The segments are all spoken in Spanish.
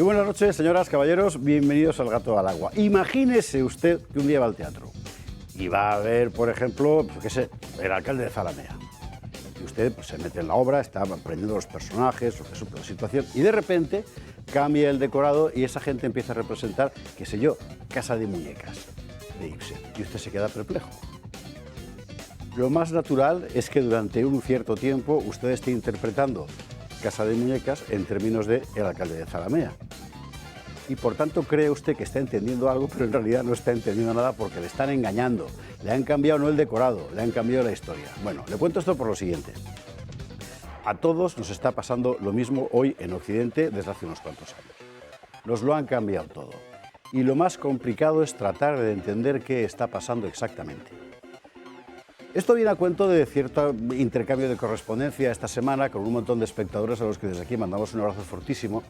Muy buenas noches, señoras, caballeros, bienvenidos al Gato al Agua. Imagínese usted que un día va al teatro y va a ver, por ejemplo, pues, qué sé, el alcalde de Zalamea. Y usted pues, se mete en la obra, está aprendiendo los personajes, lo que es la situación, y de repente cambia el decorado y esa gente empieza a representar, qué sé yo, Casa de Muñecas de Ibsen. Y usted se queda perplejo. Lo más natural es que durante un cierto tiempo usted esté interpretando Casa de Muñecas en términos de el alcalde de Zalamea. Y por tanto cree usted que está entendiendo algo, pero en realidad no está entendiendo nada porque le están engañando. Le han cambiado no el decorado, le han cambiado la historia. Bueno, le cuento esto por lo siguiente. A todos nos está pasando lo mismo hoy en Occidente desde hace unos cuantos años. Nos lo han cambiado todo. Y lo más complicado es tratar de entender qué está pasando exactamente. Esto viene a cuento de cierto intercambio de correspondencia esta semana con un montón de espectadores a los que desde aquí mandamos un abrazo fortísimo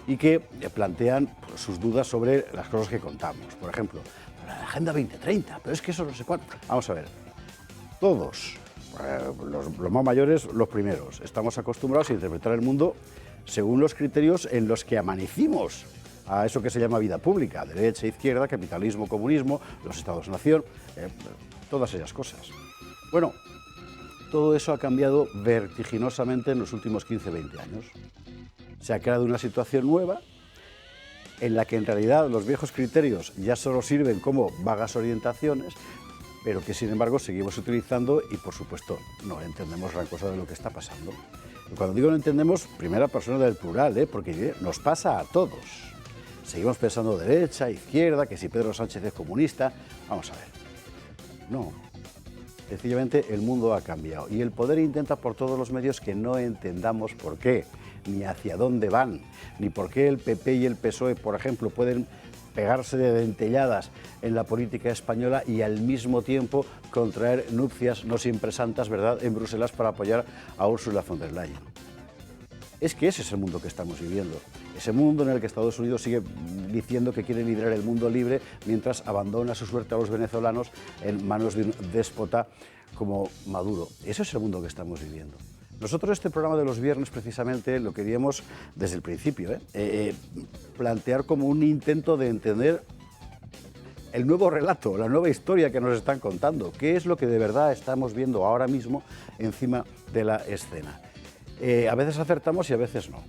y que plantean pues, sus dudas sobre las cosas que contamos. Por ejemplo, la Agenda 2030, pero es que eso no sé cuánto. Vamos a ver, todos, los más mayores, los primeros, estamos acostumbrados a interpretar el mundo según los criterios en los que amanecimos a eso que se llama vida pública, derecha, izquierda, capitalismo, comunismo, los estados-nación, todas esas cosas. Bueno, todo eso ha cambiado vertiginosamente en los últimos 15-20 años. Se ha creado una situación nueva en la que en realidad los viejos criterios ya solo sirven como vagas orientaciones, pero que sin embargo seguimos utilizando y por supuesto no entendemos gran cosa de lo que está pasando. Y cuando digo no entendemos, primera persona del plural, porque nos pasa a todos. Seguimos pensando derecha, izquierda, que si Pedro Sánchez es comunista. Vamos a ver. No. Sencillamente el mundo ha cambiado y el poder intenta por todos los medios que no entendamos por qué, ni hacia dónde van, ni por qué el PP y el PSOE, por ejemplo, pueden pegarse de dentelladas en la política española y al mismo tiempo contraer nupcias no siempre santas, ¿verdad?, en Bruselas para apoyar a Ursula von der Leyen. Es que ese es el mundo que estamos viviendo. Ese mundo en el que Estados Unidos sigue diciendo que quiere liderar el mundo libre mientras abandona su suerte a los venezolanos en manos de un déspota como Maduro. Ese es el mundo que estamos viviendo. Nosotros este programa de los viernes precisamente lo queríamos desde el principio, plantear como un intento de entender el nuevo relato, la nueva historia que nos están contando. ¿Qué es lo que de verdad estamos viendo ahora mismo encima de la escena? A veces acertamos y a veces no.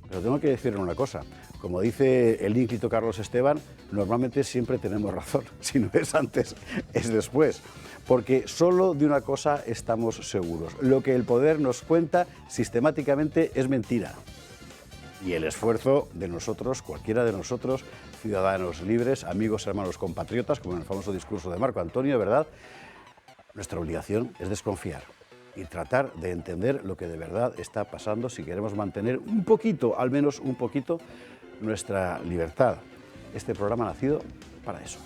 Pero tengo que decir una cosa, como dice el ínclito Carlos Esteban, normalmente siempre tenemos razón, si no es antes, es después, porque solo de una cosa estamos seguros, lo que el poder nos cuenta sistemáticamente es mentira. Y el esfuerzo de nosotros, cualquiera de nosotros, ciudadanos libres, amigos, hermanos, compatriotas, como en el famoso discurso de Marco Antonio, ¿verdad? Nuestra obligación es desconfiar y tratar de entender lo que de verdad está pasando si queremos mantener un poquito, al menos un poquito, nuestra libertad. Este programa ha nacido para eso.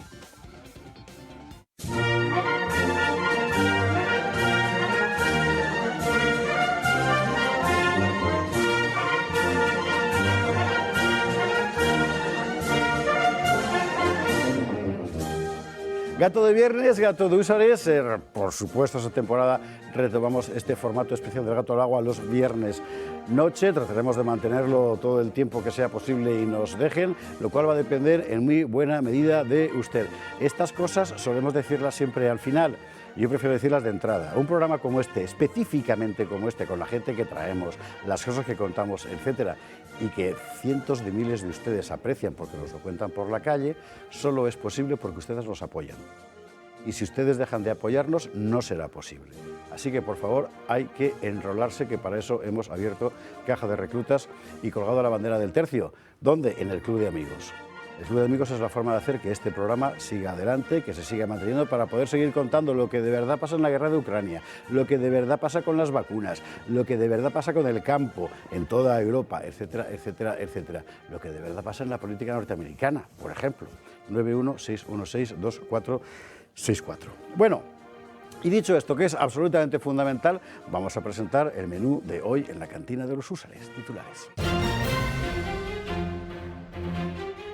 Gato de viernes, gato de húsares, por supuesto esta temporada retomamos este formato especial del Gato al Agua los viernes noche, trataremos de mantenerlo todo el tiempo que sea posible y nos dejen, lo cual va a depender en muy buena medida de usted. Estas cosas solemos decirlas siempre al final, yo prefiero decirlas de entrada. Un programa como este, específicamente como este, con la gente que traemos, las cosas que contamos, etcétera, y que cientos de miles de ustedes aprecian porque nos lo cuentan por la calle, solo es posible porque ustedes nos apoyan. Y si ustedes dejan de apoyarnos, no será posible. Así que, por favor, hay que enrolarse, que para eso hemos abierto caja de reclutas y colgado la bandera del tercio. ¿Dónde? En el Club de Amigos. El Club de Amigos es la forma de hacer que este programa siga adelante, que se siga manteniendo para poder seguir contando lo que de verdad pasa en la guerra de Ucrania, lo que de verdad pasa con las vacunas, lo que de verdad pasa con el campo en toda Europa, etcétera, etcétera, etcétera. Lo que de verdad pasa en la política norteamericana, por ejemplo. 916162464. Bueno, y dicho esto, que es absolutamente fundamental, vamos a presentar el menú de hoy en la cantina de los húsares. Titulares.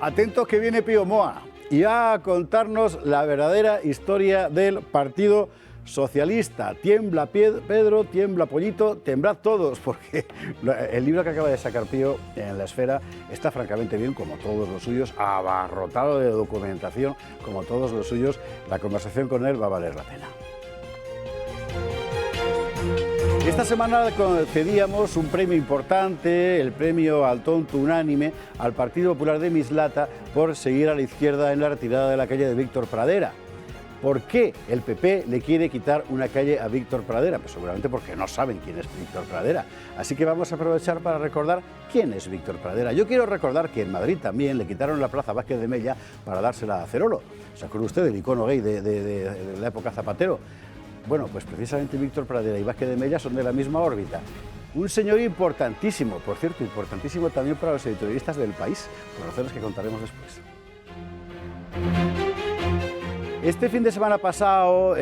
Atentos que viene Pío Moa y va a contarnos la verdadera historia del Partido socialista, tiembla Pedro, tiembla Pollito, temblad todos, porque el libro que acaba de sacar Pío en La Esfera está francamente bien, como todos los suyos, abarrotado de documentación, como todos los suyos. La conversación con él va a valer la pena. Esta semana concedíamos un premio importante, el premio al tonto unánime, al Partido Popular de Mislata por seguir a la izquierda en la retirada de la calle de Víctor Pradera. ¿Por qué el PP le quiere quitar una calle a Víctor Pradera? Pues seguramente porque no saben quién es Víctor Pradera. Así que vamos a aprovechar para recordar quién es Víctor Pradera. Yo quiero recordar que en Madrid también le quitaron la Plaza Vázquez de Mella para dársela a Cerolo. ¿Se acuerda usted del icono gay de la época Zapatero? Bueno, pues precisamente Víctor Pradera y Vázquez de Mella son de la misma órbita. Un señor importantísimo, por cierto, importantísimo también para los editorialistas del País, por razones que contaremos después. Este fin de semana pasado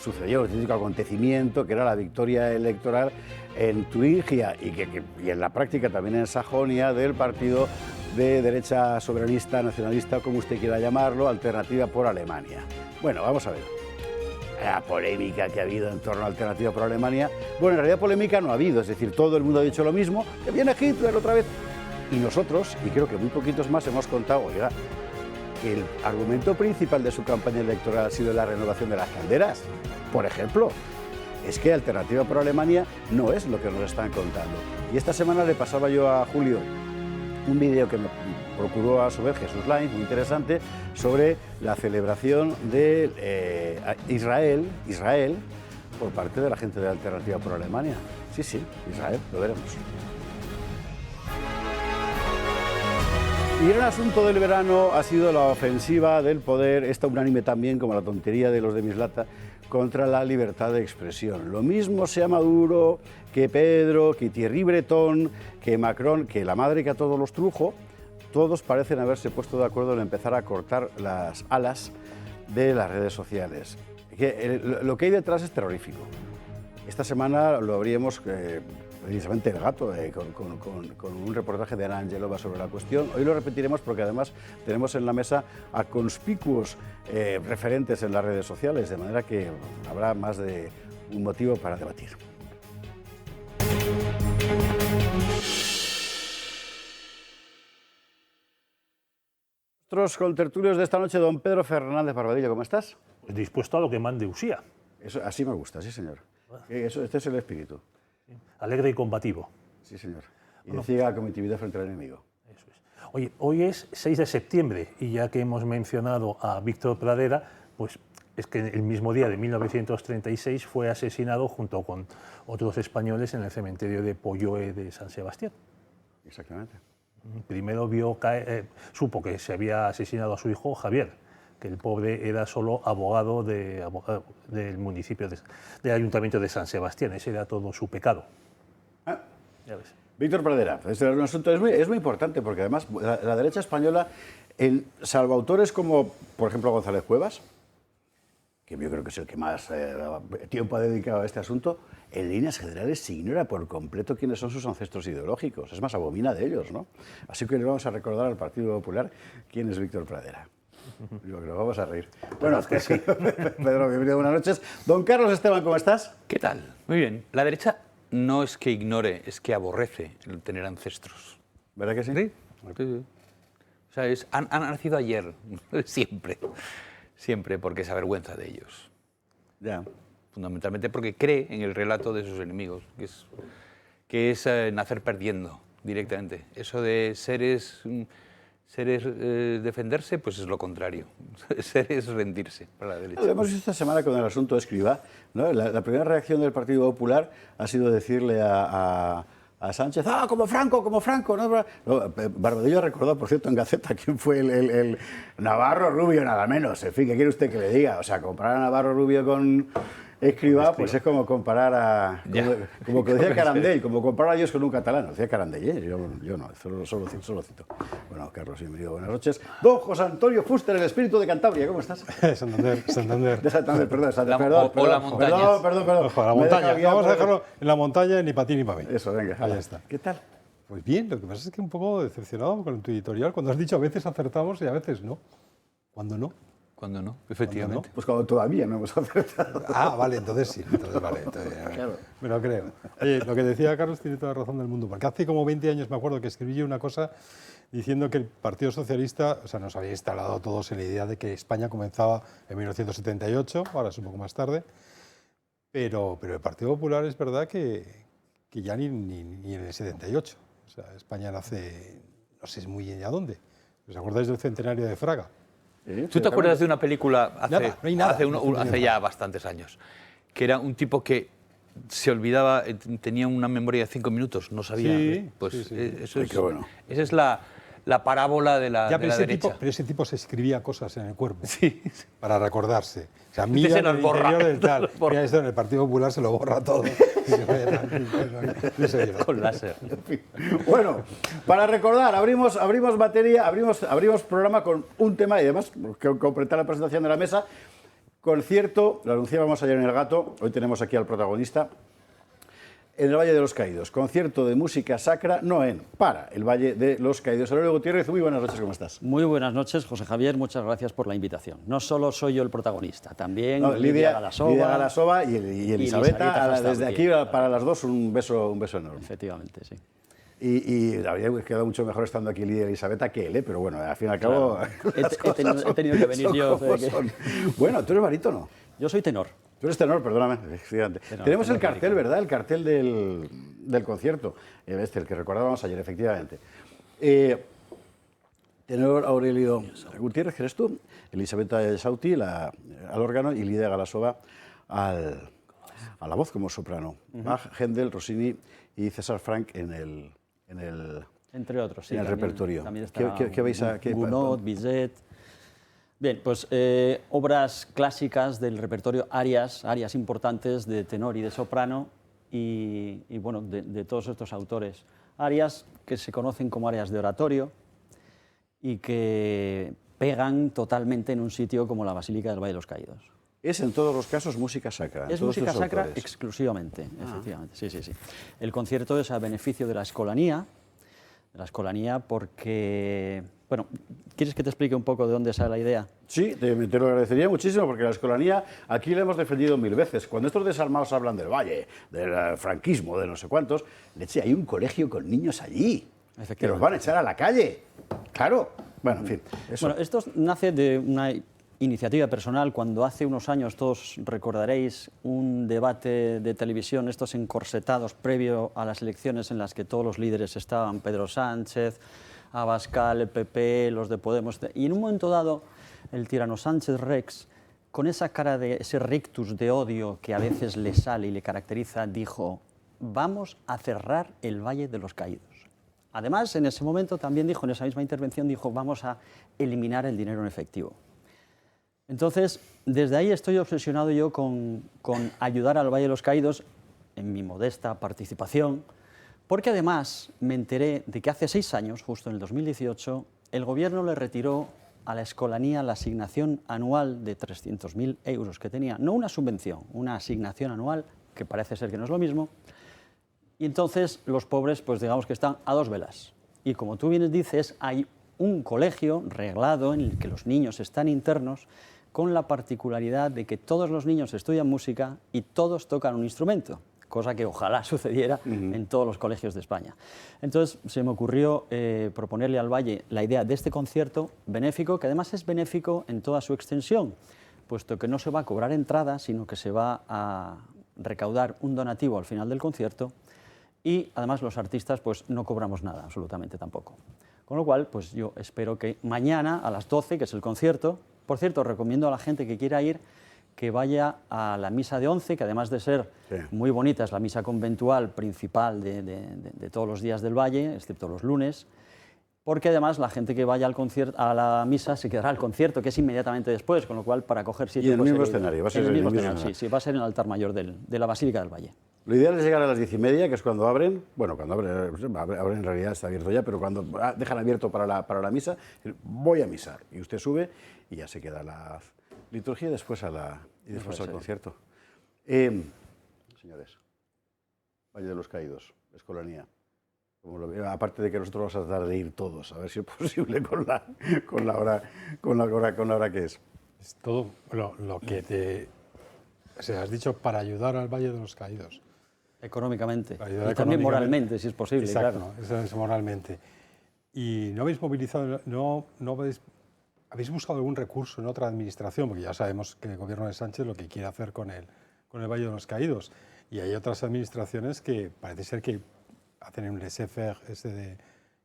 sucedió el típico acontecimiento que era la victoria electoral en Turingia y en la práctica también en Sajonia del partido de derecha soberanista, nacionalista, como usted quiera llamarlo, Alternativa por Alemania. Bueno, vamos a ver. La polémica que ha habido en torno a Alternativa por Alemania. Bueno, en realidad polémica no ha habido, es decir, todo el mundo ha dicho lo mismo, que viene Hitler otra vez. Y nosotros, y creo que muy poquitos más, hemos contado, oiga, que el argumento principal de su campaña electoral ha sido la renovación de las calderas. Por ejemplo, es que Alternativa por Alemania no es lo que nos están contando. Y esta semana le pasaba yo a Julio un vídeo que me procuró a su vez Jesús Lainz, muy interesante, sobre la celebración de Israel por parte de la gente de Alternativa por Alemania. Sí, Israel, lo veremos. Y el asunto del verano ha sido la ofensiva del poder, esta unánime también como la tontería de los de Mislata, contra la libertad de expresión. Lo mismo sea Maduro, que Pedro, que Thierry Breton, que Macron, que la madre que a todos los trujo, todos parecen haberse puesto de acuerdo en empezar a cortar las alas de las redes sociales. Lo que hay detrás es terrorífico. Esta semana lo abríamos precisamente El Gato, con un reportaje de Ana Angelova sobre la cuestión. Hoy lo repetiremos porque además tenemos en la mesa a conspicuos referentes en las redes sociales, de manera que habrá más de un motivo para debatir. Nuestros contertulios de esta noche, don Pedro Fernández Barbadillo, ¿cómo estás? Pues dispuesto a lo que mande Usía. Eso, así me gusta, sí señor. Este es el espíritu. Alegre y combativo. Sí señor. Y decía comitividad frente al enemigo. Eso es. Oye, hoy es 6 de septiembre y ya que hemos mencionado a Víctor Pradera, pues es que el mismo día de 1936 fue asesinado junto con otros españoles en el cementerio de Polloe de San Sebastián. Exactamente. Primero supo que se había asesinado a su hijo Javier, que el pobre era solo abogado del municipio, del ayuntamiento de San Sebastián. Ese era todo su pecado. Ya ves. Víctor Pradera, este es un asunto es muy importante porque además la derecha española, salvo autores como, por ejemplo, González Cuevas, que yo creo que es el que más tiempo ha dedicado a este asunto, en líneas generales se ignora por completo quiénes son sus ancestros ideológicos. Es más, abomina de ellos, ¿no? Así que le vamos a recordar al Partido Popular quién es Víctor Pradera. Digo que nos vamos a reír. Bueno, que sí. Pedro, bienvenido, buenas noches. Don Carlos Esteban, ¿cómo estás? ¿Qué tal? Muy bien. La derecha no es que ignore, es que aborrece el tener ancestros. ¿Verdad que sí? Sí. O sea, han nacido ayer, siempre, porque se avergüenza de ellos. Ya. Fundamentalmente porque cree en el relato de sus enemigos, que es nacer perdiendo directamente. Eso de defenderse, pues es lo contrario. Ser es rendirse para la derecha. Lo hemos visto esta semana con el asunto Escrivá, ¿no? La primera reacción del Partido Popular ha sido decirle a Sánchez, como Franco, ¿no? Barbadillo recordó, por cierto, en Gaceta quién fue el Navarro Rubio, nada menos. En fin, ¿qué quiere usted que le diga? O sea, comparar a Navarro Rubio con Escrivá, pues es como comparar a... Como que decía Carandell, como comparar a Dios con un catalán. Decía Carandell, ¿eh? Yo no, solo cito. Bueno, Carlos, bienvenido, buenas noches. Don José Antonio Fuster, el espíritu de Cantabria, ¿cómo estás? Santander. De Santander, perdón. O la montaña. Perdón. Ojo, a la montaña. Vamos a dejarlo en la montaña, ni para ti ni para mí. Eso, venga. Ahí está. ¿Qué tal? Pues bien, lo que pasa es que un poco decepcionado con tu editorial. Cuando has dicho a veces acertamos y a veces no. ¿Cuándo no? Cuando no, efectivamente. Pues cuando todavía no hemos acertado. Ah, vale, entonces sí. Entonces, vale, Claro. me lo creo. Oye, lo que decía Carlos tiene toda la razón del mundo, porque hace como 20 años me acuerdo que escribí yo una cosa diciendo que el Partido Socialista, o sea, nos había instalado a todos en la idea de que España comenzaba en 1978, ahora es un poco más tarde, pero el Partido Popular es verdad que ya ni en el 78. O sea, España nace, no sé muy bien a dónde. ¿Os acordáis del centenario de Fraga? ¿Tú te acuerdas de una película Nada, no hay nada. hace ya bastantes años? Que era un tipo que se olvidaba, tenía una memoria de 5 minutos, no sabía. Sí, pues sí, sí. Eso es, Qué bueno. esa es la parábola de la, Ya, de la derecha. pero ese tipo se escribía cosas en el cuerpo Sí. para recordarse. O sea, se mira nos el borra, interior del se tal. nos borra. Mira esto, en el Partido Popular se lo borra todo. Con láser. Bueno, para recordar, abrimos materia, abrimos programa con un tema y además, que completar la presentación de la mesa, concierto, lo anunciábamos ayer en El Gato, hoy tenemos aquí al protagonista, en el Valle de los Caídos, concierto de música sacra, para el Valle de los Caídos. Aurelio Gutiérrez, muy buenas noches, ¿cómo estás? Muy buenas noches, José Javier, muchas gracias por la invitación. No solo soy yo el protagonista, también Lidia Galasova. Galasova y Elisabetta, desde aquí para las dos un beso enorme. Efectivamente, sí. Y habría quedado mucho mejor estando aquí Lidia y Elisabetta que él, pero bueno, al fin y al cabo... He tenido que venir yo. Bueno, tú eres barítono. Yo soy tenor. Tú eres tenor, perdóname. Tenemos el cartel, ¿verdad? El cartel del concierto. El que recordábamos ayer, efectivamente. Tenor Aurelio Gutiérrez, ¿eres tú? Elisabetta Sauti al órgano y Lidia Galasova a la voz como soprano. Bach, Händel, Rossini y César Franck en el Entre otros, sí. en el también, repertorio. También está ¿Qué vais a...? Gounod, Bizet. Bien, pues obras clásicas del repertorio, arias importantes de tenor y de soprano y bueno, de todos estos autores. Arias que se conocen como arias de oratorio y que pegan totalmente en un sitio como la Basílica del Valle de los Caídos. Es en todos los casos música sacra. Es música sacra exclusivamente, efectivamente. Sí, sí, sí. El concierto es a beneficio de la Escolanía porque... Bueno, ¿quieres que te explique un poco de dónde sale la idea? Sí, te lo agradecería muchísimo porque la Escolanía aquí la hemos defendido 1000 veces. Cuando estos desalmados hablan del Valle, del franquismo, de no sé cuántos, leche, hay un colegio con niños allí que los van a echar a la calle. Claro. Bueno, en fin. Eso. Bueno, esto nace de una iniciativa personal. Cuando hace unos años, todos recordaréis, un debate de televisión, estos encorsetados previo a las elecciones en las que todos los líderes estaban, Pedro Sánchez, Abascal, el PP, los de Podemos, y en un momento dado el tirano Sánchez Rex, con esa cara de ese rictus de odio que a veces le sale y le caracteriza, dijo: vamos a cerrar el Valle de los Caídos. Además, en ese momento también dijo, en esa misma intervención, dijo: vamos a eliminar el dinero en efectivo. Entonces, desde ahí estoy obsesionado yo con ayudar al Valle de los Caídos, en mi modesta participación, porque además me enteré de que hace 6 años, justo en el 2018, el gobierno le retiró a la Escolanía la asignación anual de 300.000 euros que tenía, no una subvención, una asignación anual, que parece ser que no es lo mismo, y entonces los pobres, pues digamos que están a 2 velas. Y como tú bien dices, hay un colegio reglado en el que los niños están internos, con la particularidad de que todos los niños estudian música y todos tocan un instrumento, cosa que ojalá sucediera en todos los colegios de España. Entonces se me ocurrió proponerle al Valle la idea de este concierto benéfico, que además es benéfico en toda su extensión, puesto que no se va a cobrar entrada, sino que se va a recaudar un donativo al final del concierto y además los artistas pues no cobramos nada, absolutamente tampoco. Con lo cual, pues yo espero que mañana a las 12, que es el concierto, por cierto, recomiendo a la gente que quiera ir que vaya a la misa de 11, que además de ser muy bonita, es la misa conventual principal de todos los días del Valle, excepto los lunes, porque además la gente que vaya a la misa se quedará al concierto, que es inmediatamente después, con lo cual para coger sitio... Y en el mismo escenario, va a ser en el mismo escenario, escenario. sí, va a ser en el altar mayor de la Basílica del Valle. Lo ideal es llegar a las 10:30, que es cuando abren, bueno, cuando abren en realidad está abierto ya, pero cuando dejan abierto para la misa, voy a misa, y usted sube y ya se queda la liturgia y después al concierto. Señores, Valle de los Caídos, Escolanía. Aparte de que nosotros vamos a tratar de ir todos, a ver si es posible con la hora que es. Es todo lo que te... O sea, has dicho para ayudar al Valle de los Caídos. Económicamente. Para ayudar Y también económicamente. moralmente, si es posible. Exacto, Claro. eso es moralmente. ¿Y no habéis movilizado, habéis buscado algún recurso en otra administración? Porque ya sabemos que el gobierno de Sánchez lo que quiere hacer con el Valle de los Caídos. Y hay otras administraciones que parece ser que hacen un laissez-faire ese de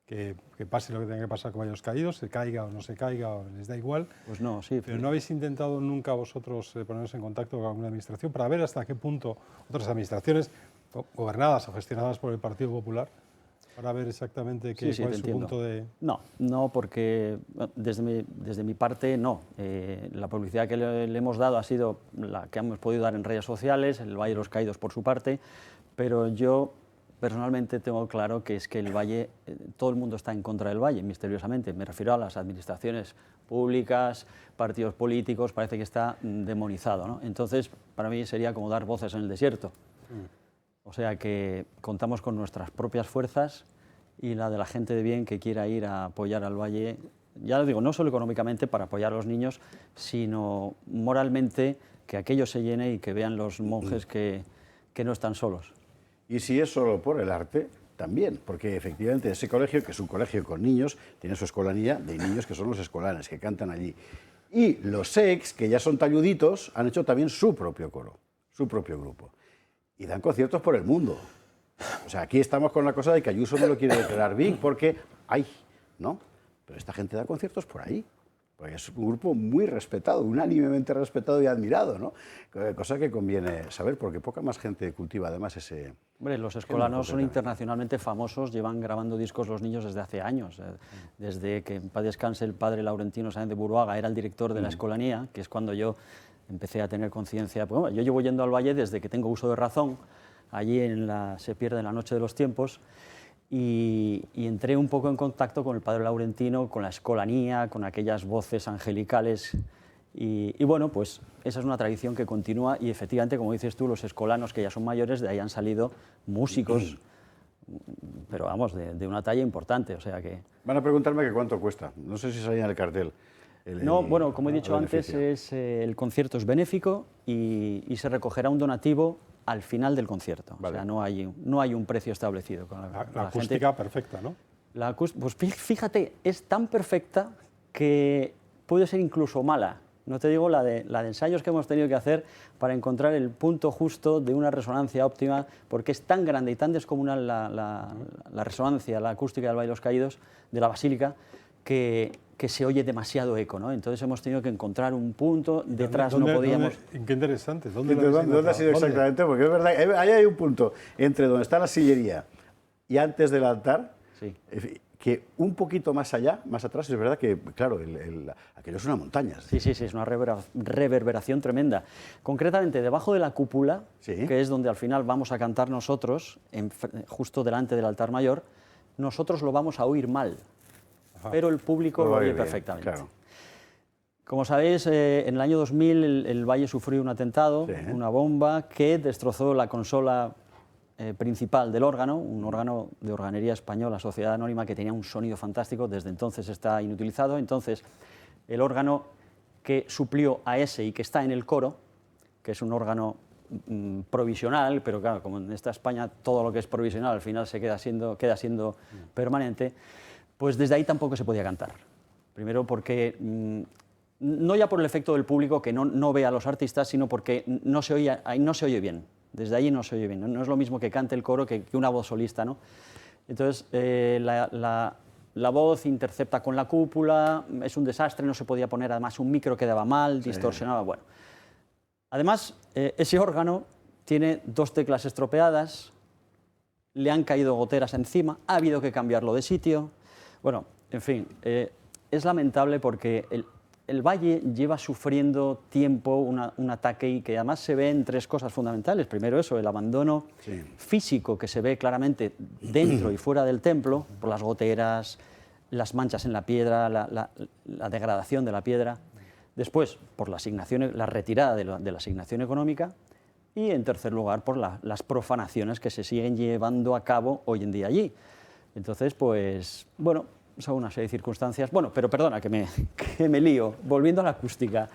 que pase lo que tenga que pasar con Valle de los Caídos, se caiga o no se caiga, o les da igual. Pues no, sí. Pero ¿no habéis intentado nunca vosotros poneros en contacto con alguna administración para ver hasta qué punto otras administraciones gobernadas o gestionadas por el Partido Popular, para ver exactamente Sí, sí, cuál te es su entiendo. punto de... No, porque desde mi parte no. La publicidad que le hemos dado ha sido la que hemos podido dar en redes sociales, el Valle de los Caídos por su parte, pero yo personalmente tengo claro que es que el Valle, todo el mundo está en contra del Valle, misteriosamente. Me refiero a las administraciones públicas, partidos políticos, parece que está demonizado, ¿no? Entonces, para mí sería como dar voces en el desierto. O sea que contamos con nuestras propias fuerzas y la de la gente de bien que quiera ir a apoyar al Valle, ya lo digo, no solo económicamente para apoyar a los niños, sino moralmente, que aquello se llene y que vean los monjes que no están solos. Y si es solo por el arte, también, porque efectivamente ese colegio, que es un colegio con niños, tiene su escolanía de niños que son los escolares, que cantan allí. Y los SEX, que ya son talluditos, han hecho también su propio coro, su propio grupo. Y dan conciertos por el mundo. O sea, aquí estamos con la cosa de que Ayuso no lo quiere declarar big porque hay, ¿no? Pero esta gente da conciertos por ahí. Porque es un grupo muy respetado, unánimemente respetado y admirado, ¿no? Cosa que conviene saber, porque poca más gente cultiva además ese... Hombre, los escolanos son internacionalmente famosos, llevan grabando discos los niños desde hace años. Desde que en paz descanse el padre Laurentino Sáenz de Buruaga era el director de la escolanía, que es cuando yo empecé a tener conciencia. Pues, bueno, yo llevo yendo al Valle desde que tengo uso de razón, allí se pierde la noche de los tiempos, y entré un poco en contacto con el padre Laurentino, con la escolanía, con aquellas voces angelicales, y bueno, pues esa es una tradición que continúa, y efectivamente, como dices tú, los escolanos que ya son mayores, de ahí han salido músicos, pero vamos, de una talla importante, o sea que... Van a preguntarme que cuánto cuesta, no sé si salía en el cartel. No, bueno, como he dicho antes, el concierto es benéfico y se recogerá un donativo al final del concierto. Vale. O sea, no hay un precio establecido. Con la acústica gente. Perfecta, ¿no? Pues fíjate, es tan perfecta que puede ser incluso mala. No te digo la de ensayos que hemos tenido que hacer para encontrar el punto justo de una resonancia óptima, porque es tan grande y tan descomunal la resonancia, la acústica del Valle de los Caídos, de la Basílica, que se oye demasiado eco, ¿no? Entonces hemos tenido que encontrar un punto, detrás no podíamos... Qué interesante. ¿Dónde ha sido exactamente? Porque es verdad, ahí hay un punto entre donde está la sillería y antes del altar, sí, que un poquito más allá, más atrás, es verdad que, claro, aquello es una montaña. Sí, es una reverberación tremenda. Concretamente, debajo de la cúpula, ¿sí?, que es donde al final vamos a cantar nosotros, justo delante del altar mayor, nosotros lo vamos a oír mal. Pero el público lo oye perfectamente. Claro. Como sabéis, en el año 2000 el Valle sufrió un atentado, sí, una bomba que destrozó la consola principal del órgano, un órgano de organería española, Sociedad Anónima, que tenía un sonido fantástico, desde entonces está inutilizado. Entonces, el órgano que suplió a ese y que está en el coro, que es un órgano provisional, pero claro, como en esta España todo lo que es provisional al final se queda siendo permanente, pues desde ahí tampoco se podía cantar. Primero porque, no ya por el efecto del público que no ve a los artistas, sino porque no se oye bien. Desde ahí no se oye bien. No es lo mismo que cante el coro que una voz solista, ¿no? Entonces, la voz intercepta con la cúpula, es un desastre, no se podía poner, además un micro quedaba mal, distorsionaba, bueno. Además, ese órgano tiene 2 teclas estropeadas, le han caído goteras encima, ha habido que cambiarlo de sitio. Bueno, en fin, es lamentable porque el Valle lleva sufriendo tiempo un ataque y que además se ve en 3 cosas fundamentales. Primero eso, el abandono físico que se ve claramente dentro y fuera del templo, por las goteras, las manchas en la piedra, la degradación de la piedra. Después, por la retirada de la asignación económica. Y en tercer lugar, por las profanaciones que se siguen llevando a cabo hoy en día allí. Entonces, pues, bueno, son una serie de circunstancias. Bueno, pero perdona, que me lío. Volviendo a la acústica.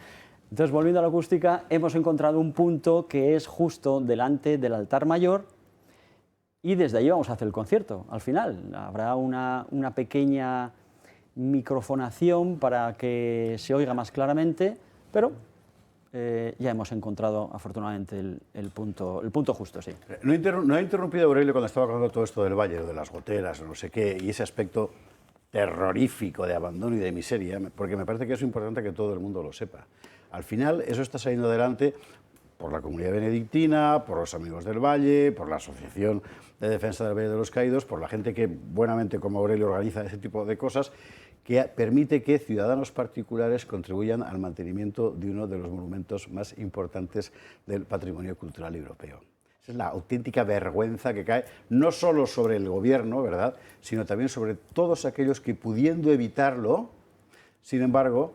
Entonces, volviendo a la acústica, hemos encontrado un punto que es justo delante del altar mayor y desde allí vamos a hacer el concierto. Al final habrá una pequeña microfonación para que se oiga más claramente, pero ya hemos encontrado afortunadamente el punto justo, sí. No ha interrumpido Aurelio cuando estaba hablando todo esto del valle, o de las goteras, o no sé qué, y ese aspecto terrorífico de abandono y de miseria, porque me parece que es importante que todo el mundo lo sepa. Al final, eso está saliendo adelante por la comunidad benedictina, por los Amigos del Valle, por la Asociación de Defensa del Valle de los Caídos, por la gente que buenamente, como Aurelio, organiza ese tipo de cosas, que permite que ciudadanos particulares contribuyan al mantenimiento de uno de los monumentos más importantes del patrimonio cultural europeo. Esa es la auténtica vergüenza que cae no solo sobre el gobierno, ¿verdad?, sino también sobre todos aquellos que, pudiendo evitarlo, sin embargo,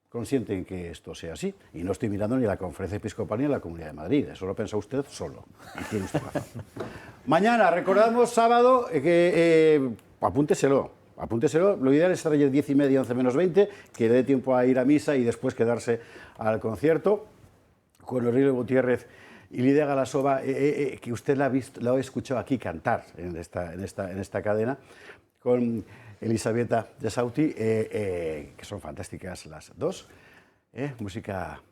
consienten que esto sea así. Y no estoy mirando ni a la Conferencia Episcopal ni a la Comunidad de Madrid. Eso lo piensa usted solo. Y tiene usted razón. Mañana, recordamos, sábado, apúnteselo. Apúnteselo, lo ideal es estar ayer 10:30, 11 menos 20, que le dé tiempo a ir a misa y después quedarse al concierto con Aurelio Gutiérrez y Lidia Galasova, que usted la ha escuchado aquí cantar en esta cadena, con Elisabetta Gesauti, que son fantásticas las dos. Música,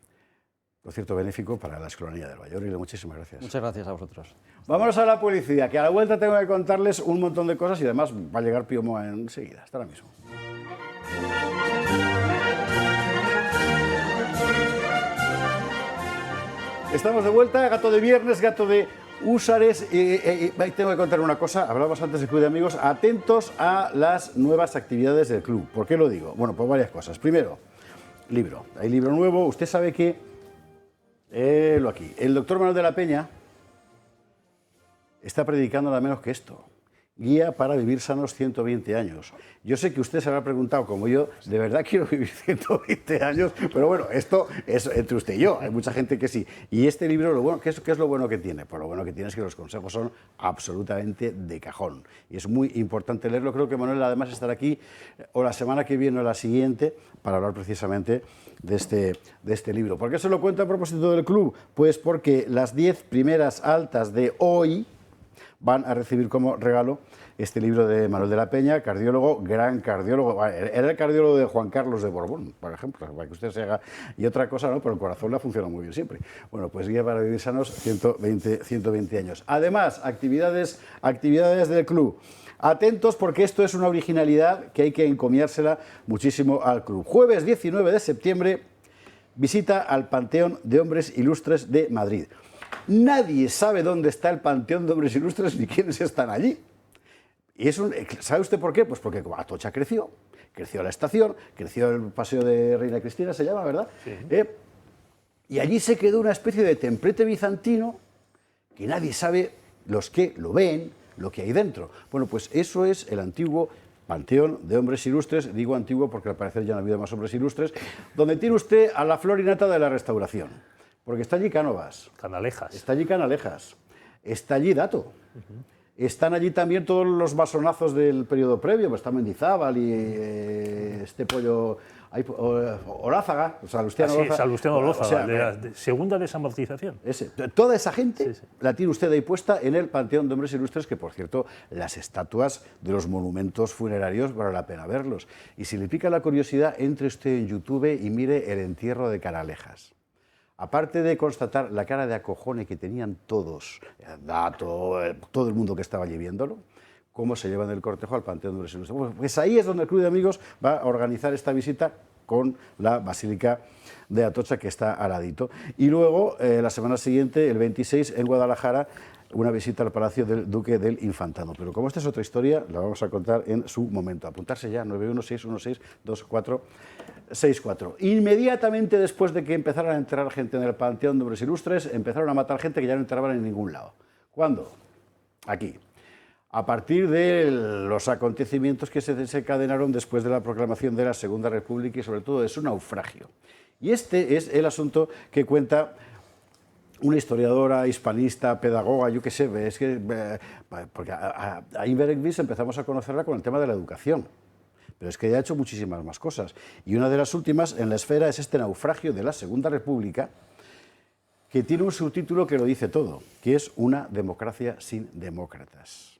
concierto benéfico para la Escolanía del Valle. Aurelio, muchísimas gracias. Muchas gracias a vosotros. Vámonos a la publicidad, que a la vuelta tengo que contarles un montón de cosas y además va a llegar Pío Moa enseguida. Hasta ahora mismo. Estamos de vuelta, gato de viernes, gato de húsares. Tengo que contar una cosa, hablamos antes del Club de Amigos. Atentos a las nuevas actividades del club. ¿Por qué lo digo? Bueno, por varias cosas. Primero, libro. Hay libro nuevo. Usted sabe que, aquí, el doctor Manuel de la Peña está predicando nada menos que esto. Guía para vivir sanos 120 años. Yo sé que usted se habrá preguntado, como yo, ¿de verdad quiero vivir 120 años? Pero bueno, esto es entre usted y yo. Hay mucha gente que sí. Y este libro, ¿qué es lo bueno que tiene? Pues lo bueno que tiene es que los consejos son absolutamente de cajón. Y es muy importante leerlo. Creo que Manuel además estará aquí o la semana que viene o la siguiente para hablar precisamente de este libro. ¿Por qué se lo cuento a propósito del club? Pues porque las 10 primeras altas de hoy van a recibir como regalo este libro de Manuel de la Peña, cardiólogo, gran cardiólogo. Era el cardiólogo de Juan Carlos de Borbón, por ejemplo, para que usted se haga. Y otra cosa, ¿no? Pero el corazón le ha funcionado muy bien siempre. Bueno, pues guía para vivir sanos 120 años. Además, actividades del club. Atentos porque esto es una originalidad que hay que encomiársela muchísimo al club. Jueves 19 de septiembre, visita al Panteón de Hombres Ilustres de Madrid. Nadie sabe dónde está el Panteón de Hombres Ilustres ni quiénes están allí. Y ¿sabe usted por qué? Pues porque Atocha creció la estación, creció el Paseo de Reina Cristina, se llama, ¿verdad? Sí. Y allí se quedó una especie de templete bizantino que nadie sabe los que lo ven, lo que hay dentro. Bueno, pues eso es el antiguo Panteón de Hombres Ilustres, digo antiguo porque al parecer ya no ha habido más hombres ilustres, donde tiene usted a la flor y nata de la restauración. Porque está allí Cánovas. Canalejas. Está allí Canalejas. Está allí Dato. Están allí también todos los masonazos del periodo previo. Pues está Mendizábal y este pollo... Olázaga, Salustiano Olózaga. Salustiano Olózaga, O sea, de la segunda desamortización. Toda esa gente la tiene usted ahí puesta en el Panteón de Hombres Ilustres, que por cierto, las estatuas de los monumentos funerarios vale la pena verlos. Y si le pica la curiosidad, entre usted en YouTube y mire el entierro de Canalejas. Aparte de constatar la cara de acojone que tenían todos, todo el mundo que estaba allí viéndolo, cómo se llevan el cortejo al Panteón de Hombres Ilustres. Pues ahí es donde el Club de Amigos va a organizar esta visita con la Basílica de Atocha, que está al ladito. Y luego, la semana siguiente, el 26, en Guadalajara, una visita al Palacio del Duque del Infantado. Pero como esta es otra historia, la vamos a contar en su momento. Apuntarse ya, 916162464. Inmediatamente después de que empezaran a enterrar gente en el Panteón de Hombres Ilustres, empezaron a matar gente que ya no enterraban en ningún lado. ¿Cuándo? Aquí. A partir de los acontecimientos que se desencadenaron después de la proclamación de la Segunda República y sobre todo de su naufragio. Y este es el asunto que cuenta una historiadora, hispanista, pedagoga, yo qué sé, es que, porque a Inver Egbis empezamos a conocerla con el tema de la educación. pero es que ya ha hecho muchísimas más cosas. Y una de las últimas en la esfera es este naufragio de la Segunda República, que tiene un subtítulo que lo dice todo, que es una democracia sin demócratas.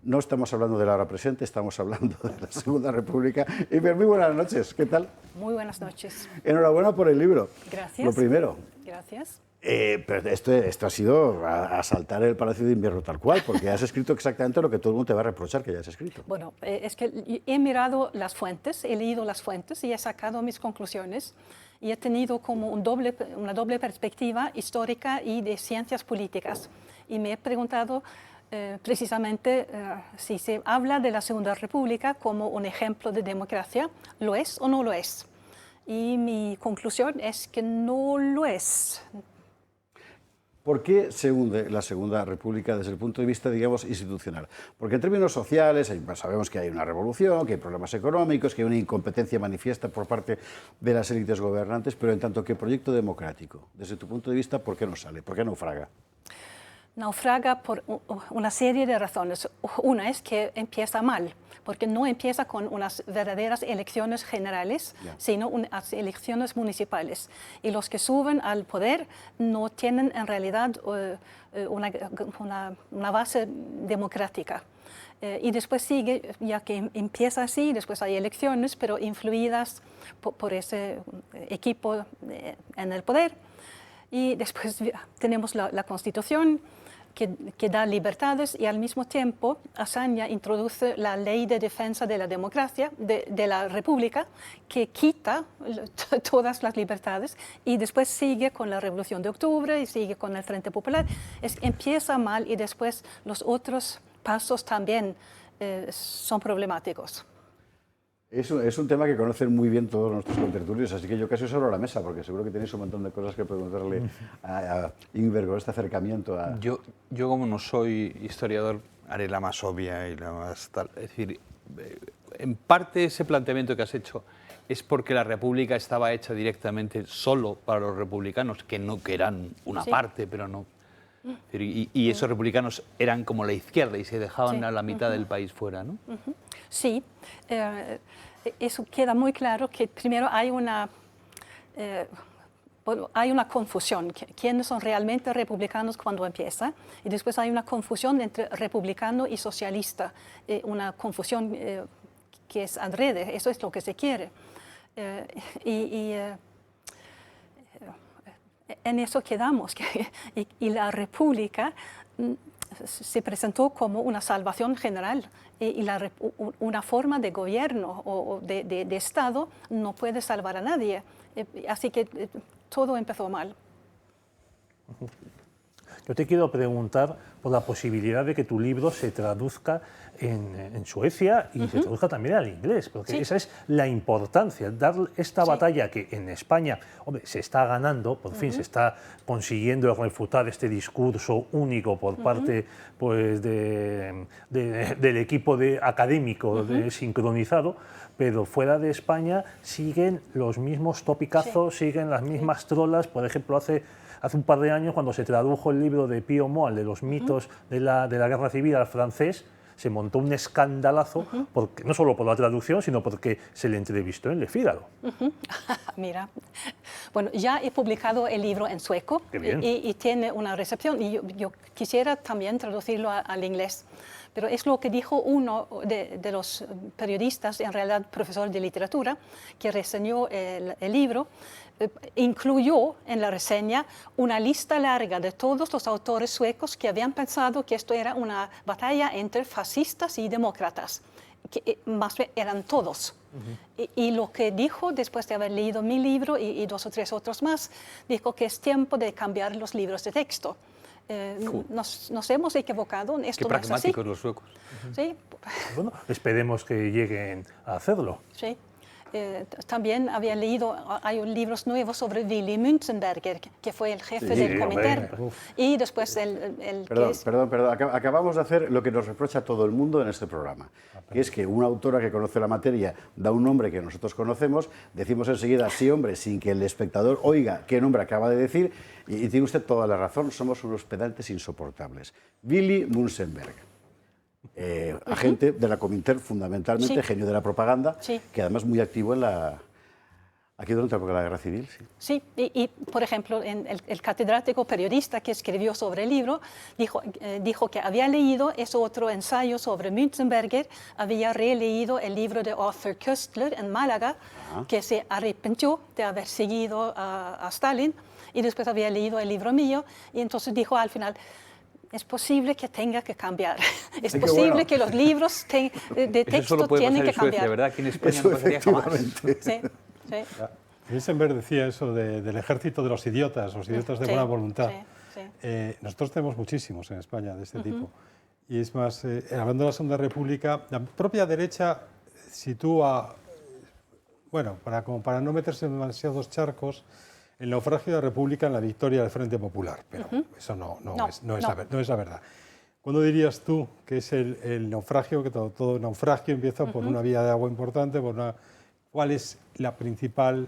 No estamos hablando de la hora presente, estamos hablando de la Segunda República. Iber, muy buenas noches, ¿qué tal? Muy buenas noches. Enhorabuena por el libro. Gracias. Lo primero. Gracias. Pero esto ha sido asaltar el Palacio de Invierno tal cual, porque has escrito exactamente lo que todo el mundo te va a reprochar que hayas escrito. Bueno, es que he mirado las fuentes, he leído las fuentes y he sacado mis conclusiones y he tenido como una doble perspectiva histórica y de ciencias políticas. Y me he preguntado precisamente si se habla de la Segunda República como un ejemplo de democracia, ¿lo es o no lo es? Y mi conclusión es que no lo es. ¿Por qué se hunde la Segunda República desde el punto de vista, digamos, institucional? Porque en términos sociales sabemos que hay una revolución, que hay problemas económicos, que hay una incompetencia manifiesta por parte de las élites gobernantes, pero en tanto que proyecto democrático, desde tu punto de vista, ¿por qué no sale? ¿Por qué naufraga? Naufraga por una serie de razones. Una es que empieza mal, porque no empieza con unas verdaderas elecciones generales, sino unas elecciones municipales. Y los que suben al poder no tienen en realidad una base democrática. Y después sigue, ya que empieza así, después hay elecciones, pero influidas por ese equipo en el poder. Y después tenemos la Constitución, que da libertades, y al mismo tiempo Azaña introduce la ley de defensa de la democracia, de la República, que quita todas las libertades, y después sigue con la Revolución de Octubre y sigue con el Frente Popular. Empieza mal y después los otros pasos también son problemáticos. Es un tema que conocen muy bien todos nuestros contertulios, así que yo casi os abro la mesa, porque seguro que tenéis un montón de cosas que preguntarle a Ingber con este acercamiento a... Yo como no soy historiador, haré la más obvia y la más tal. Es decir, en parte ese planteamiento que has hecho es porque la República estaba hecha directamente solo para los republicanos, que eran una parte, pero no. Y esos republicanos eran como la izquierda y se dejaban a la mitad del país fuera, ¿no? Sí, eso queda muy claro, que primero hay una confusión, quiénes son realmente republicanos cuando empieza, y después hay una confusión entre republicano y socialista, una confusión que es adrede, eso es lo que se quiere. En eso quedamos, y la República se presentó como una salvación general, y una forma de gobierno o de Estado no puede salvar a nadie, así que todo empezó mal. Yo te quiero preguntar por la posibilidad de que tu libro se traduzca en Suecia y se traduzca también al inglés, porque esa es la importancia, dar esta batalla que en España, hombre, se está ganando, por fin se está consiguiendo refutar este discurso único por parte pues, del equipo académico sincronizado, pero fuera de España siguen los mismos topicazos, siguen las mismas trolas. Por ejemplo, hace un par de años, cuando se tradujo el libro de Pío Moal, de los mitos de la Guerra Civil al francés, se montó un escandalazo, porque, no solo por la traducción, sino porque se le entrevistó en Le Figaro. Mira, bueno, ya he publicado el libro en sueco y tiene una recepción, y yo quisiera también traducirlo al inglés. Pero es lo que dijo uno de los periodistas, en realidad profesor de literatura, que reseñó el libro. Incluyó en la reseña una lista larga de todos los autores suecos que habían pensado que esto era una batalla entre fascistas y demócratas, que más bien eran todos. Y lo que dijo, después de haber leído mi libro y 2 o 3 otros más, dijo que es tiempo de cambiar los libros de texto. Nos hemos equivocado, esto Qué no es así. pragmáticos los suecos. Sí. Bueno, esperemos que lleguen a hacerlo. Sí. También había leído, hay libros nuevos sobre Willy Münzenberger, que fue el jefe del comité. Y después Perdón, acabamos de hacer lo que nos reprocha todo el mundo en este programa, que es que una autora que conoce la materia da un nombre que nosotros conocemos, decimos enseguida sí, hombre, sin que el espectador oiga qué nombre acaba de decir, y tiene usted toda la razón, somos unos pedantes insoportables. Willy Münzenberger. agente de la Comintern, fundamentalmente, Sí. genio de la propaganda, Sí. que además muy activo en aquí durante la época de la Guerra Civil. Sí. Sí, y, por ejemplo, el catedrático periodista que escribió sobre el libro dijo que había leído ese otro ensayo sobre Münzenberger, había releído el libro de Arthur Köstler en Málaga, que se arrepintió de haber seguido a Stalin, y después había leído el libro mío, y entonces dijo al final, es posible que tenga que cambiar. Es Qué posible bueno. que los libros de Eso solo texto puede tienen pasar que en Suecia, cambiar. ¿verdad? Aquí en España Eso no pasaría jamás. efectivamente. Sí, sí. Münzenberg decía eso del ejército de los idiotas de Sí, buena voluntad. sí, sí. Nosotros tenemos muchísimos en España de este tipo. Y es más, hablando de la Segunda República, la propia derecha sitúa, bueno, para no meterse en demasiados charcos, el naufragio de la República en la victoria del Frente Popular. Pero eso no es la verdad. ¿Cuándo dirías tú que es el naufragio, que todo naufragio empieza por una vía de agua importante? ¿Cuál es la principal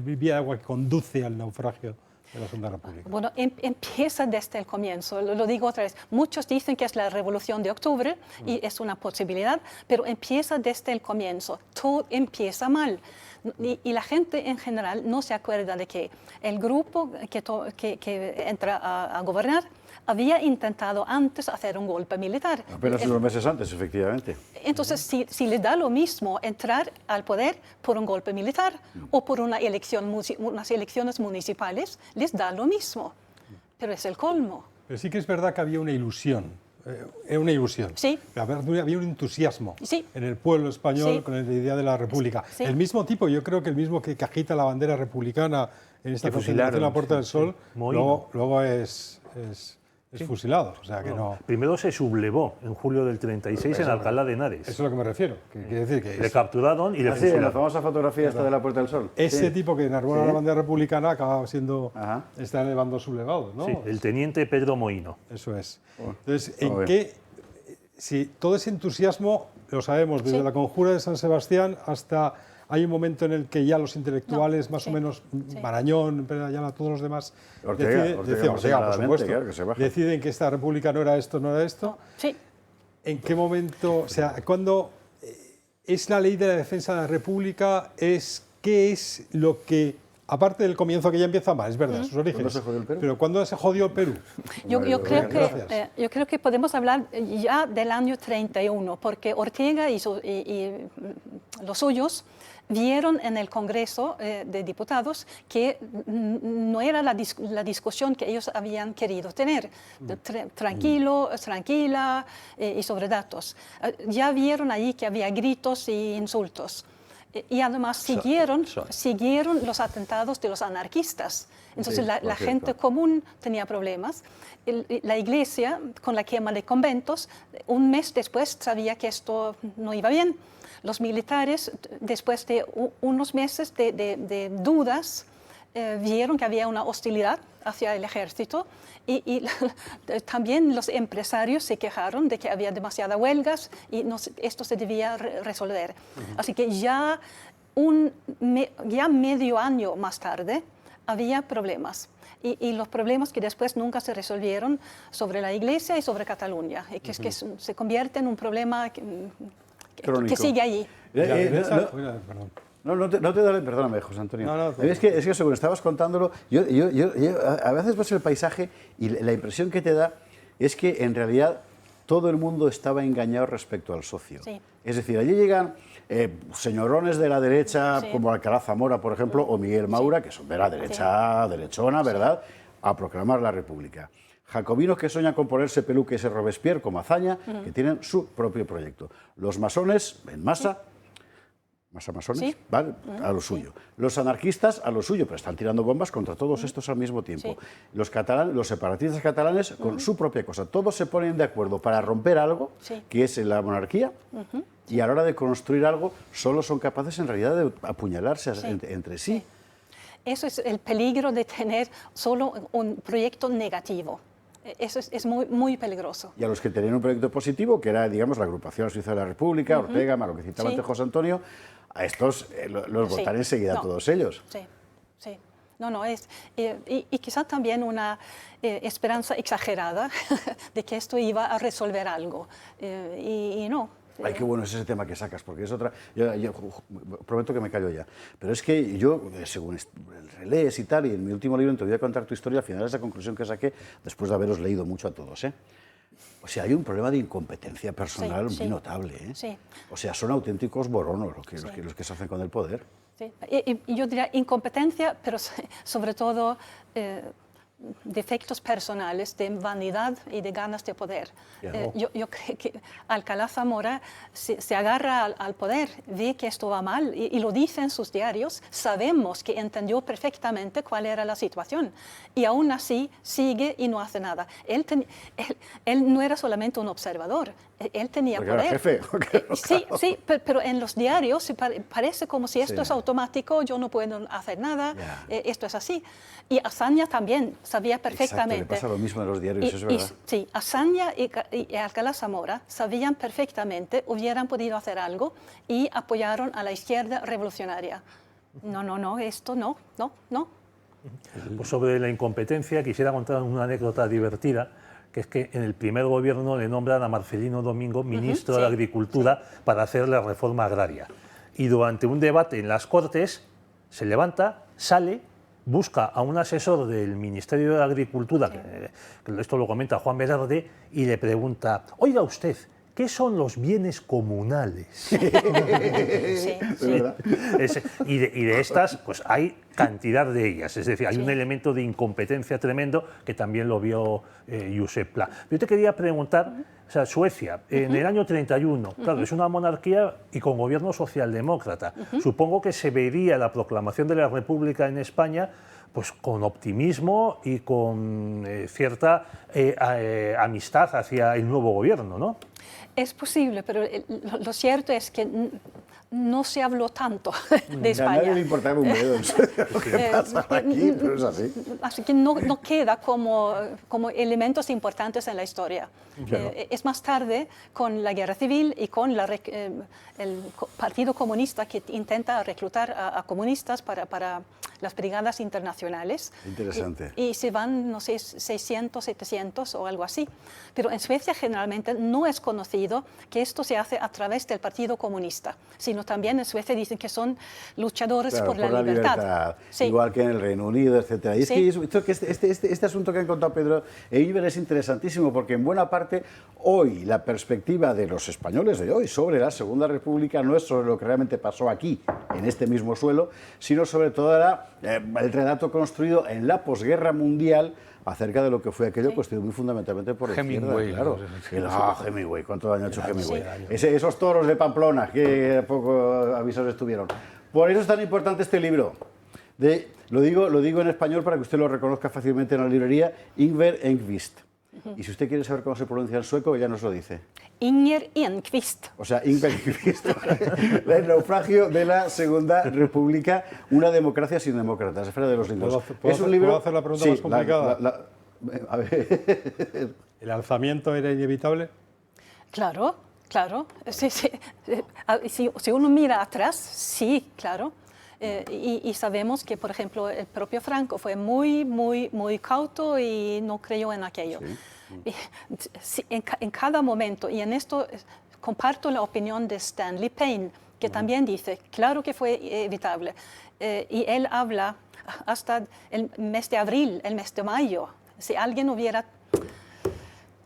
vía de agua que conduce al naufragio de la Segunda República? Bueno, empieza desde el comienzo, lo digo otra vez. Muchos dicen que es la Revolución de Octubre y es una posibilidad, pero empieza desde el comienzo. Todo empieza mal. Y la gente en general no se acuerda de que el grupo que entra a gobernar había intentado antes hacer un golpe militar. Apenas unos meses antes, efectivamente. Entonces, si les da lo mismo entrar al poder por un golpe militar o por unas elecciones municipales, les da lo mismo. Pero es el colmo. Pero sí que es verdad que había una ilusión. Era una ilusión. Sí. Había un entusiasmo Sí. en el pueblo español Sí. con la idea de la República. Sí. El mismo tipo, yo creo que el mismo que agita la bandera republicana en esta Que concentración en la fusilaron, Puerta del Sol, Moïno. luego es fusilado. O sea que no. Primero se sublevó en julio del 36 en Alcalá de Henares. Eso es a lo que me refiero. Que quiere decir que Le capturaron y le Así, en la fusilaron. famosa fotografía esta de la Puerta del Sol. ese tipo que enarbona Sí. la bandera republicana acaba siendo, Ajá. está en el bando sublevado, ¿no? Sí, el teniente Pedro Moïno. Eso es. Oh. Entonces, Todo bien. si todo ese entusiasmo, lo sabemos, desde Sí. la conjura de San Sebastián hasta hay un momento en el que ya los intelectuales, más sí, o menos, sí. Marañón, Pérez Ayala, todos los demás, Ortega por señaladamente, supuesto, claro, que se baja. deciden que esta república no era esto, no era esto. Sí. ¿En qué momento, o sea, cuándo es la ley de la defensa de la república, qué es lo que, aparte del comienzo que ya empieza mal, es verdad, sus orígenes, se jodió el Perú? pero ¿cuándo se jodió el Perú? Yo Gracias. creo que podemos hablar ya del año 31, porque Ortega y los suyos vieron en el Congreso de Diputados que no era la discusión que ellos habían querido tener, tranquila y sobre datos. Ya vieron allí que había gritos y insultos. Y además siguieron los atentados de los anarquistas. Entonces Sí, la por gente cierto. común tenía problemas. La iglesia, con la quema de conventos, un mes después sabía que esto no iba bien. Los militares, después de unos meses de dudas, vieron que había una hostilidad hacia el ejército y también los empresarios se quejaron de que había demasiadas huelgas y esto se debía resolver. Así que ya medio año más tarde había problemas. Y los problemas que después nunca se resolvieron sobre la Iglesia y sobre Cataluña, y que, se convierte en un problema que sigue allí. La derecha- perdón. No te dale, perdóname, José Antonio. No, es que según estabas contándolo, yo a veces ves el paisaje y la impresión que te da es que en realidad todo el mundo estaba engañado respecto al socio. Sí. Es decir, allí llegan señorones de la derecha, Sí. como Alcalá Zamora, por ejemplo, o Miguel Maura, que son de la derecha, derechona, ¿verdad?, a proclamar la República. Jacobinos que sueñan con ponerse peluques de Robespierre como hazaña, que tienen su propio proyecto. Los masones en masa, masones, Sí. ¿vale? A lo suyo. Los anarquistas a lo suyo, pero están tirando bombas contra todos estos al mismo tiempo. Sí. Los separatistas catalanes con su propia cosa. Todos se ponen de acuerdo para romper algo, Sí. que es la monarquía, y a la hora de construir algo solo son capaces en realidad de apuñalarse entre sí. Eso es el peligro de tener solo un proyecto negativo. Eso es muy, muy peligroso. Y a los que tenían un proyecto positivo, que era, digamos, la agrupación suiza de la República, Ortega, lo que citaba Sí. antes José Antonio, a estos los Sí. votarán enseguida No. todos ellos. Sí, sí. No, y quizá también una esperanza exagerada de que esto iba a resolver algo. Y no. Ay, qué bueno es ese tema que sacas, porque es otra... Yo prometo que me callo ya. Pero es que yo, según relees y tal, y en mi último libro, Te voy a contar tu historia, al final es la conclusión que saqué después de haberos leído mucho a todos, ¿eh? O sea, hay un problema de incompetencia personal muy notable, ¿eh? Sí. O sea, son auténticos boronos los que se hacen con el poder. Sí. Y yo diría incompetencia, pero sobre todo defectos personales de vanidad y de ganas de poder. Yo creo que Alcalá Zamora se agarra al poder, ve que esto va mal y lo dice en sus diarios. Sabemos que entendió perfectamente cuál era la situación y aún así sigue y no hace nada. Él no era solamente un observador, él tenía porque poder. Era jefe. Sí, pero en los diarios parece como si esto es automático, yo no puedo hacer nada, esto es así. Y Azaña también sabía perfectamente. Exacto, le pasa lo mismo en los diarios, es verdad. Sí, Azaña y Alcalá Zamora sabían perfectamente, hubieran podido hacer algo y apoyaron a la izquierda revolucionaria. No, esto no. Pues sobre la incompetencia quisiera contar una anécdota divertida, que es que en el primer gobierno le nombran a Marcelino Domingo ministro de Agricultura para hacer la reforma agraria. Y durante un debate en las Cortes se levanta, sale, busca a un asesor del Ministerio de Agricultura, que esto lo comenta Juan Velarde, y le pregunta, oiga usted, ¿qué son los bienes comunales? Y de estas, pues hay cantidad de ellas, es decir, hay un elemento de incompetencia tremendo que también lo vio Josep Pla. Yo te quería preguntar, o sea, Suecia, en el año 31, claro, es una monarquía y con gobierno socialdemócrata. Supongo que se vería la proclamación de la República en España pues con optimismo y con cierta amistad hacia el nuevo gobierno, ¿no? Es posible, pero lo cierto es que no se habló tanto de España. A nadie le importaba un dedo lo que pasa aquí, pero es así. Así que no queda como elementos importantes en la historia. Claro. Es más tarde, con la guerra civil y con el Partido Comunista que intenta reclutar a comunistas para las brigadas internacionales. Interesante. Y se van, no sé, 600, 700 o algo así. Pero en Suecia generalmente no es conocido que esto se hace a través del Partido Comunista, sino también en Suecia dicen que son luchadores por la libertad. Sí. Igual que en el Reino Unido, etc. Y es que este asunto que ha contado Pedro Eiber es interesantísimo porque en buena parte hoy la perspectiva de los españoles de hoy sobre la Segunda República no es sobre lo que realmente pasó aquí, en este mismo suelo, sino sobre todo el relato construido en la posguerra mundial acerca de lo que fue aquello, construido muy fundamentalmente por Hemingway, izquierda, claro. Hemingway, ¿cuánto daño ha hecho Hemingway? Esos toros de Pamplona, que poco avisos estuvieron. Por eso es tan importante este libro. Lo digo en español para que usted lo reconozca fácilmente en la librería, Ingvar Enquist. Y si usted quiere saber cómo se pronuncia en sueco, ya nos lo dice. Inger Enquist. O sea, Ingvar Enquist. El naufragio de la Segunda República, una democracia sin demócratas. Esfera de los Lindos. ¿Puedo hacer la pregunta más complicada? A ver. ¿El alzamiento era inevitable? Claro. Si uno mira atrás, sí, claro. Y sabemos que, por ejemplo, el propio Franco fue muy cauto y no creyó en aquello. Sí. En cada momento, y en esto comparto la opinión de Stanley Payne, que también dice, claro que fue evitable. Y él habla hasta el mes de abril, el mes de mayo. Si alguien hubiera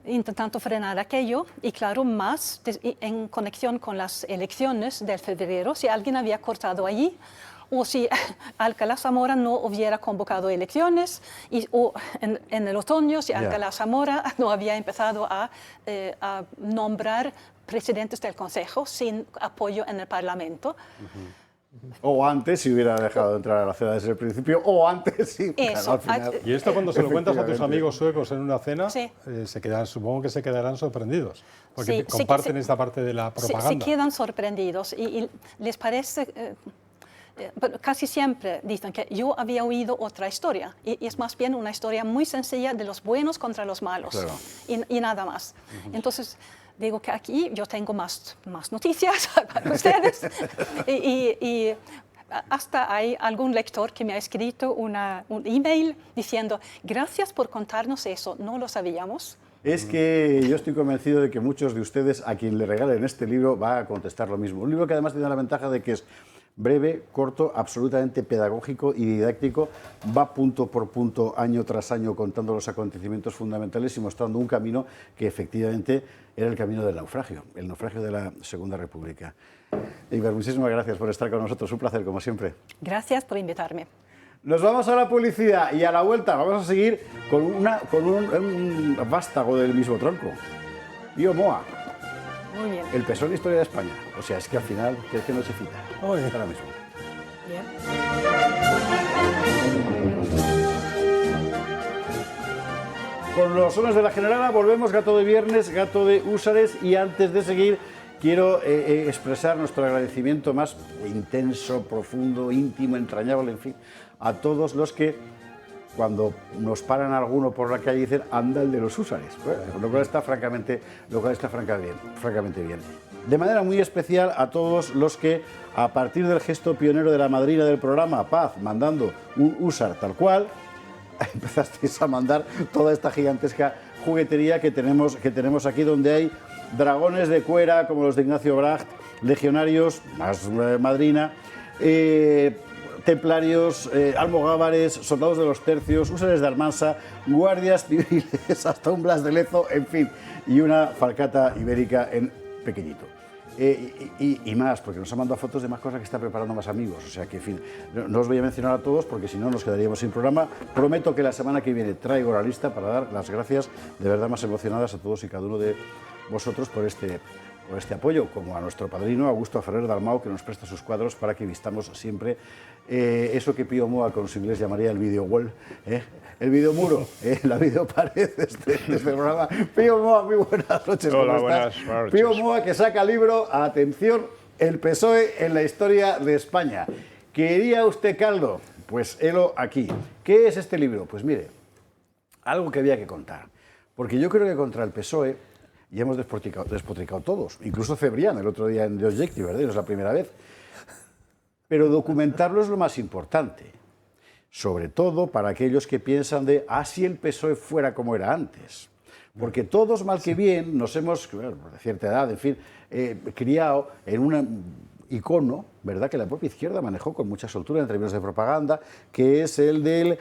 intentando frenar aquello, y claro, más en conexión con las elecciones del febrero, si alguien había cortado allí, o si Alcalá Zamora no hubiera convocado elecciones, o en el otoño, si Alcalá Zamora no había empezado a nombrar presidentes del Consejo sin apoyo en el Parlamento. O antes, si hubiera dejado de entrar a la cena desde el principio, o antes, sí. Eso. Claro, y esto cuando se lo cuentas a tus amigos suecos en una cena, Sí. Supongo que se quedarán sorprendidos, porque comparten esta parte de la propaganda. Se quedan sorprendidos y les parece... casi siempre dicen que yo había oído otra historia y es más bien una historia muy sencilla de los buenos contra los malos, claro. y nada más. Entonces digo que aquí yo tengo más noticias para ustedes, Hasta hay algún lector que me ha escrito un email diciendo, gracias por contarnos eso, no lo sabíamos. Es que yo estoy convencido de que muchos de ustedes, a quien le regalen este libro, va a contestar lo mismo. Un libro que además tiene la ventaja de que es breve, corto, absolutamente pedagógico y didáctico, va punto por punto, año tras año, contando los acontecimientos fundamentales y mostrando un camino que efectivamente era el camino del naufragio, el naufragio de la Segunda República. Iber, muchísimas gracias por estar con nosotros, un placer como siempre. Gracias por invitarme. Nos vamos a la publicidad y a la vuelta vamos a seguir con un vástago del mismo tronco. Pío Moa. Muy bien. El PSOE en la historia de España. O sea, es que al final, ¿qué es que no se cita? Oye. Ahora mismo. Bien. Con los sones de la Generala volvemos, gato de viernes, gato de húsares, y antes de seguir quiero expresar nuestro agradecimiento más intenso, profundo, íntimo, entrañable, en fin, a todos los que cuando nos paran alguno por la calle dicen anda el de los húsares, lo cual está francamente bien. De manera muy especial a todos los que, a partir del gesto pionero de la madrina del programa, Paz, mandando un húsar tal cual, empezasteis a mandar toda esta gigantesca juguetería que tenemos aquí, donde hay dragones de cuera como los de Ignacio Bracht, legionarios, más madrina, templarios, almogávares, soldados de los tercios, húsares de Almansa, guardias civiles, hasta un Blas de Lezo, en fin, y una falcata ibérica en pequeñito. Y más, porque nos ha mandado fotos de más cosas que está preparando más amigos, o sea que, en fin, no os voy a mencionar a todos porque si no nos quedaríamos sin programa. Prometo que la semana que viene traigo la lista para dar las gracias de verdad más emocionadas a todos y cada uno de vosotros por este apoyo, como a nuestro padrino Augusto Ferrer Dalmau, que nos presta sus cuadros para que vistamos siempre eso que Pío Moa con su inglés llamaría el video wall, el videomuro, la videopared de este programa. Pío Moa, muy buenas noches. Hola, ¿cómo estás? buenas noches. Pío Moa, que saca libro, atención, el PSOE en la historia de España. ¿Quería usted caldo? Pues helo aquí. ¿Qué es este libro? Pues mire, algo que había que contar, porque yo creo que contra el PSOE ya hemos despotricado todos, incluso Cebrián el otro día en The Objective, ¿verdad? No es la primera vez. Pero documentarlo es lo más importante, sobre todo para aquellos que piensan de, si el PSOE fuera como era antes. Porque todos, mal que bien, nos hemos, bueno, de cierta edad, en fin, criado en un icono, ¿verdad?, que la propia izquierda manejó con mucha soltura en términos de propaganda, que es el del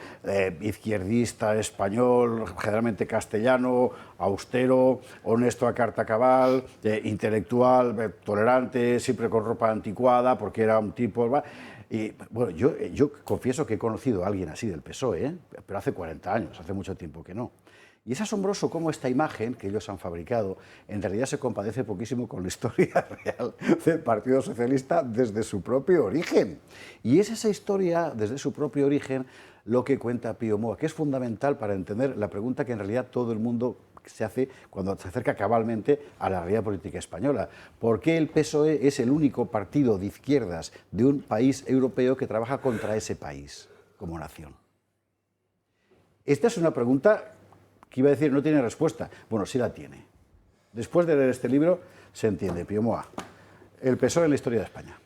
izquierdista español, generalmente castellano, austero, honesto a carta cabal, intelectual, tolerante, siempre con ropa anticuada, porque era un tipo... Y, bueno, yo confieso que he conocido a alguien así del PSOE, pero hace 40 años, hace mucho tiempo que no. Y es asombroso cómo esta imagen que ellos han fabricado en realidad se compadece poquísimo con la historia real del Partido Socialista desde su propio origen. Y es esa historia desde su propio origen lo que cuenta Pío Moa, que es fundamental para entender la pregunta que en realidad todo el mundo se hace cuando se acerca cabalmente a la realidad política española. ¿Por qué el PSOE es el único partido de izquierdas de un país europeo que trabaja contra ese país como nación? Esta es una pregunta que iba a decir no tiene respuesta. Bueno, sí la tiene. Después de leer este libro se entiende. Pío Moa, el PSOE en la historia de España.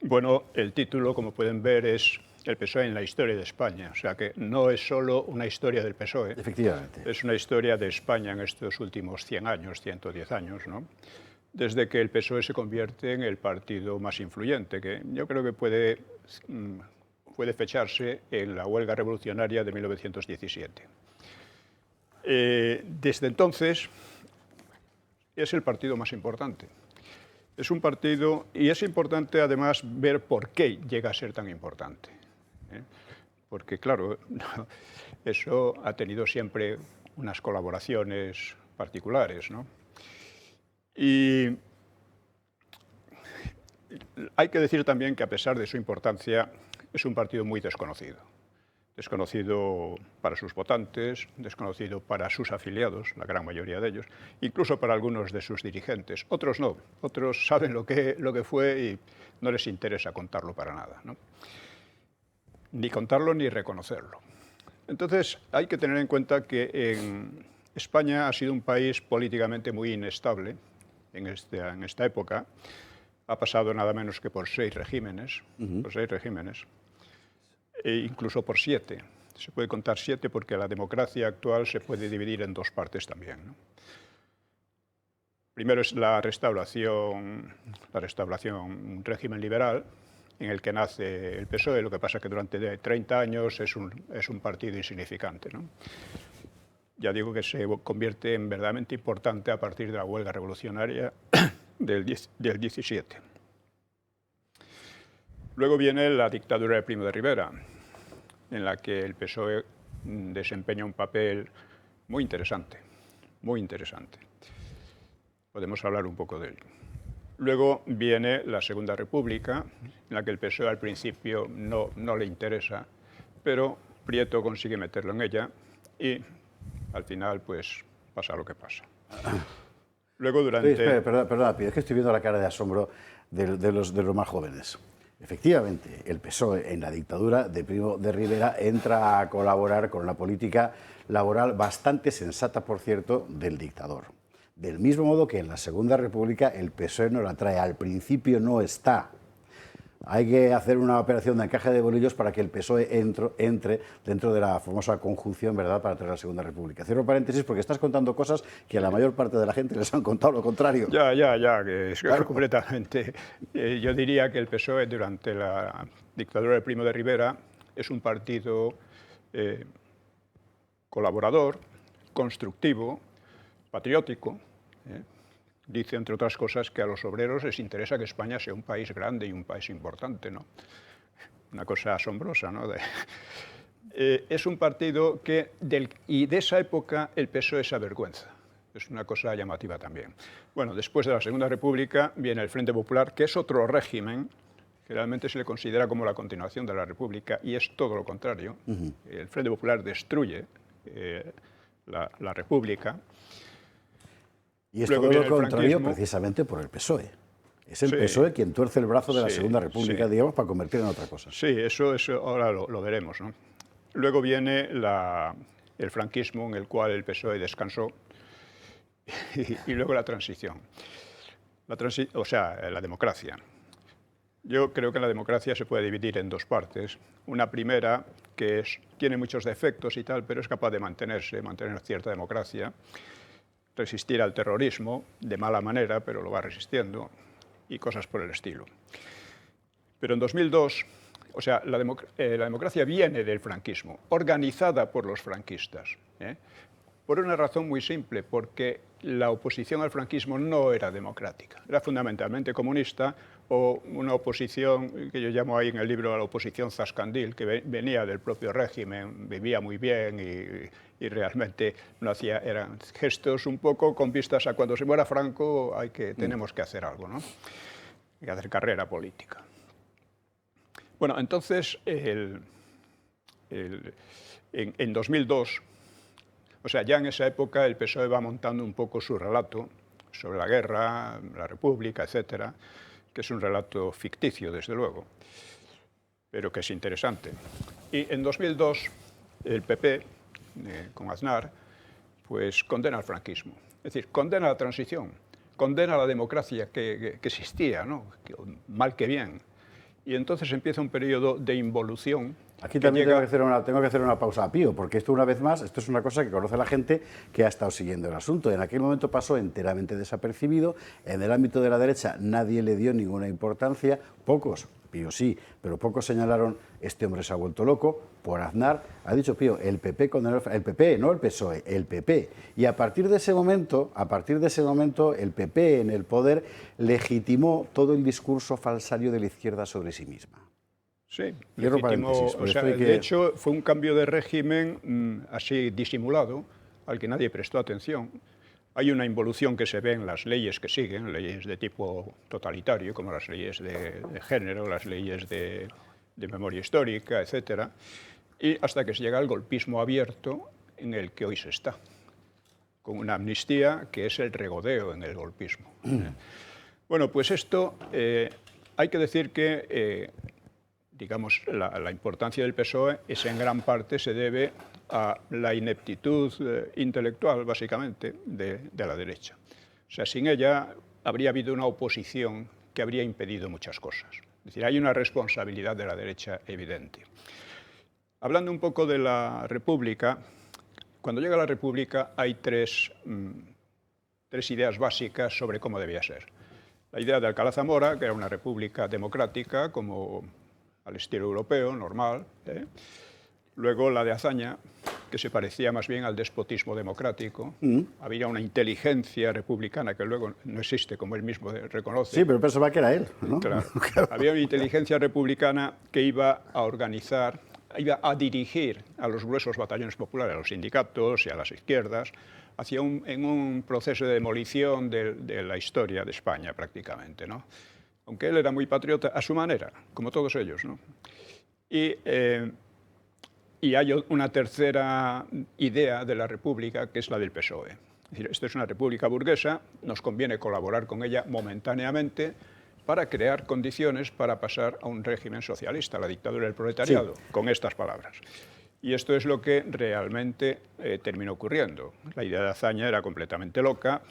Bueno, el título, como pueden ver, es el PSOE en la historia de España. O sea que no es solo una historia del PSOE. Efectivamente. Es una historia de España en estos últimos 100 años, 110 años, ¿no? Desde que el PSOE se convierte en el partido más influyente, que yo creo que puede fecharse en la huelga revolucionaria de 1917. Desde entonces es el partido más importante. Es un partido, y es importante además ver por qué llega a ser tan importante. Porque claro, eso ha tenido siempre unas colaboraciones particulares, ¿no? Y hay que decir también que a pesar de su importancia es un partido muy desconocido. Desconocido para sus votantes, desconocido para sus afiliados, la gran mayoría de ellos, incluso para algunos de sus dirigentes. Otros no, otros saben lo que fue y no les interesa contarlo para nada, ¿no? Ni contarlo ni reconocerlo. Entonces hay que tener en cuenta que en España ha sido un país políticamente muy inestable en esta época, ha pasado nada menos que por 6 regímenes, e incluso por 7. Se puede contar 7 porque la democracia actual se puede dividir en 2 partes también, ¿no? Primero es la restauración, un régimen liberal en el que nace el PSOE, lo que pasa es que durante 30 años es un partido insignificante, ¿no? Ya digo que se convierte en verdaderamente importante a partir de la huelga revolucionaria del 17. Luego viene la dictadura de Primo de Rivera, en la que el PSOE desempeña un papel muy interesante, muy interesante. Podemos hablar un poco de ello. Luego viene la Segunda República, en la que el PSOE al principio no le interesa, pero Prieto consigue meterlo en ella y al final pues pasa lo que pasa. Luego durante... Sí, perdona, es que estoy viendo la cara de asombro de los más jóvenes. Efectivamente, el PSOE en la dictadura de Primo de Rivera entra a colaborar con la política laboral bastante sensata, por cierto, del dictador. Del mismo modo que en la Segunda República el PSOE no la trae, al principio no está. Hay que hacer una operación de encaje de bolillos para que el PSOE entre dentro de la famosa conjunción, ¿verdad?, para traer la Segunda República. Cierro paréntesis porque estás contando cosas que a la mayor parte de la gente les han contado lo contrario. Ya, que es claro, completamente. Yo diría que el PSOE durante la dictadura de Primo de Rivera es un partido colaborador, constructivo, patriótico. Dice, entre otras cosas, que a los obreros les interesa que España sea un país grande y un país importante, ¿no? Una cosa asombrosa, ¿no? Es un partido y de esa época el PSOE se avergüenza. Es una cosa llamativa también. Bueno, después de la Segunda República viene el Frente Popular, que es otro régimen que realmente se le considera como la continuación de la República, y es todo lo contrario. El Frente Popular destruye la República. Y es todo lo contrario precisamente por el PSOE. Es el PSOE quien tuerce el brazo de la Segunda República, digamos, para convertirla en otra cosa. Sí, eso ahora lo veremos, ¿no? Luego viene el franquismo, en el cual el PSOE descansó, y luego la transición. La democracia. Yo creo que la democracia se puede dividir en 2 partes. Una primera, que tiene muchos defectos y tal, pero es capaz de mantener cierta democracia, resistir al terrorismo, de mala manera, pero lo va resistiendo, y cosas por el estilo. Pero en 2002, la democracia viene del franquismo, organizada por los franquistas, por una razón muy simple, porque la oposición al franquismo no era democrática, era fundamentalmente comunista, o una oposición que yo llamo ahí en el libro la oposición zascandil, que venía del propio régimen, vivía muy bien y realmente eran gestos un poco con vistas a cuando se muera Franco tenemos que hacer algo, ¿no? Hay que hacer carrera política. Bueno, entonces en 2002, ya en esa época el PSOE va montando un poco su relato sobre la guerra, la República, etcétera, que es un relato ficticio, desde luego, pero que es interesante. Y en 2002 el PP, con Aznar, pues condena al franquismo. Es decir, condena la transición, condena la democracia que existía, ¿no? Mal que bien. Y entonces empieza un periodo de involución. Aquí también tengo que hacer una pausa a Pío, porque esto una vez más, esto es una cosa que conoce la gente que ha estado siguiendo el asunto. En aquel momento pasó enteramente desapercibido, en el ámbito de la derecha nadie le dio ninguna importancia, pocos, Pío sí, pero pocos señalaron, este hombre se ha vuelto loco, por Aznar, ha dicho Pío, el PP condenó, el PP, no el PSOE, el PP. Y a partir de ese momento, el PP en el poder legitimó todo el discurso falsario de la izquierda sobre sí misma. Sí, de hecho fue un cambio de régimen así disimulado, al que nadie prestó atención. Hay una involución que se ve en las leyes que siguen, leyes de tipo totalitario, como las leyes de género, las leyes de memoria histórica, etc. Y hasta que se llega al golpismo abierto, en el que hoy se está, con una amnistía que es el regodeo en el golpismo. Bueno, pues esto hay que decir que digamos, la importancia del PSOE en gran parte se debe a la ineptitud intelectual, básicamente, de la derecha. O sea, sin ella habría habido una oposición que habría impedido muchas cosas. Es decir, hay una responsabilidad de la derecha evidente. Hablando un poco de la República, cuando llega la República hay tres ideas básicas sobre cómo debía ser. La idea de Alcalá Zamora, que era una república democrática, como al estilo europeo, normal. Luego la de Azaña, que se parecía más bien al despotismo democrático. Había una inteligencia republicana que luego no existe, como él mismo reconoce. Sí, pero pensaba que era él, ¿no? Claro. Había una inteligencia republicana que iba a organizar, iba a dirigir a los gruesos batallones populares, a los sindicatos y a las izquierdas, en un proceso de demolición de la historia de España, prácticamente, ¿no? Aunque él era muy patriota a su manera, como todos ellos, ¿no? Y hay una tercera idea de la República, que es la del PSOE. Es decir, esta es una república burguesa, nos conviene colaborar con ella momentáneamente para crear condiciones para pasar a un régimen socialista, la dictadura del proletariado, con estas palabras. Y esto es lo que realmente terminó ocurriendo. La idea de Azaña era completamente loca,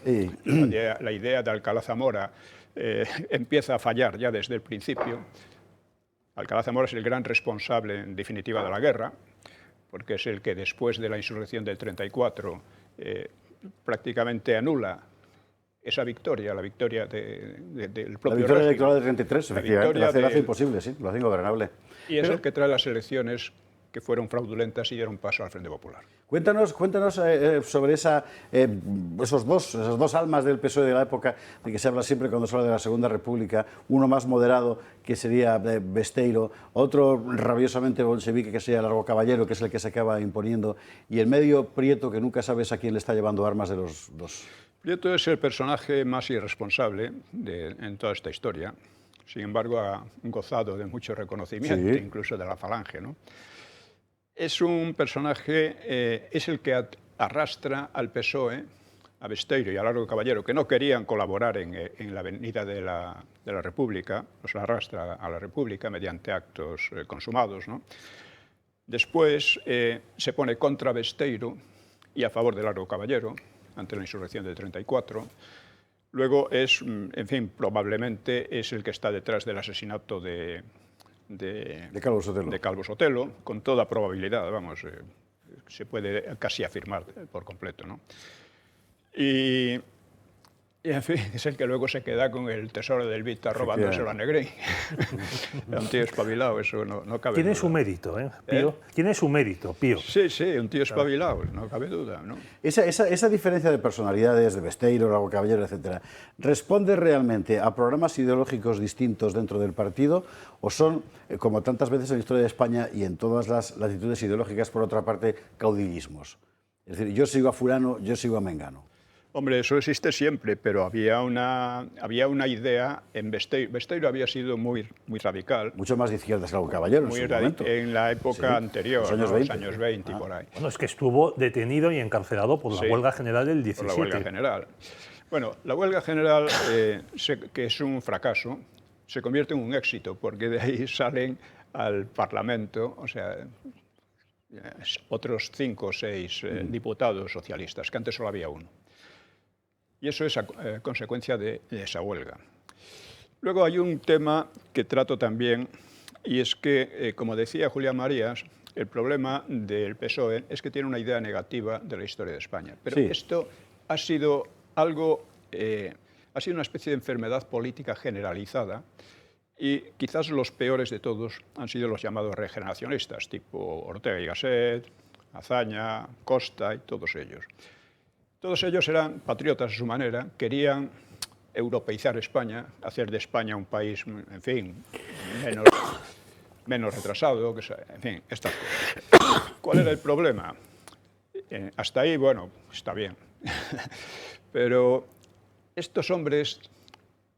la idea de Alcalá Zamora empieza a fallar ya desde el principio. Alcalá Zamora es el gran responsable, en definitiva, de la guerra, porque es el que después de la insurrección del 34 prácticamente anula esa victoria, la victoria del propio La victoria régimen. electoral del 33, efectivamente, lo hace imposible, sí, lo hace ingobernable. Y es el que trae las elecciones que fueron fraudulentas y dieron paso al Frente Popular. Cuéntanos sobre esas dos almas del PSOE de la época, de que se habla siempre cuando se habla de la Segunda República, uno más moderado, que sería Besteiro, otro rabiosamente bolchevique, que sería Largo Caballero, que es el que se acaba imponiendo, y el medio Prieto, que nunca sabes a quién le está llevando armas de los dos. Prieto es el personaje más irresponsable en toda esta historia. Sin embargo, ha gozado de mucho reconocimiento, sí, incluso de la Falange, ¿no? Es un personaje, es el que arrastra al PSOE, a Besteiro y a Largo Caballero, que no querían colaborar en la avenida de la República, los arrastra a la República mediante actos consumados, ¿no? Después se pone contra Besteiro y a favor de Largo Caballero, ante la insurrección del 34. Luego en fin, probablemente es el que está detrás del asesinato de Calvo Sotelo, con toda probabilidad, vamos, se puede casi afirmar por completo, ¿no? Y en fin, es el que luego se queda con el tesoro del Vita robándoselo a Negrín. Era un tío espabilado, eso no cabe duda. Tiene su mérito, Pío. Tiene su mérito, Pío. Sí, un tío espabilado, no cabe duda, ¿no? Esa diferencia de personalidades, de Besteiro, Largo Caballero, etcétera, ¿responde realmente a programas ideológicos distintos dentro del partido o son, como tantas veces en la historia de España y en todas las latitudes ideológicas, por otra parte, caudillismos? Es decir, yo sigo a fulano, yo sigo a mengano. Hombre, eso existe siempre, pero había una idea en Besteiro. Besteiro había sido muy radical. Mucho más de izquierda que Largo Caballero en su momento. En la época anterior, los años 20 y por ahí. Bueno, es que estuvo detenido y encarcelado por la huelga general del 17. Por la huelga general. Bueno, la huelga general, que es un fracaso, se convierte en un éxito, porque de ahí salen al Parlamento, o sea, otros 5 o 6 diputados socialistas, que antes solo había uno. Y eso es a consecuencia de esa huelga. Luego hay un tema que trato también, y es que, como decía Julián Marías, el problema del PSOE es que tiene una idea negativa de la historia de España. Pero esto ha sido algo, ha sido una especie de enfermedad política generalizada, y quizás los peores de todos han sido los llamados regeneracionistas, tipo Ortega y Gasset, Azaña, Costa y todos ellos. Todos ellos eran patriotas a su manera, querían europeizar España, hacer de España un país, en fin, menos retrasado, en fin, estas cosas. ¿Cuál era el problema? Hasta ahí, bueno, está bien. Pero estos hombres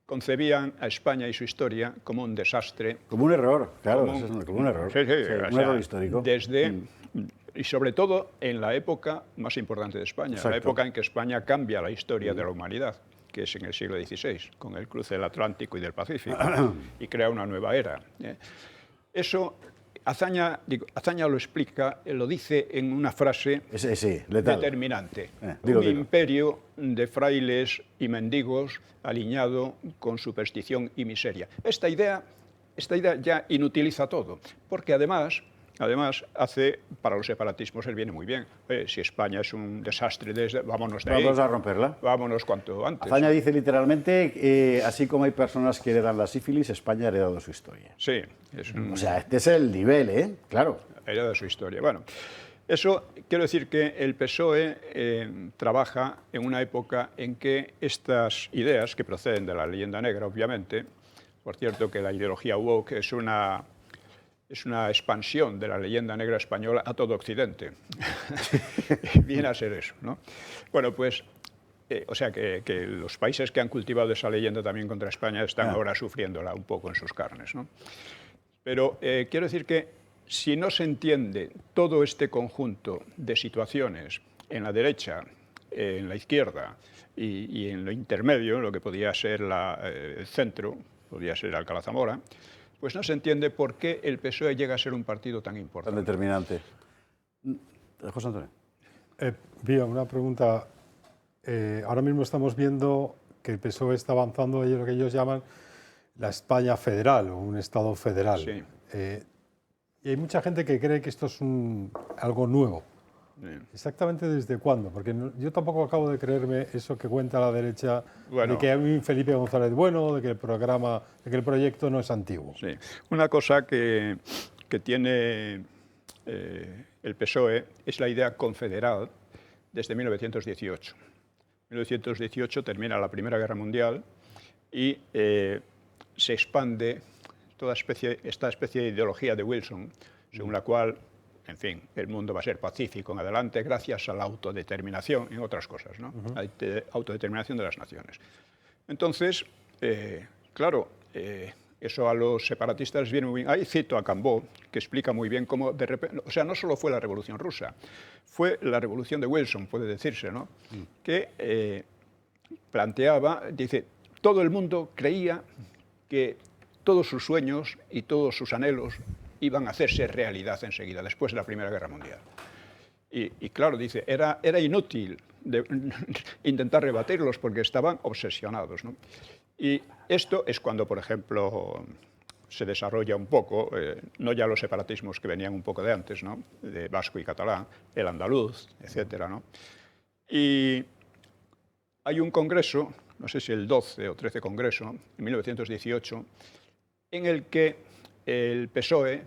concebían a España y su historia como un desastre. Como un error, claro, como un error. Sí, un error histórico. Y sobre todo en la época más importante de España, exacto, la época en que España cambia la historia de la humanidad, que es en el siglo XVI, con el cruce del Atlántico y del Pacífico, y crea una nueva era. Eso Azaña lo explica, lo dice en una frase determinante. Un imperio de frailes y mendigos alineado con superstición y miseria. Esta idea ya inutiliza todo, porque además hace para los separatismos el viene muy bien. Si España es un desastre, vámonos de ahí. Vamos a romperla. Vámonos cuanto antes. Azaña dice literalmente, así como hay personas que heredan la sífilis, España ha heredado su historia. Sí. O sea, este es el nivel, ¿eh? Claro. Ha heredado su historia. Bueno, eso quiero decir que el PSOE trabaja en una época en que estas ideas, que proceden de la leyenda negra, obviamente, por cierto que la ideología woke es una expansión de la leyenda negra española a todo Occidente. Viene a ser eso, ¿no? Bueno, pues, o sea que los países que han cultivado esa leyenda también contra España están ahora sufriéndola un poco en sus carnes, ¿no? Pero quiero decir que si no se entiende todo este conjunto de situaciones en la derecha, en la izquierda y en lo intermedio, lo que podía ser el centro, podía ser Alcalá Zamora, pues no se entiende por qué el PSOE llega a ser un partido tan importante. Tan determinante. José Antonio. Bien, una pregunta. Ahora mismo estamos viendo que el PSOE está avanzando en lo que ellos llaman la España federal o un Estado federal. Sí. Y hay mucha gente que cree que esto es algo nuevo. ¿Exactamente desde cuándo? Porque yo tampoco acabo de creerme eso que cuenta la derecha, de que hay un Felipe González Bueno, de que el proyecto no es antiguo. Sí. Una cosa que tiene el PSOE es la idea confederal desde 1918. En 1918 termina la Primera Guerra Mundial y se expande esta especie de ideología de Wilson, según la cual, en fin, el mundo va a ser pacífico en adelante gracias a la autodeterminación, en otras cosas, ¿no? La autodeterminación de las naciones. Entonces, claro, eso a los separatistas les viene muy bien. Ahí cito a Cambó, que explica muy bien cómo de repente, o sea, no solo fue la Revolución Rusa, fue la Revolución de Wilson, puede decirse, ¿no? Que planteaba, dice, todo el mundo creía que todos sus sueños y todos sus anhelos iban a hacerse realidad enseguida, después de la Primera Guerra Mundial. Y claro, dice, era inútil intentar rebatirlos porque estaban obsesionados, ¿no? Y esto es cuando, por ejemplo, se desarrolla un poco, no ya los separatismos que venían un poco de antes, ¿no? De vasco y catalán, el andaluz, etcétera, ¿no? Y hay un congreso, no sé si el 12 o 13 congreso, en 1918, en el que el PSOE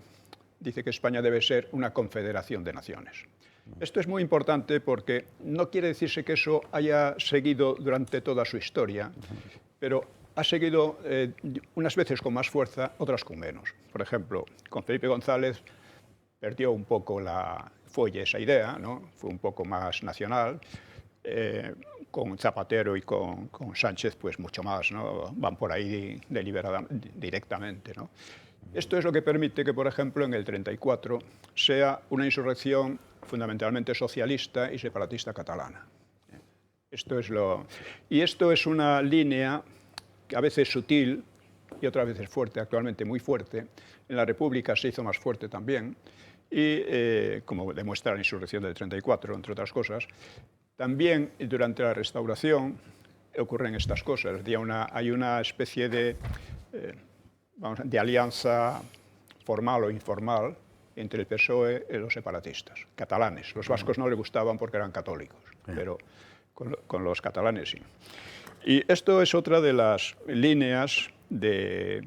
dice que España debe ser una confederación de naciones. Esto es muy importante porque no quiere decirse que eso haya seguido durante toda su historia, pero ha seguido unas veces con más fuerza, otras con menos. Por ejemplo, con Felipe González perdió un poco esa idea, ¿no? Fue un poco más nacional. Con Zapatero y con Sánchez, pues mucho más, ¿no? Van por ahí directamente, ¿no? Esto es lo que permite que, por ejemplo, en el 34 sea una insurrección fundamentalmente socialista y separatista catalana. Y esto es una línea que a veces sutil y otras veces fuerte, actualmente muy fuerte. En la República se hizo más fuerte también, y como demuestra la insurrección del 34, entre otras cosas. También durante la Restauración ocurren estas cosas. Hay una especie de alianza formal o informal entre el PSOE y los separatistas catalanes. Los vascos no le gustaban porque eran católicos, pero con los catalanes sí. Y esto es otra de las líneas de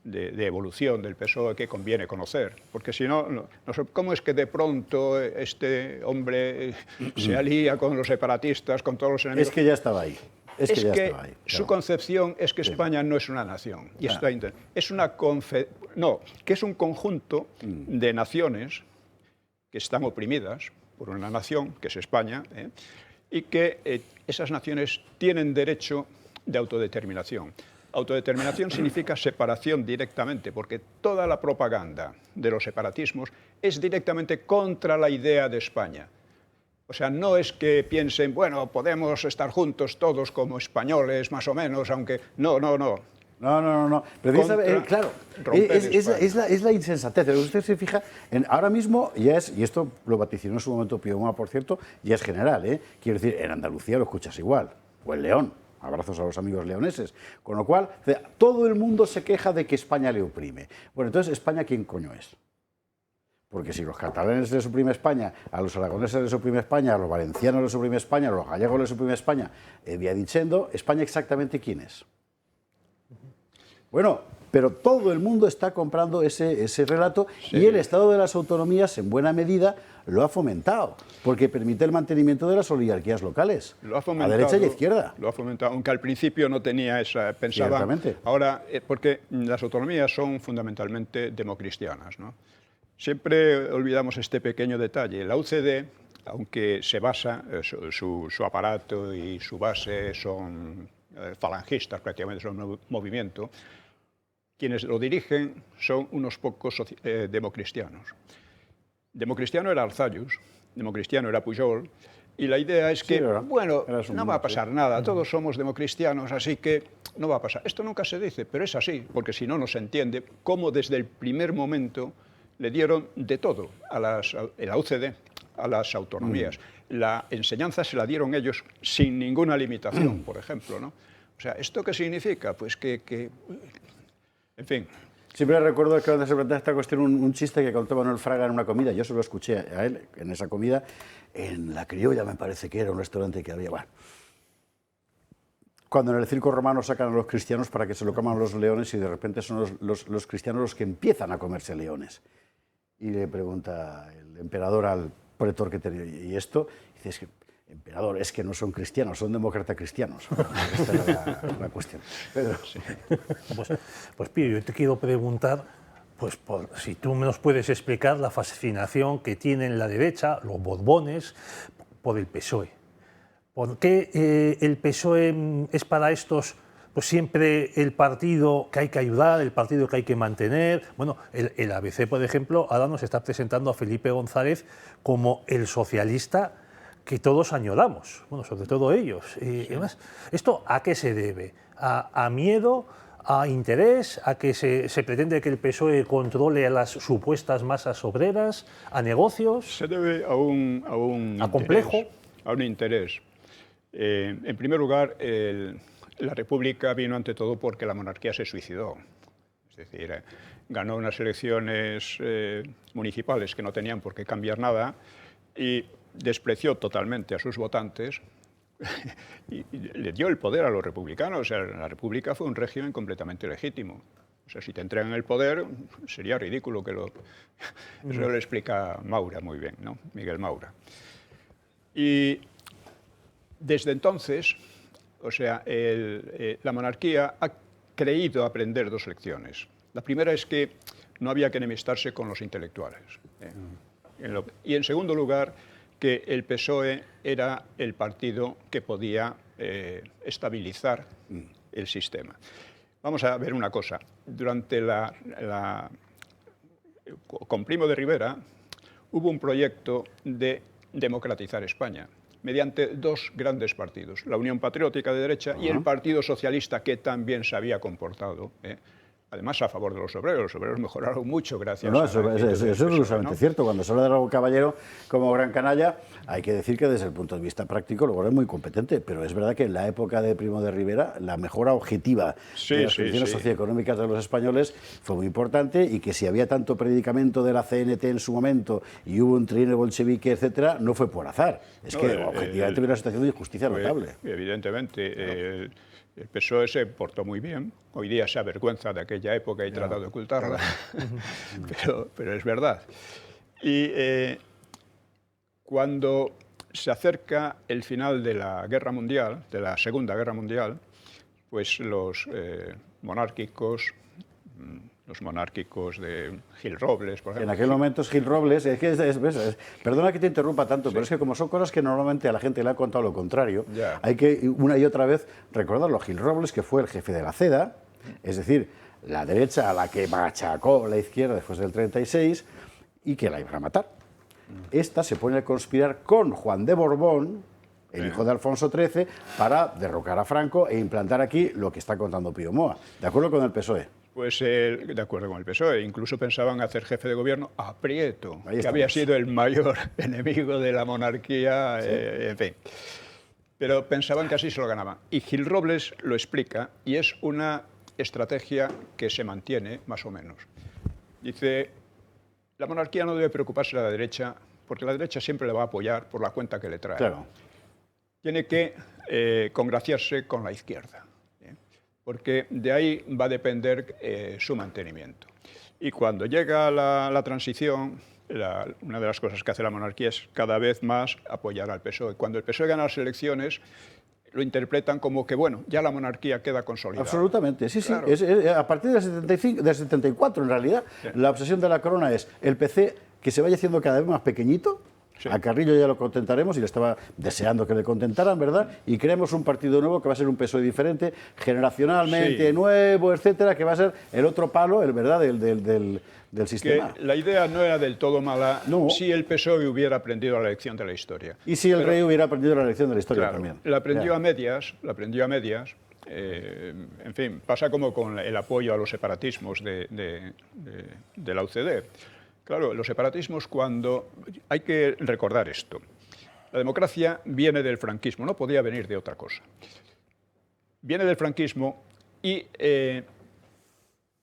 evolución del PSOE que conviene conocer, porque si no, ¿cómo es que de pronto este hombre se alía con los separatistas, con todos los enemigos? Es que ya estaba ahí. Es que claro. Su concepción es que España no es una nación, y es que es un conjunto de naciones que están oprimidas por una nación, que es España, y que esas naciones tienen derecho de autodeterminación. Autodeterminación significa separación directamente, porque toda la propaganda de los separatismos es directamente contra la idea de España. O sea, no es que piensen, bueno, podemos estar juntos todos como españoles, más o menos, aunque... No. No. Precisamente, claro, romper es la insensatez. Usted se fija, ahora mismo ya es, y esto lo vaticinó en su momento Pío Goma, por cierto, ya es general, ¿eh? Quiero decir, en Andalucía lo escuchas igual, o en León. Abrazos a los amigos leoneses. Con lo cual, todo el mundo se queja de que España le oprime. Bueno, entonces, ¿España quién coño es? Porque si los catalanes les oprime España, a los aragoneses les oprime España, a los valencianos les oprime España, a los gallegos les oprime España, vía diciendo, ¿España exactamente quién es? Bueno, pero todo el mundo está comprando ese relato y el Estado de las Autonomías, en buena medida, lo ha fomentado, porque permite el mantenimiento de las oligarquías locales, lo ha fomentado, a derecha y a izquierda. Lo ha fomentado, aunque al principio no tenía esa, pensaba. Ciertamente. Ahora, porque las autonomías son fundamentalmente democristianas, ¿no? Siempre olvidamos este pequeño detalle. La UCD, aunque se basa, su aparato y su base son falangistas, prácticamente son un movimiento, quienes lo dirigen son unos pocos democristianos. Democristiano era Arzallus, democristiano era Pujol, y la idea es que, bueno, no va a pasar nada, todos somos democristianos, así que no va a pasar. Esto nunca se dice, pero es así, porque si no, no se entiende cómo desde el primer momento le dieron de todo a la UCD, a las autonomías. La enseñanza se la dieron ellos sin ninguna limitación, por ejemplo, ¿no? O sea, ¿esto qué significa? Pues que en fin. Siempre recuerdo que cuando se plantea esta cuestión un chiste que contó Manuel Fraga en una comida, yo se lo escuché a él en esa comida, en La Criolla me parece que era un restaurante que había, bueno, cuando en el circo romano sacan a los cristianos para que se lo coman los leones y de repente son los cristianos los que empiezan a comerse leones. Y le pregunta el emperador al pretor que tenía, ¿y esto? Y dice, es que, emperador, es que no son cristianos, son demócratas cristianos. Esta era la cuestión. Pedro. Sí. Pues Pío, yo te quiero preguntar, pues si tú nos puedes explicar la fascinación que tienen la derecha, los Borbones, por el PSOE. ¿Por qué el PSOE es para estos pues siempre el partido que hay que ayudar, el partido que hay que mantener? Bueno, el ABC, por ejemplo, ahora nos está presentando a Felipe González como el socialista que todos añoramos, bueno, sobre todo ellos. Y además, ¿esto a qué se debe? ¿A miedo? ¿A interés? ¿A que se pretende que el PSOE controle a las supuestas masas obreras? ¿A negocios? Se debe a un ¿A complejo? A un interés. En primer lugar, la República vino ante todo porque la monarquía se suicidó. Es decir, ganó unas elecciones municipales que no tenían por qué cambiar nada y despreció totalmente a sus votantes y le dio el poder a los republicanos. O sea, la República fue un régimen completamente legítimo. O sea, si te entregan el poder, sería ridículo que lo... Eso lo explica Maura muy bien, ¿no? Miguel Maura. Y desde entonces, o sea, la monarquía ha creído aprender dos lecciones. La primera es que no había que enemistarse con los intelectuales. Y en segundo lugar, que el PSOE era el partido que podía estabilizar el sistema. Vamos a ver una cosa. Durante con Primo de Rivera hubo un proyecto de democratizar España mediante dos grandes partidos, la Unión Patriótica de derecha y el Partido Socialista, que también se había comportado, además a favor de los obreros mejoraron mucho gracias a... Eso es absolutamente cierto. Cuando se habla de Raúl Caballero como gran canalla, hay que decir que desde el punto de vista práctico luego es muy competente, pero es verdad que en la época de Primo de Rivera la mejora objetiva de las condiciones socioeconómicas de los españoles fue muy importante, y que si había tanto predicamento de la CNT en su momento y hubo un trienio bolchevique, etcétera, no fue por azar. Es que objetivamente había una situación de injusticia notable. Evidentemente. El PSOE se portó muy bien. Hoy día se avergüenza de aquella época y trata de ocultarla, pero es verdad. Y cuando se acerca el final de la Guerra Mundial, de la Segunda Guerra Mundial, pues los monárquicos de Gil Robles, por ejemplo. En aquel momento Gil Robles, perdona que te interrumpa tanto, pero es que como son cosas que normalmente a la gente le ha contado lo contrario, hay que una y otra vez recordarlo. Gil Robles, que fue el jefe de la CEDA, es decir, la derecha a la que machacó la izquierda después del 36 y que la iba a matar. Esta se pone a conspirar con Juan de Borbón, el hijo de Alfonso XIII, para derrocar a Franco e implantar aquí lo que está contando Pío Moa. ¿De acuerdo con el PSOE? Pues de acuerdo con el PSOE. Incluso pensaban hacer jefe de gobierno a Prieto, Ahí que había estamos. sido el mayor enemigo de la monarquía, en fin. Pero pensaban que así se lo ganaban. Y Gil Robles lo explica, y es una estrategia que se mantiene más o menos. Dice, la monarquía no debe preocuparse de la derecha, porque la derecha siempre le va a apoyar por la cuenta que le trae. Claro. Tiene que congraciarse con la izquierda, porque de ahí va a depender su mantenimiento. Y cuando llega la transición, una de las cosas que hace la monarquía es cada vez más apoyar al PSOE. Cuando el PSOE gana las elecciones, lo interpretan como que, bueno, ya la monarquía queda consolidada. Absolutamente, sí, Claro. sí. A partir del 75, del 74, en realidad, la obsesión de la corona es el PC que se vaya haciendo cada vez más pequeñito. Sí. A Carrillo ya lo contentaremos y le estaba deseando que le contentaran, ¿verdad? Y creemos un partido nuevo que va a ser un PSOE diferente, generacionalmente Sí. nuevo, etcétera, que va a ser el otro palo, el verdad, del Que sistema. la idea no era del todo mala No. si el PSOE hubiera aprendido la lección de la historia. Y si el Pero, rey hubiera aprendido la lección de la historia claro, también. la aprendió Ya. a medias. En fin, pasa como con el apoyo a los separatismos de la UCD. Claro, los separatismos cuando... Hay que recordar esto. La democracia viene del franquismo, no podía venir de otra cosa. Viene del franquismo y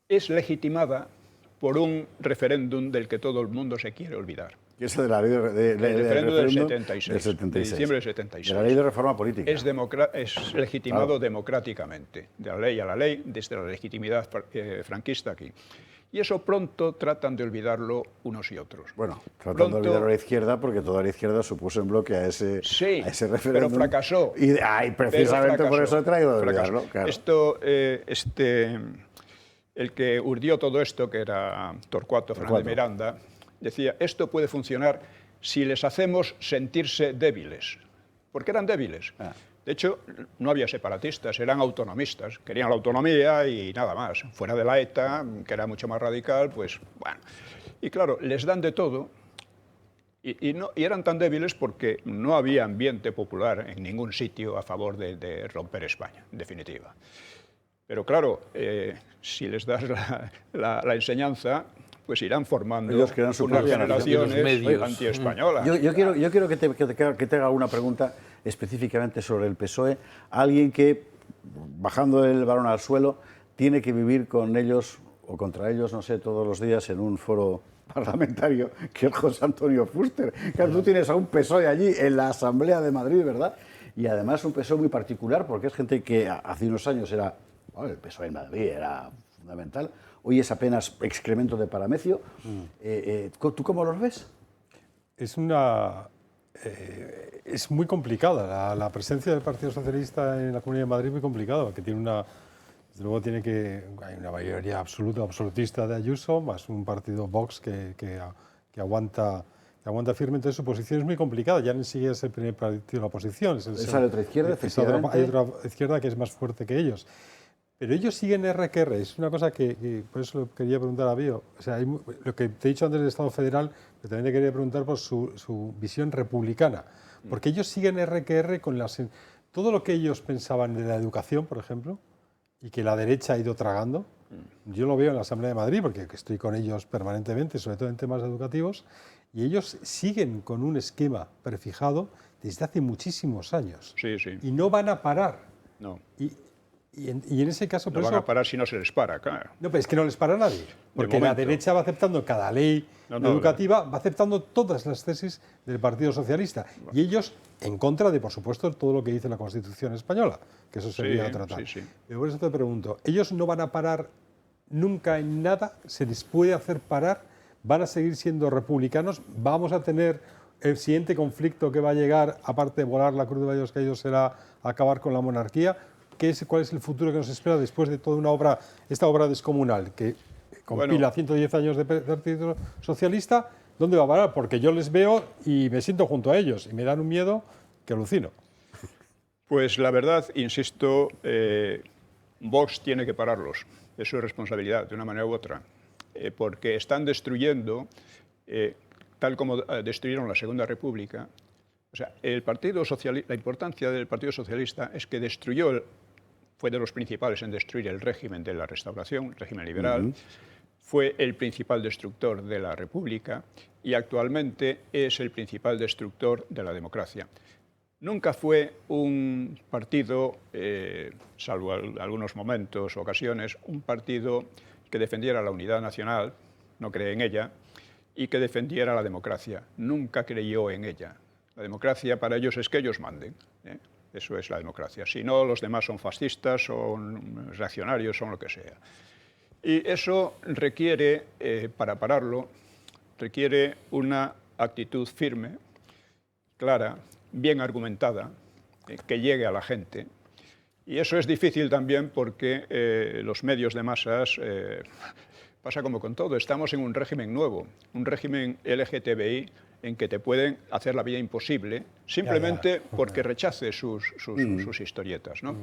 es legitimada por un referéndum del que todo el mundo se quiere olvidar. Que es de la ley El referéndum del 76, del 76. de diciembre del 76. De la ley de reforma política. Es legitimado Claro. democráticamente, de la ley a la ley, desde la legitimidad franquista aquí. Y eso pronto tratan de olvidarlo unos y otros. Bueno, tratando de olvidar a la izquierda, porque toda la izquierda supuso en bloque a ese referéndum. pero fracasó. Y precisamente Pero por eso he traído de fracasó. olvidarlo. Claro. Esto, el que urdió todo esto, que era Torcuato Fernández de Miranda, decía, esto puede funcionar si les hacemos sentirse débiles, porque eran débiles. De hecho, no había separatistas, eran autonomistas, querían la autonomía y nada más. Fuera de la ETA, que era mucho más radical, pues bueno. Y claro, les dan de todo y eran tan débiles porque no había ambiente popular en ningún sitio a favor de romper España, en definitiva. Pero claro, si les das la enseñanza, pues irán formando Ellos crean su unas propia generaciones medios. antiespañolas. Yo quiero que te haga una pregunta específicamente sobre el PSOE. Alguien que, bajando el balón al suelo, tiene que vivir con ellos o contra ellos, no sé, todos los días en un foro parlamentario, que es José Antonio Fuster. Claro, tú tienes a un PSOE allí en la Asamblea de Madrid, ¿verdad? Y además un PSOE muy particular, porque es gente que hace unos años era... Bueno, el PSOE en Madrid era fundamental. Hoy es apenas excremento de paramecio. ¿Tú cómo los ves? Es muy complicada. La presencia del Partido Socialista en la Comunidad de Madrid es muy complicada, porque tiene desde luego hay una mayoría absolutista de Ayuso, más un partido Vox que aguanta firme. Entonces su posición es muy complicada. Ya ni siquiera es el primer partido de la oposición. Esa de otra izquierda, hay otra izquierda que es más fuerte que ellos. Pero ellos siguen RQR, es una cosa que por eso lo quería preguntar a Bío. O sea, lo que te he dicho antes del Estado federal, pero también te quería preguntar por su visión republicana. Porque ellos siguen RQR con todo lo que ellos pensaban de la educación, por ejemplo, y que la derecha ha ido tragando. Yo lo veo en la Asamblea de Madrid, porque estoy con ellos permanentemente, sobre todo en temas educativos, y ellos siguen con un esquema prefijado desde hace muchísimos años. Sí, sí. Y no van a parar. No. Y en ese caso... No van a parar si no se les para, claro. No, pero es que no les para nadie. Porque la derecha va aceptando cada ley educativa, va aceptando todas las tesis del Partido Socialista. Y ellos, en contra de, por supuesto, todo lo que dice la Constitución española, que eso sería tratar. Sí. Pero por eso te pregunto, ¿ellos no van a parar nunca en nada? ¿Se les puede hacer parar? ¿Van a seguir siendo republicanos? ¿Vamos a tener el siguiente conflicto que va a llegar, aparte de volar la cruz de Valles Caídos, será acabar con la monarquía? ¿Cuál es el futuro que nos espera después de toda esta obra descomunal que compila 110 años de Partido Socialista? ¿Dónde va a parar? Porque yo les veo y me siento junto a ellos y me dan un miedo que alucino. Pues la verdad, insisto, Vox tiene que pararlos. Es su responsabilidad, de una manera u otra. Porque están destruyendo, tal como destruyeron la Segunda República, O sea, la importancia del Partido Socialista es que fue de los principales en destruir el régimen de la Restauración, el régimen liberal, fue el principal destructor de la República y actualmente es el principal destructor de la democracia. Nunca fue un partido, salvo algunos momentos, ocasiones, un partido que defendiera la unidad nacional, no cree en ella, y que defendiera la democracia. Nunca creyó en ella. La democracia para ellos es que ellos manden, ¿eh? Eso es la democracia. Si no, los demás son fascistas, son reaccionarios, son lo que sea. Y eso requiere, para pararlo, requiere una actitud firme, clara, bien argumentada, que llegue a la gente. Y eso es difícil también porque los medios de masas, pasa como con todo, estamos en un régimen nuevo, un régimen LGTBI en que te pueden hacer la vida imposible simplemente porque rechaces sus historietas, ¿no?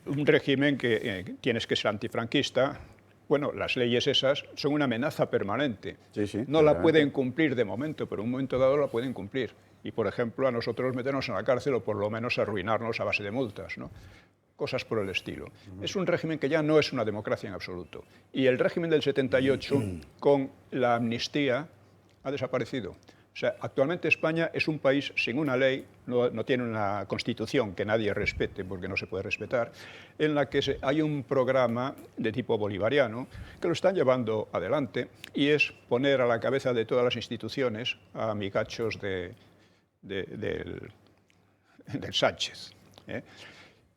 Un régimen que tienes que ser antifranquista. Bueno, las leyes esas son una amenaza permanente. No la pueden cumplir de momento, pero en un momento dado la pueden cumplir. Y, por ejemplo, a nosotros meternos en la cárcel o por lo menos arruinarnos a base de multas, ¿no? Cosas por el estilo. Es un régimen que ya no es una democracia en absoluto. Y el régimen del 78, con la amnistía, ha desaparecido. O sea, actualmente España es un país sin una ley, no tiene una constitución que nadie respete, porque no se puede respetar, en la que hay un programa de tipo bolivariano que lo están llevando adelante y es poner a la cabeza de todas las instituciones a amigachos del Sánchez, ¿eh?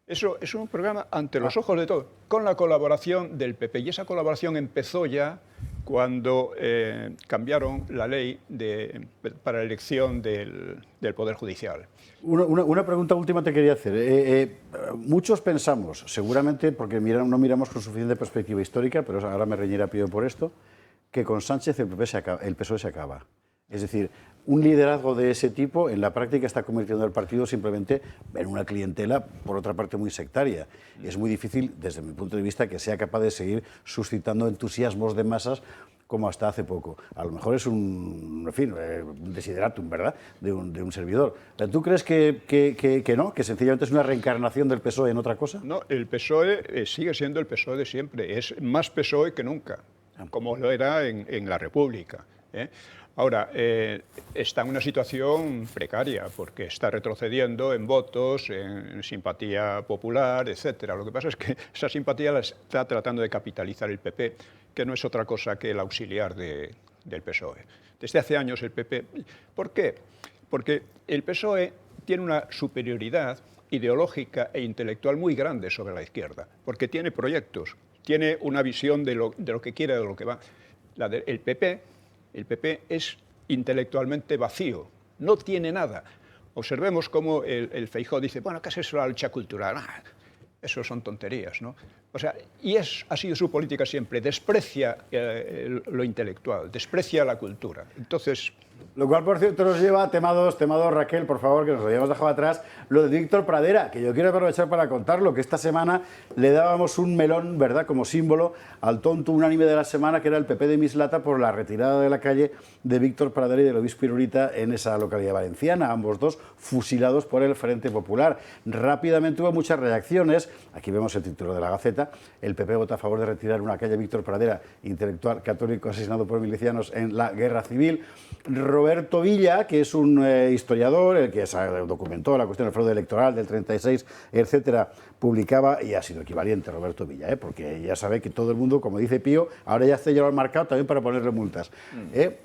Eso es un programa ante los ojos de todos, con la colaboración del PP. Y esa colaboración empezó ya cuando cambiaron la ley para la elección del Poder Judicial. Una pregunta última te quería hacer. Muchos pensamos, seguramente porque no miramos con suficiente perspectiva histórica, pero ahora me reñirá Pío por esto, que con Sánchez el PSOE se acaba. Es decir, un liderazgo de ese tipo en la práctica está convirtiendo al partido simplemente en una clientela, por otra parte, muy sectaria. Es muy difícil, desde mi punto de vista, que sea capaz de seguir suscitando entusiasmos de masas como hasta hace poco. A lo mejor es un desideratum, ¿verdad?, de un servidor. ¿Tú crees que no? ¿Que sencillamente es una reencarnación del PSOE en otra cosa? No, el PSOE sigue siendo el PSOE de siempre. Es más PSOE que nunca, como lo era en la República, ¿eh? Ahora, está en una situación precaria porque está retrocediendo en votos, en simpatía popular, etcétera. Lo que pasa es que esa simpatía la está tratando de capitalizar el PP, que no es otra cosa que el auxiliar del PSOE. Desde hace años el PP... ¿Por qué? Porque el PSOE tiene una superioridad ideológica e intelectual muy grande sobre la izquierda, porque tiene proyectos, tiene una visión de lo que quiere, de lo que va. El PP es intelectualmente vacío, no tiene nada. Observemos cómo el Feijóo dice, bueno, ¿qué es eso la lucha cultural? Eso son tonterías, ¿no? O sea, ha sido su política siempre, desprecia lo intelectual, desprecia la cultura. Entonces... Lo cual, por cierto, nos lleva a tema 2, Raquel, por favor, que nos lo habíamos dejado atrás, lo de Víctor Pradera, que yo quiero aprovechar para contarlo, que esta semana le dábamos un melón, ¿verdad?, como símbolo al tonto unánime de la semana, que era el PP de Mislata, por la retirada de la calle de Víctor Pradera y del obispo Irurita en esa localidad valenciana, ambos dos fusilados por el Frente Popular. Rápidamente hubo muchas reacciones, aquí vemos el título de la Gaceta, el PP vota a favor de retirar una calle a Víctor Pradera, intelectual católico asesinado por milicianos en la Guerra Civil. Roberto Villa, que es un historiador, el que documentó la cuestión del fraude electoral del 36, etcétera, publicaba, y ha sido equivalente Roberto Villa, porque ya sabe que todo el mundo, como dice Pío, ahora ya se lleva al marcado también para ponerle multas.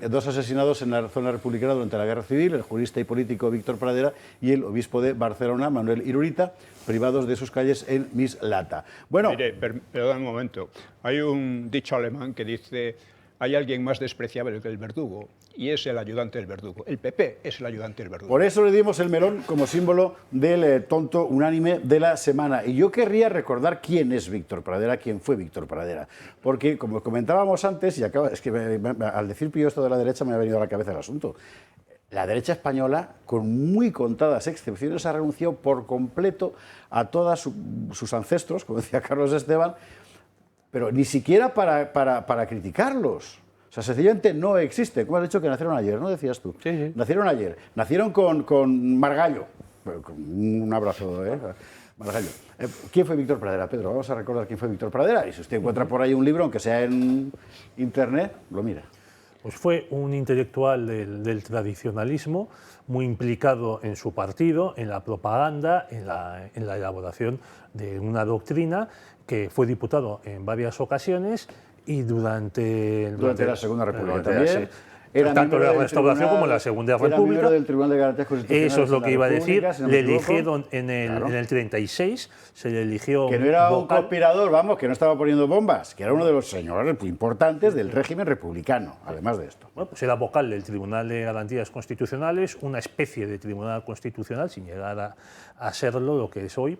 Dos asesinados en la zona republicana durante la Guerra Civil, el jurista y político Víctor Pradera y el obispo de Barcelona, Manuel Irurita, privados de sus calles en Mislata. Bueno, mire, perdón un momento. Hay un dicho alemán que dice: hay alguien más despreciable que el verdugo, y es el ayudante del verdugo. El PP es el ayudante del verdugo. Por eso le dimos el melón como símbolo del tonto unánime de la semana. Y yo querría recordar quién es Víctor Pradera, quién fue Víctor Pradera. Porque, como comentábamos antes, y es que al decir Pío esto de la derecha me ha venido a la cabeza el asunto. La derecha española, con muy contadas excepciones, ha renunciado por completo a todos sus ancestros, como decía Carlos Esteban, pero ni siquiera para criticarlos. O sea, sencillamente no existe. ¿Cómo has dicho que nacieron ayer? ¿No decías tú? Sí, sí. Nacieron ayer. Nacieron con Margallo. Un abrazo, Margallo. ¿Quién fue Víctor Pradera, Pedro? Vamos a recordar quién fue Víctor Pradera. Y si usted encuentra por ahí un libro, aunque sea en internet, lo mira. Pues fue un intelectual del tradicionalismo, muy implicado en su partido, en la propaganda, en la elaboración de una doctrina, que fue diputado en varias ocasiones y durante la Segunda República también. Era tanto la Restauración como la Segunda República. Era miembro del Tribunal de Garantías Constitucionales. Eso es lo que iba a decir. Si no le eligieron en el 36, se le eligió. Que no era un conspirador, vamos, que no estaba poniendo bombas, que era uno de los señores importantes del régimen republicano, además de esto. Bueno, pues era vocal del Tribunal de Garantías Constitucionales, una especie de Tribunal Constitucional, sin llegar a serlo, lo que es hoy.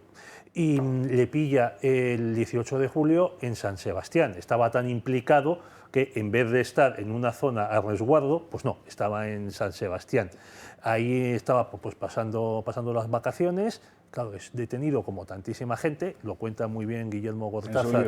Y le pilla el 18 de julio en San Sebastián. Estaba tan implicado que en vez de estar en una zona a resguardo, pues no, estaba en San Sebastián. Ahí estaba pues pasando las vacaciones. Claro, es detenido como tantísima gente, lo cuenta muy bien Guillermo Cortázar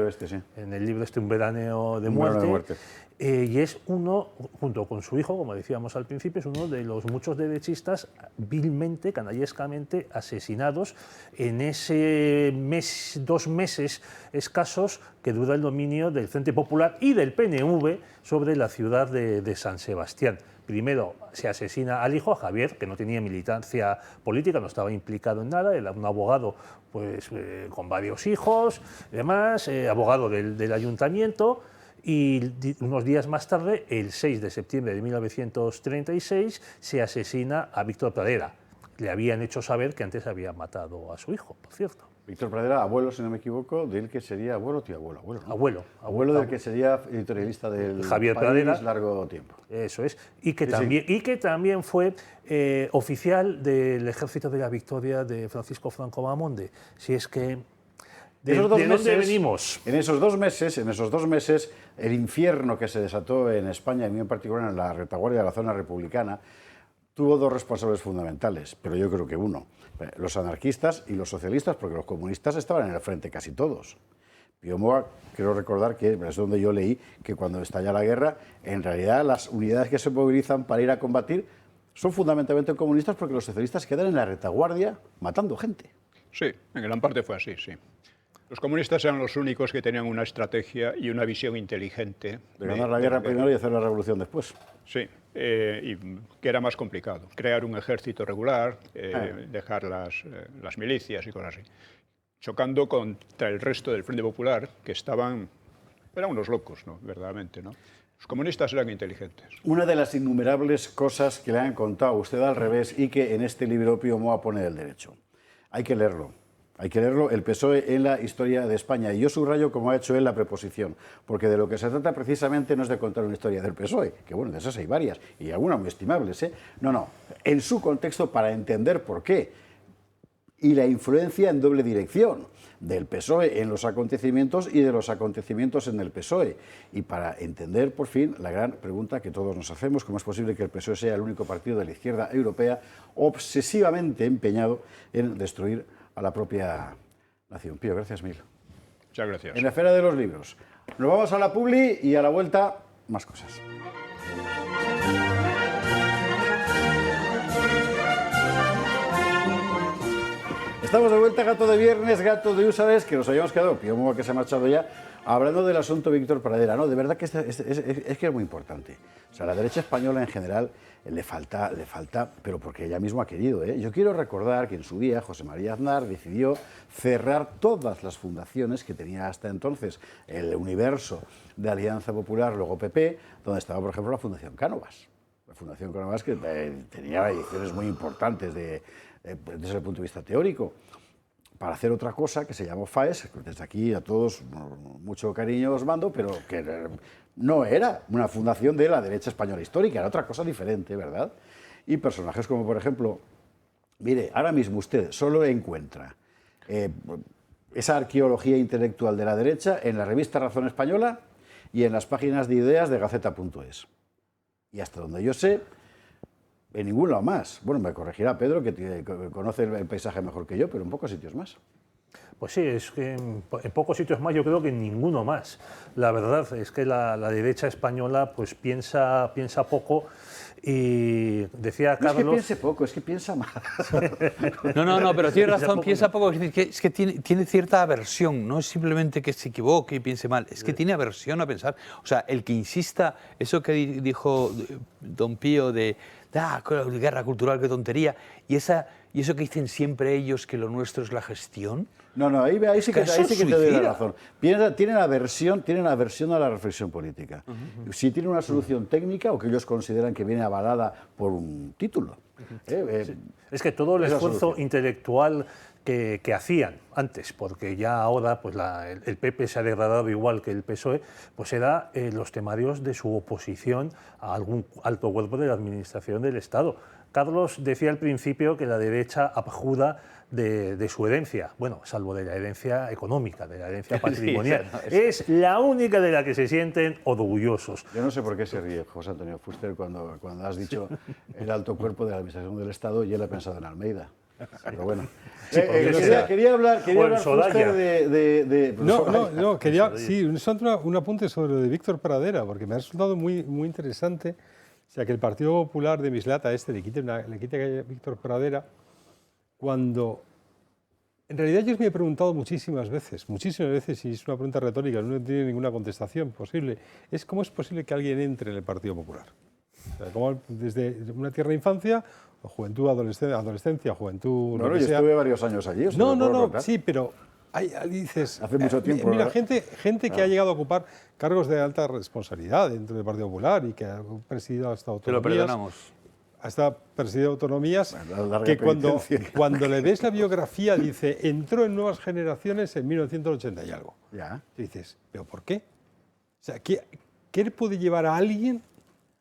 en el libro Un veraneo de muerte. Y es uno, junto con su hijo, como decíamos al principio, es uno de los muchos derechistas vilmente, canallescamente asesinados en ese mes, 2 meses escasos que dura el dominio del Frente Popular y del PNV sobre la ciudad de San Sebastián. Primero se asesina al hijo, a Javier, que no tenía militancia política, no estaba implicado en nada, era un abogado pues, con varios hijos, demás, abogado del ayuntamiento, y unos días más tarde, el 6 de septiembre de 1936, se asesina a Víctor Pradera. Le habían hecho saber que antes había matado a su hijo, por cierto. Víctor Pradera, abuelo, si no me equivoco, del que sería abuelo, tío abuelo. Abuelo, ¿no? Abuelo del que sería editorialista del Javier País Pradera, largo tiempo. Eso es. Y que también fue oficial del Ejército de la Victoria de Francisco Franco Mamonde. Si es que... ¿De dónde venimos? En esos dos meses, el infierno que se desató en España, y muy en particular en la retaguardia de la zona republicana, tuvo 2 responsables fundamentales, pero yo creo que uno, los anarquistas y los socialistas, porque los comunistas estaban en el frente casi todos. Pío Moa, quiero recordar que es donde yo leí que cuando estalla la guerra, en realidad las unidades que se movilizan para ir a combatir son fundamentalmente comunistas porque los socialistas quedan en la retaguardia matando gente. Sí, en gran parte fue así, sí. Los comunistas eran los únicos que tenían una estrategia y una visión inteligente. De ganar la guerra primero y hacer la revolución después. Sí, y que era más complicado. Crear un ejército regular, dejar las milicias y cosas así. Chocando contra el resto del Frente Popular, que eran unos locos, ¿no? Verdaderamente, ¿no? Los comunistas eran inteligentes. Una de las innumerables cosas que le han contado a usted al revés y que en este libro Pío Moa pone del derecho. Hay que leerlo. Hay que leerlo, el PSOE en la historia de España. Y yo subrayo, como ha hecho él, la preposición, porque de lo que se trata precisamente no es de contar una historia del PSOE, que bueno, de esas hay varias, y algunas muy estimables, ¿eh? No, en su contexto para entender por qué. Y la influencia en doble dirección del PSOE en los acontecimientos y de los acontecimientos en el PSOE. Y para entender, por fin, la gran pregunta que todos nos hacemos, ¿cómo es posible que el PSOE sea el único partido de la izquierda europea obsesivamente empeñado en destruir a la propia nación? Pío, gracias mil. Muchas gracias. En la esfera de los libros. Nos vamos a la publi y a la vuelta, más cosas. Estamos de vuelta, gato de viernes, gato de Úsares, que nos habíamos quedado, Pío Moa que se ha marchado ya, hablando del asunto Víctor Pradera. No, de verdad que es que es muy importante. O sea, a la derecha española en general le falta, pero porque ella misma ha querido, ¿eh? Yo quiero recordar que en su día José María Aznar decidió cerrar todas las fundaciones que tenía hasta entonces el universo de Alianza Popular, luego PP, donde estaba, por ejemplo, la Fundación Cánovas. La Fundación Cánovas que tenía ediciones muy importantes desde el punto de vista teórico, para hacer otra cosa que se llamó FAES, desde aquí a todos mucho cariño os mando, pero que no era una fundación de la derecha española histórica, era otra cosa diferente, ¿verdad? Y personajes como, por ejemplo, mire, ahora mismo usted solo encuentra esa arqueología intelectual de la derecha en la revista Razón Española y en las páginas de ideas de Gaceta.es. Y hasta donde yo sé, en ningún lado más. Bueno, me corregirá Pedro, que conoce el paisaje mejor que yo, pero en pocos sitios más. Pues sí, es que en pocos sitios más, yo creo que en ninguno más. La verdad es que la derecha española pues piensa poco y decía Carlos... No es que piense poco, es que piensa más. No, pero tiene razón, piensa poco. Es que tiene cierta aversión, no es simplemente que se equivoque y piense mal, es que tiene aversión a pensar. O sea, el que insista, eso que dijo don Pío de guerra cultural, qué tontería, y eso que dicen siempre ellos, que lo nuestro es la gestión. No, ahí sí que te doy la razón. Tienen aversión a la reflexión política. Si tienen una solución técnica o que ellos consideran que viene avalada por un título. Sí. Es que todo el esfuerzo intelectual que hacían antes, porque ya ahora pues el PP se ha degradado igual que el PSOE, pues era los temarios de su oposición a algún alto cuerpo de la administración del Estado. Carlos decía al principio que la derecha abjuda de su herencia, bueno, salvo de la herencia económica, de la herencia patrimonial. Sí, es la única de la que se sienten orgullosos. Yo no sé por qué se ríe José Antonio Fuster cuando has dicho el alto cuerpo de la administración del Estado y él ha pensado en Almeida. Pero bueno. Sí, quería hablar Fuster de quería un apunte sobre lo de Víctor Pradera, porque me ha resultado muy interesante. O sea, que el Partido Popular de Mislata le quite a Víctor Pradera, cuando en realidad yo me he preguntado muchísimas veces, y es una pregunta retórica, no tiene ninguna contestación posible, es cómo es posible que alguien entre en el Partido Popular. O sea, como desde una tierna infancia, o juventud, adolescencia, juventud... Bueno, yo estuve varios años allí. Sí, pero ahí dices... Hace mucho tiempo. Mira, gente que ha llegado a ocupar cargos de alta responsabilidad dentro del Partido Popular y que ha presidido hasta autonomías... Te lo perdonamos. Hasta presidido autonomías, que cuando le ves la biografía dice, entró en Nuevas Generaciones en 1980 y algo. Ya. Y dices, ¿pero por qué? O sea, ¿qué le puede llevar a alguien?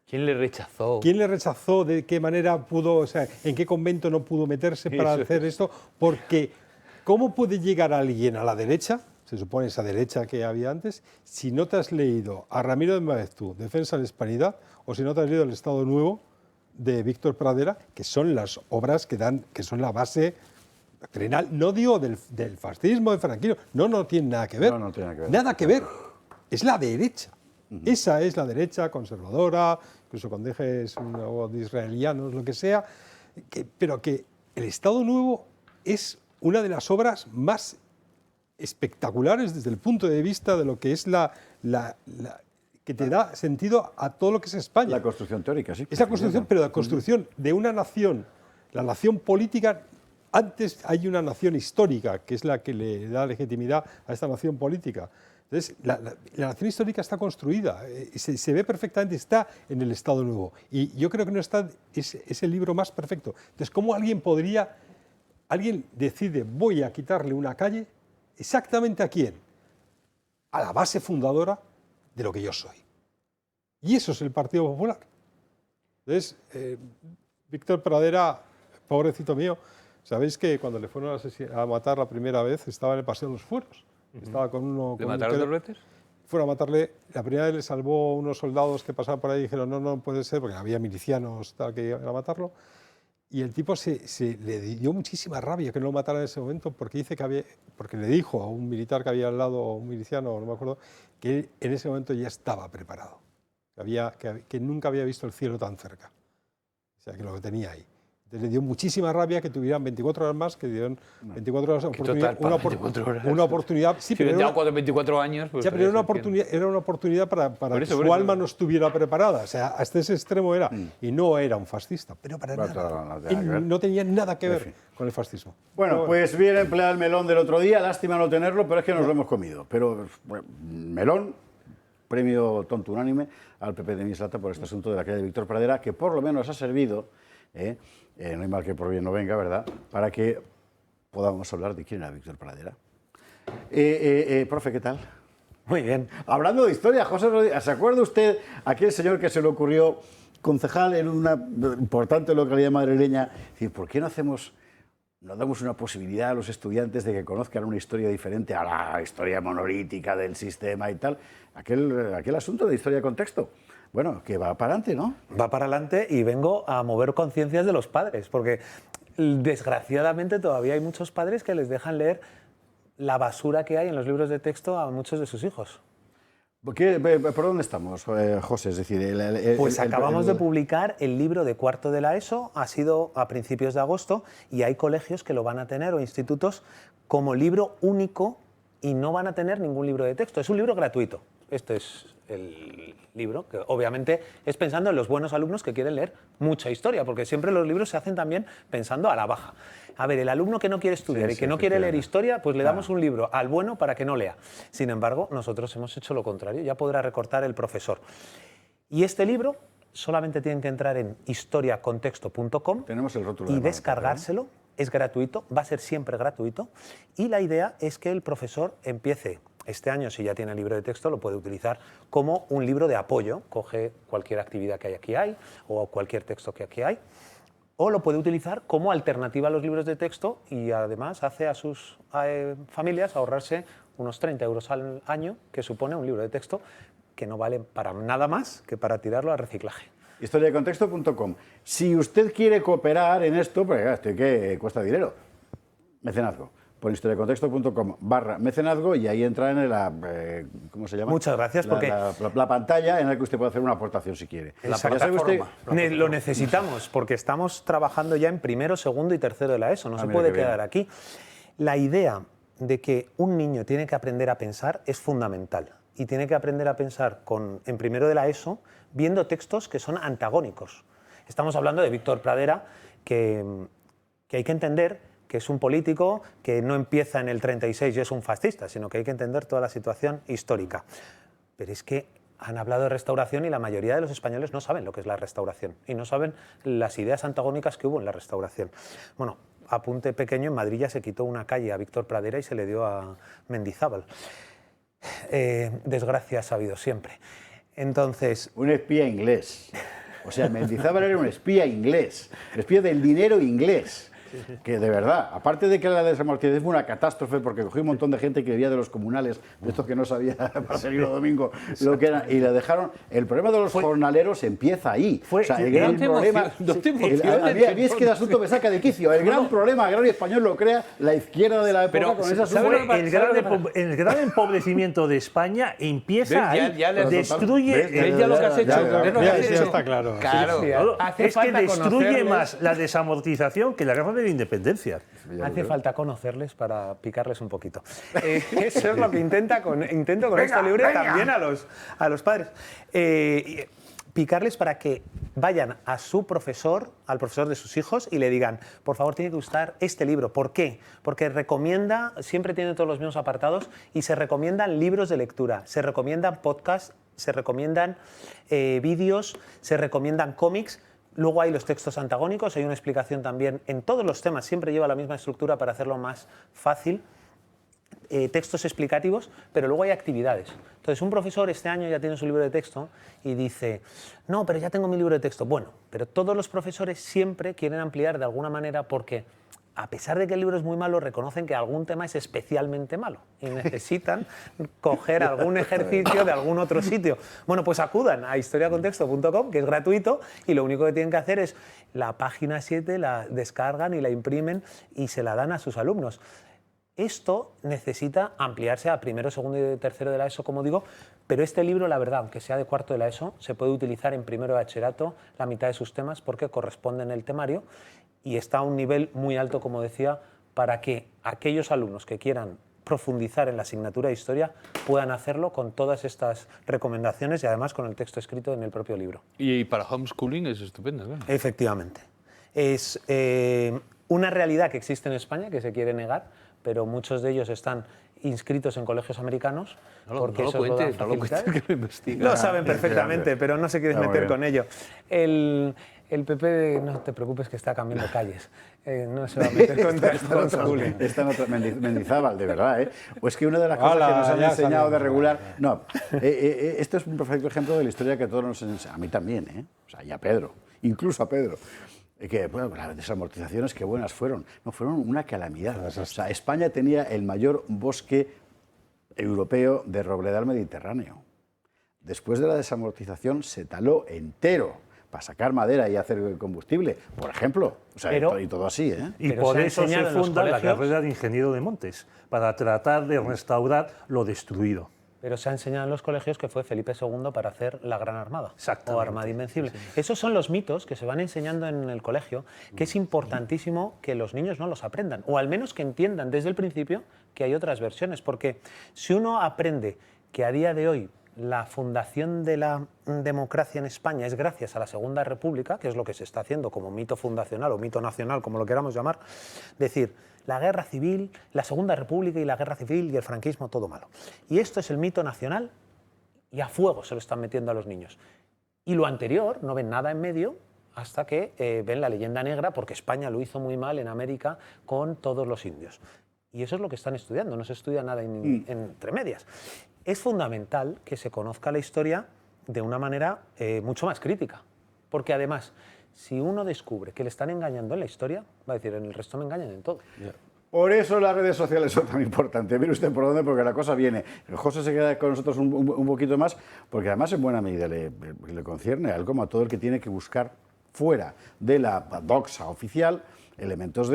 ¿Quién le rechazó? ¿Quién le rechazó? ¿De qué manera pudo, o sea, en qué convento no pudo meterse para hacer esto? Porque, ¿cómo puede llegar alguien a la derecha, se supone esa derecha que había antes, si no te has leído a Ramiro de Maeztu, Defensa de la Hispanidad, o si no te has leído El Estado Nuevo, de Víctor Pradera, que son las obras que son la base doctrinal, no digo del fascismo, del franquismo, no tiene nada que ver. No tiene que ver. Nada que ver. Es la derecha. Esa es la derecha conservadora, incluso con dejes de israelianos, lo que sea, pero que El Estado Nuevo es una de las obras más espectaculares desde el punto de vista de lo que es que te da sentido a todo lo que es España. La construcción teórica, sí. Es la construcción, pero la construcción de una nación, la nación política. Antes hay una nación histórica, que es la que le da legitimidad a esta nación política. Entonces, la nación histórica está construida, se ve perfectamente, está en el Estado Nuevo. Y yo creo que no está, es el libro más perfecto. Entonces, ¿cómo alguien decide, voy a quitarle una calle? ¿Exactamente a quién? A la base fundadora de lo que yo soy. Y eso es el Partido Popular. Entonces, Víctor Pradera, pobrecito mío, sabéis que cuando le fueron a matar la primera vez estaba en el Paseo de los Fueros. Estaba con uno... ¿Le mataron 2 veces? Fueron a matarle. La primera vez le salvó unos soldados que pasaban por ahí y dijeron, no puede ser, porque había milicianos tal, que iban a matarlo. Y el tipo le dio muchísima rabia que no lo matara en ese momento porque le dijo a un militar que había al lado, un miliciano, no me acuerdo, que él en ese momento ya estaba preparado, que nunca había visto el cielo tan cerca, o sea, que lo tenía ahí. Entonces le dio muchísima rabia que tuvieran 24 horas más, que dieron 24 horas, una oportunidad. Sí, si pero 24 años... Pues ya, pero era una oportunidad para que su alma no estuviera preparada. O sea, hasta ese extremo era. Y no era un fascista, pero para nada. No tenía nada que ver con el fascismo. Bueno, pues bien empleado el melón del otro día. Lástima no tenerlo, pero es que nos lo hemos comido. Pero, bueno, melón, premio tonto unánime al PP de Mislata por este asunto de la calle de Víctor Pradera, que por lo menos ha servido... no hay mal que por bien no venga, ¿verdad?, para que podamos hablar de quién era Víctor Pradera. Profe, ¿qué tal? Muy bien. Hablando de historia, José Rodríguez, ¿se acuerda usted aquel señor que se le ocurrió, concejal en una importante localidad madrileña, decir, ¿por qué no damos una posibilidad a los estudiantes de que conozcan una historia diferente a la historia monolítica del sistema y tal? Aquel asunto de historia de contexto. Bueno, que va para adelante, ¿no? Va para adelante y vengo a mover conciencias de los padres, porque desgraciadamente todavía hay muchos padres que les dejan leer la basura que hay en los libros de texto a muchos de sus hijos. ¿Por dónde estamos, José? Es decir, pues acabamos de publicar el libro de cuarto de la ESO, ha sido a principios de agosto, y hay colegios que lo van a tener o institutos como libro único y no van a tener ningún libro de texto. Es un libro gratuito. Este es el libro, que obviamente es pensando en los buenos alumnos que quieren leer mucha historia, porque siempre los libros se hacen también pensando a la baja. A ver, el alumno que no quiere estudiar y que no quiere leer historia, pues le damos un libro al bueno para que no lea. Sin embargo, nosotros hemos hecho lo contrario, ya podrá recortar el profesor. Y este libro solamente tienen que entrar en historiacontexto.com y descargárselo. Es gratuito, va a ser siempre gratuito, y la idea es que el profesor empiece. Este año, si ya tiene el libro de texto, lo puede utilizar como un libro de apoyo. Coge cualquier actividad que aquí hay o cualquier texto que aquí hay, o lo puede utilizar como alternativa a los libros de texto y además hace a sus familias ahorrarse unos 30 euros al año, que supone un libro de texto que no vale para nada más que para tirarlo al reciclaje. Historiacontexto.com. Si usted quiere cooperar en esto, pues esto que cuesta dinero, mecenazgo. Por historiacontexto.com/mecenazgo y ahí entra en la, ¿cómo se llama? Muchas gracias, porque la pantalla en la que usted puede hacer una aportación si quiere. La plataforma. Lo necesitamos porque estamos trabajando ya en primero, segundo y tercero de la ESO, no se puede quedar aquí. La idea de que un niño tiene que aprender a pensar es fundamental y tiene que aprender a pensar en primero de la ESO viendo textos que son antagónicos. Estamos hablando de Víctor Pradera, que hay que entender que es un político que no empieza en el 36 y es un fascista, sino que hay que entender toda la situación histórica. Pero es que han hablado de restauración y la mayoría de los españoles no saben lo que es la restauración y no saben las ideas antagónicas que hubo en la restauración. Bueno, apunte pequeño, en Madrid ya se quitó una calle a Víctor Pradera y se le dio a Mendizábal. Desgracia ha habido siempre. Entonces... Un espía inglés. O sea, Mendizábal era un espía inglés, espía del dinero inglés. Que de verdad, aparte de que la desamortización fue una catástrofe porque cogió un montón de gente que vivía de los comunales, de estos que no sabía para seguir los domingos lo que era, y le dejaron. El problema de los jornaleros empieza ahí. O sea, el gran problema. A mí es que el asunto me saca de quicio. El gran problema agrario español lo crea la izquierda de la época con esas el gran empobrecimiento de España empieza ahí. Destruye. Ya lo que has hecho. Ya está claro. Claro. Es que destruye más la desamortización que la guerra de la independencia. Hace falta conocerles para picarles un poquito. Eso es lo que intento con este libro también a los padres. Picarles para que vayan a su profesor, al profesor de sus hijos, y le digan, por favor, tiene que gustar este libro. ¿Por qué? Porque recomienda, siempre tiene todos los mismos apartados, y se recomiendan libros de lectura, se recomiendan podcasts, se recomiendan vídeos, se recomiendan cómics. Luego hay los textos antagónicos, hay una explicación también en todos los temas, siempre lleva la misma estructura para hacerlo más fácil, textos explicativos, pero luego hay actividades. Entonces, un profesor este año ya tiene su libro de texto y dice, no, pero ya tengo mi libro de texto. Bueno, pero todos los profesores siempre quieren ampliar de alguna manera porque, a pesar de que el libro es muy malo, reconocen que algún tema es especialmente malo y necesitan coger algún ejercicio de algún otro sitio. Bueno, pues acudan a historiacontexto.com, que es gratuito, y lo único que tienen que hacer es la página 7, la descargan y la imprimen y se la dan a sus alumnos. Esto necesita ampliarse a primero, segundo y tercero de la ESO, como digo, pero este libro, la verdad, aunque sea de cuarto de la ESO, se puede utilizar en primero de bachillerato la mitad de sus temas porque corresponden el temario y está a un nivel muy alto, como decía, para que aquellos alumnos que quieran profundizar en la asignatura de historia puedan hacerlo con todas estas recomendaciones y además con el texto escrito en el propio libro. Y para homeschooling es estupendo, ¿no? Efectivamente. Es una realidad que existe en España que se quiere negar, pero muchos de ellos están inscritos en colegios americanos. Porque no lo cuentes, que lo investigan. Lo saben perfectamente, pero no se quieren meter con ello. El PP, no te preocupes que está cambiando calles. No se va a meter con homeschooling. Está en otra Mendizábal, de verdad, ¿eh? O es que una de las cosas que nos han enseñado de regular... No, esto es un perfecto ejemplo de la historia que a todos nos enseñan. A mí también, ¿eh? O sea, y a Pedro, incluso a Pedro. Que, bueno, las desamortizaciones, qué buenas fueron. No, fueron una calamidad. O sea, España tenía el mayor bosque europeo de robledal mediterráneo. Después de la desamortización se taló entero, para sacar madera y hacer combustible, por ejemplo. O sea, Pero- y todo así, ¿eh? Y Pero por se ha eso se enseñado en los funda la colegios- carrera de ingeniero de montes, para tratar de restaurar lo destruido. Pero se ha enseñado en los colegios que fue Felipe II para hacer la Gran Armada. Exactamente. O Armada Invencible. Esos son los mitos que se van enseñando en el colegio, que es importantísimo que los niños no los aprendan, o al menos que entiendan desde el principio que hay otras versiones. Porque si uno aprende que a día de hoy la fundación de la democracia en España es gracias a la Segunda República, que es lo que se está haciendo como mito fundacional o mito nacional, como lo queramos llamar, decir, la guerra civil, la Segunda República y la guerra civil y el franquismo, todo malo. Y esto es el mito nacional y a fuego se lo están metiendo a los niños. Y lo anterior, no ven nada en medio hasta que ven la leyenda negra, porque España lo hizo muy mal en América con todos los indios. Y eso es lo que están estudiando, no se estudia nada entre medias. Es fundamental que se conozca la historia de una manera mucho más crítica, porque además, si uno descubre que le están engañando en la historia, va a decir, en el resto me engañan en todo. Por eso las redes sociales son tan importantes. Mire usted por dónde, porque la cosa viene. José se queda con nosotros un poquito más, porque además en buena medida le concierne a él como a todo el que tiene que buscar fuera de la doxa oficial elementos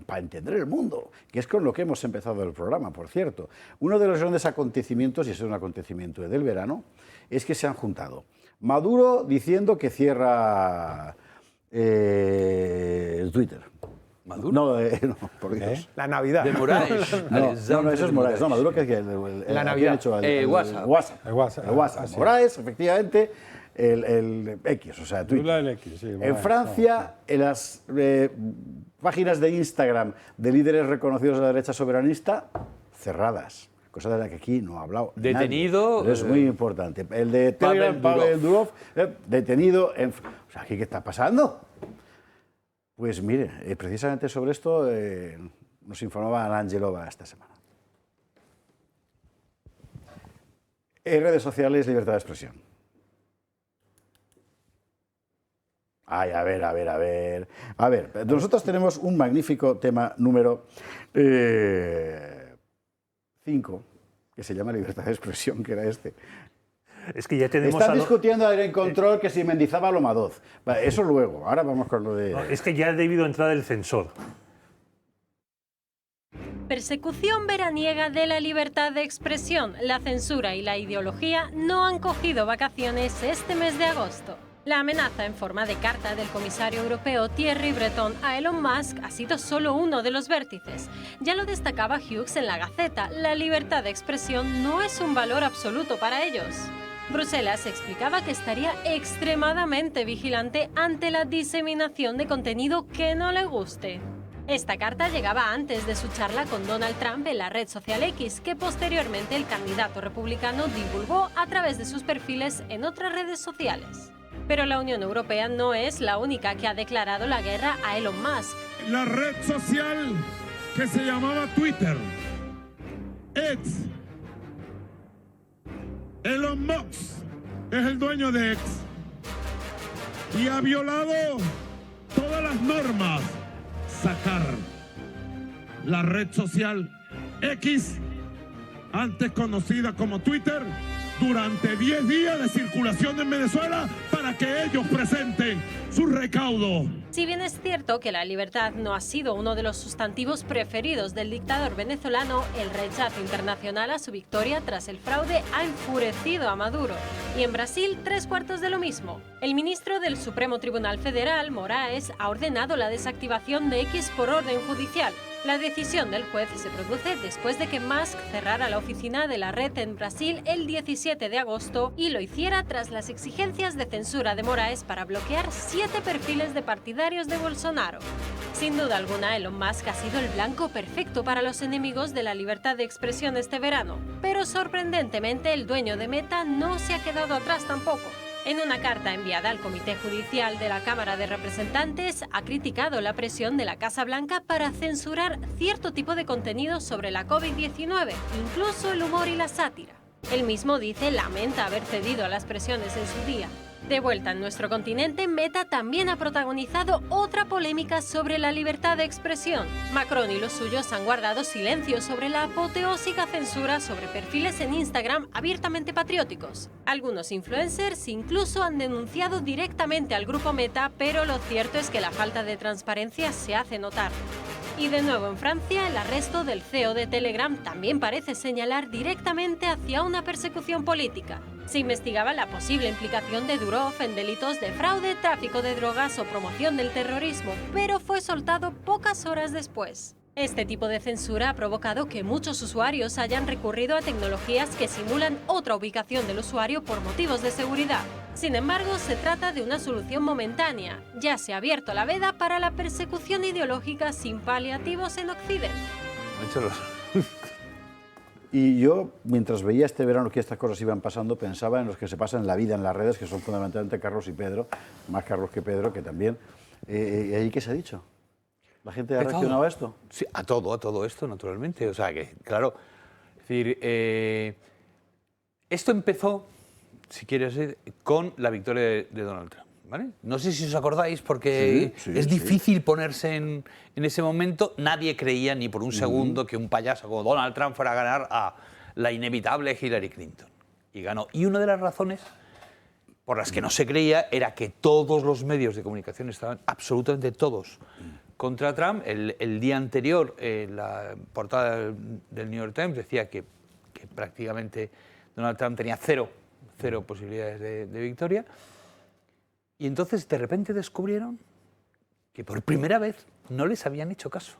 para entender el mundo, que es con lo que hemos empezado el programa, por cierto. Uno de los grandes acontecimientos, y es un acontecimiento del verano, es que se han juntado Maduro diciendo que cierra el Twitter. ¿Maduro? No, por Dios. La Navidad. De Moraes. No, eso es Moraes. No, Maduro que es La Navidad. WhatsApp. El WhatsApp. Moraes, efectivamente, el X, o sea, Twitter. El X, sí, En bueno, Francia, en las páginas de Instagram de líderes reconocidos de la derecha soberanista, cerradas. Cosa de la que aquí no ha hablado Detenido, nadie, pero es muy importante. El de Telegram, Pavel Durov, detenido en... O sea, ¿aquí qué está pasando? Pues mire, precisamente sobre esto nos informaba Ana Angelova esta semana. En redes sociales, libertad de expresión. Ay, a ver. A ver, nosotros tenemos un magnífico tema número 5, que se llama libertad de expresión, que era este. Es que ya tenemos Están discutiendo en control que si Mendizábal o Madoz. Vale, eso luego, ahora vamos con lo de... No, es que ya ha debido entrar el censor. Persecución veraniega de la libertad de expresión. La censura y la ideología no han cogido vacaciones este mes de agosto. La amenaza en forma de carta del comisario europeo Thierry Breton a Elon Musk ha sido solo uno de los vértices. Ya lo destacaba Hughes en la Gaceta, la libertad de expresión no es un valor absoluto para ellos. Bruselas explicaba que estaría extremadamente vigilante ante la diseminación de contenido que no le guste. Esta carta llegaba antes de su charla con Donald Trump en la red social X, que posteriormente el candidato republicano divulgó a través de sus perfiles en otras redes sociales. Pero la Unión Europea no es la única que ha declarado la guerra a Elon Musk. La red social que se llamaba Twitter, X, Elon Musk es el dueño de X y ha violado todas las normas. Sacar la red social X, antes conocida como Twitter, durante 10 días de circulación en Venezuela para que ellos presenten su recaudo. Si bien es cierto que la libertad no ha sido uno de los sustantivos preferidos del dictador venezolano, el rechazo internacional a su victoria tras el fraude ha enfurecido a Maduro. Y en Brasil, 3/4 de lo mismo. El ministro del Supremo Tribunal Federal, Moraes, ha ordenado la desactivación de X por orden judicial. La decisión del juez se produce después de que Musk cerrara la oficina de la red en Brasil el 17 de agosto y lo hiciera tras las exigencias de censura de Moraes para bloquear 7 perfiles de partidarios de Bolsonaro. Sin duda alguna, Elon Musk ha sido el blanco perfecto para los enemigos de la libertad de expresión este verano, pero sorprendentemente el dueño de Meta no se ha quedado atrás tampoco. En una carta enviada al Comité Judicial de la Cámara de Representantes, ha criticado la presión de la Casa Blanca para censurar cierto tipo de contenido sobre la COVID-19, incluso el humor y la sátira. Él mismo dice lamenta haber cedido a las presiones en su día. De vuelta en nuestro continente, Meta también ha protagonizado otra polémica sobre la libertad de expresión. Macron y los suyos han guardado silencio sobre la apoteósica censura sobre perfiles en Instagram abiertamente patrióticos. Algunos influencers incluso han denunciado directamente al grupo Meta, pero lo cierto es que la falta de transparencia se hace notar. Y de nuevo en Francia, el arresto del CEO de Telegram también parece señalar directamente hacia una persecución política. Se investigaba la posible implicación de Durov en delitos de fraude, tráfico de drogas o promoción del terrorismo, pero fue soltado pocas horas después. Este tipo de censura ha provocado que muchos usuarios hayan recurrido a tecnologías que simulan otra ubicación del usuario por motivos de seguridad. Sin embargo, se trata de una solución momentánea. Ya se ha abierto la veda para la persecución ideológica sin paliativos en Occidente. Y yo, mientras veía este verano que estas cosas iban pasando, pensaba en los que se pasan la vida en las redes, que son fundamentalmente Carlos y Pedro, más Carlos que Pedro, que también. ¿Y ahí qué se ha dicho? ¿La gente ha reaccionado a esto? Sí, a todo esto, naturalmente. O sea, que, claro, es decir, esto empezó, si quieres, con la victoria de Donald Trump, ¿vale? No sé si os acordáis, porque es difícil ponerse en ese momento. Nadie creía ni por un segundo que un payaso como Donald Trump fuera a ganar a la inevitable Hillary Clinton. Y ganó. Y una de las razones por las que no se creía era que todos los medios de comunicación estaban, absolutamente todos, contra Trump. El día anterior, la portada del New York Times decía que prácticamente Donald Trump tenía cero posibilidades de victoria. Y entonces de repente descubrieron que por primera vez no les habían hecho caso.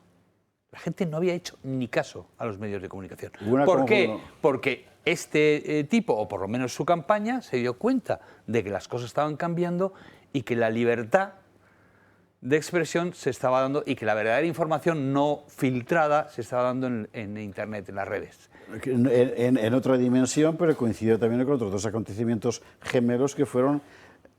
La gente no había hecho ni caso a los medios de comunicación. ¿Por qué? Porque este tipo, o por lo menos su campaña, se dio cuenta de que las cosas estaban cambiando y que la libertad de expresión se estaba dando y que la verdadera información no filtrada se estaba dando en Internet, en las redes. En otra dimensión, pero coincidió también con otros dos acontecimientos gemelos que fueron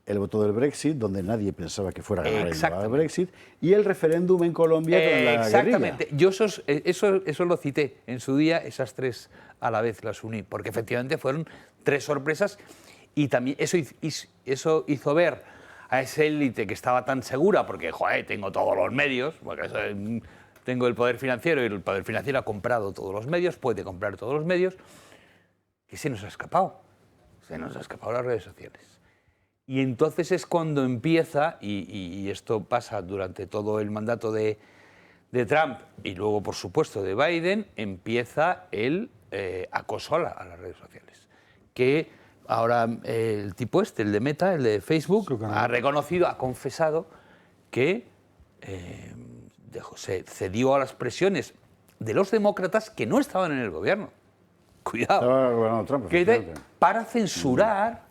el voto del Brexit, donde nadie pensaba que fuera a ganar el Brexit, y el referéndum en Colombia con la exactamente. guerrilla. Yo eso lo cité en su día, esas tres a la vez las uní, porque efectivamente fueron tres sorpresas y también eso hizo ver a esa élite que estaba tan segura, porque joder, tengo todos los medios, porque tengo el poder financiero y el poder financiero ha comprado todos los medios, puede comprar todos los medios, que se nos ha escapado las redes sociales. Y entonces es cuando empieza, y esto pasa durante todo el mandato de Trump y luego, por supuesto, de Biden, empieza el acoso a las redes sociales. Que ahora el tipo el de Meta, el de Facebook, ha reconocido, ha confesado que se cedió a las presiones de los demócratas que no estaban en el gobierno. Cuidado. Trump, para censurar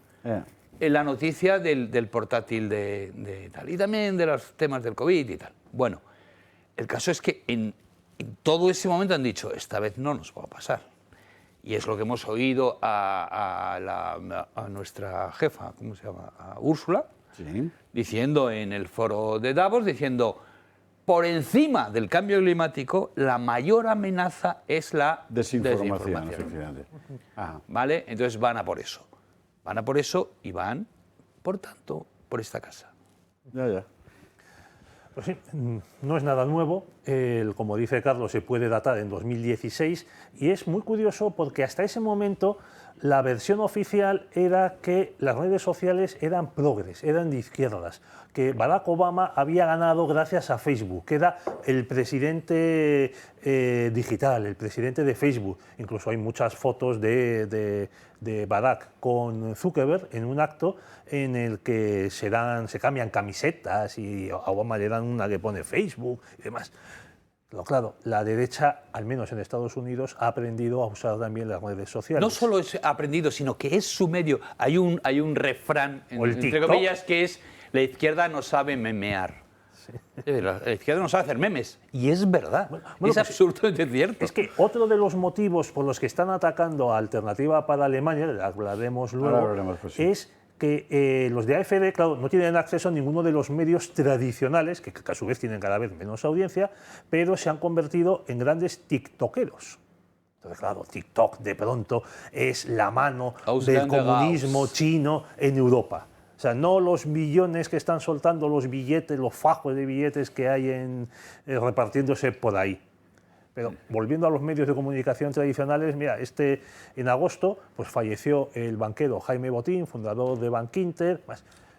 la noticia del portátil de tal. Y también de los temas del COVID y tal. Bueno, el caso es que en todo ese momento han dicho, esta vez no nos va a pasar. Y es lo que hemos oído a nuestra jefa, ¿cómo se llama? A Úrsula, diciendo en el foro de Davos, diciendo, por encima del cambio climático, la mayor amenaza es la desinformación. Efectivamente. ¿Vale? Entonces van a por eso. Van a por eso y van, por tanto, por esta casa. Ya. Pues sí, no es nada nuevo. Como dice Carlos, se puede datar en 2016 y es muy curioso porque hasta ese momento la versión oficial era que las redes sociales eran progres, eran de izquierdas, que Barack Obama había ganado gracias a Facebook, que era el presidente digital, el presidente de Facebook. Incluso hay muchas fotos de Barack con Zuckerberg en un acto en el que se cambian camisetas y a Obama le dan una que pone Facebook y demás. Pero claro, la derecha, al menos en Estados Unidos, ha aprendido a usar también las redes sociales. No solo ha aprendido, sino que es su medio. Hay un refrán, entre comillas, que es la izquierda no sabe memear. Sí. La izquierda no sabe hacer memes. Y es verdad. Bueno, es absolutamente cierto. Es que otro de los motivos por los que están atacando a Alternativa para Alemania, hablaremos luego, es que los de AfD, claro, no tienen acceso a ninguno de los medios tradicionales, que a su vez tienen cada vez menos audiencia, pero se han convertido en grandes tiktokeros. Entonces, claro, TikTok de pronto es la mano del comunismo chino en Europa. O sea, no los millones que están soltando los billetes, los fajos de billetes que hay repartiéndose por ahí. Pero volviendo a los medios de comunicación tradicionales, mira, en agosto pues falleció el banquero Jaime Botín, fundador de Bankinter,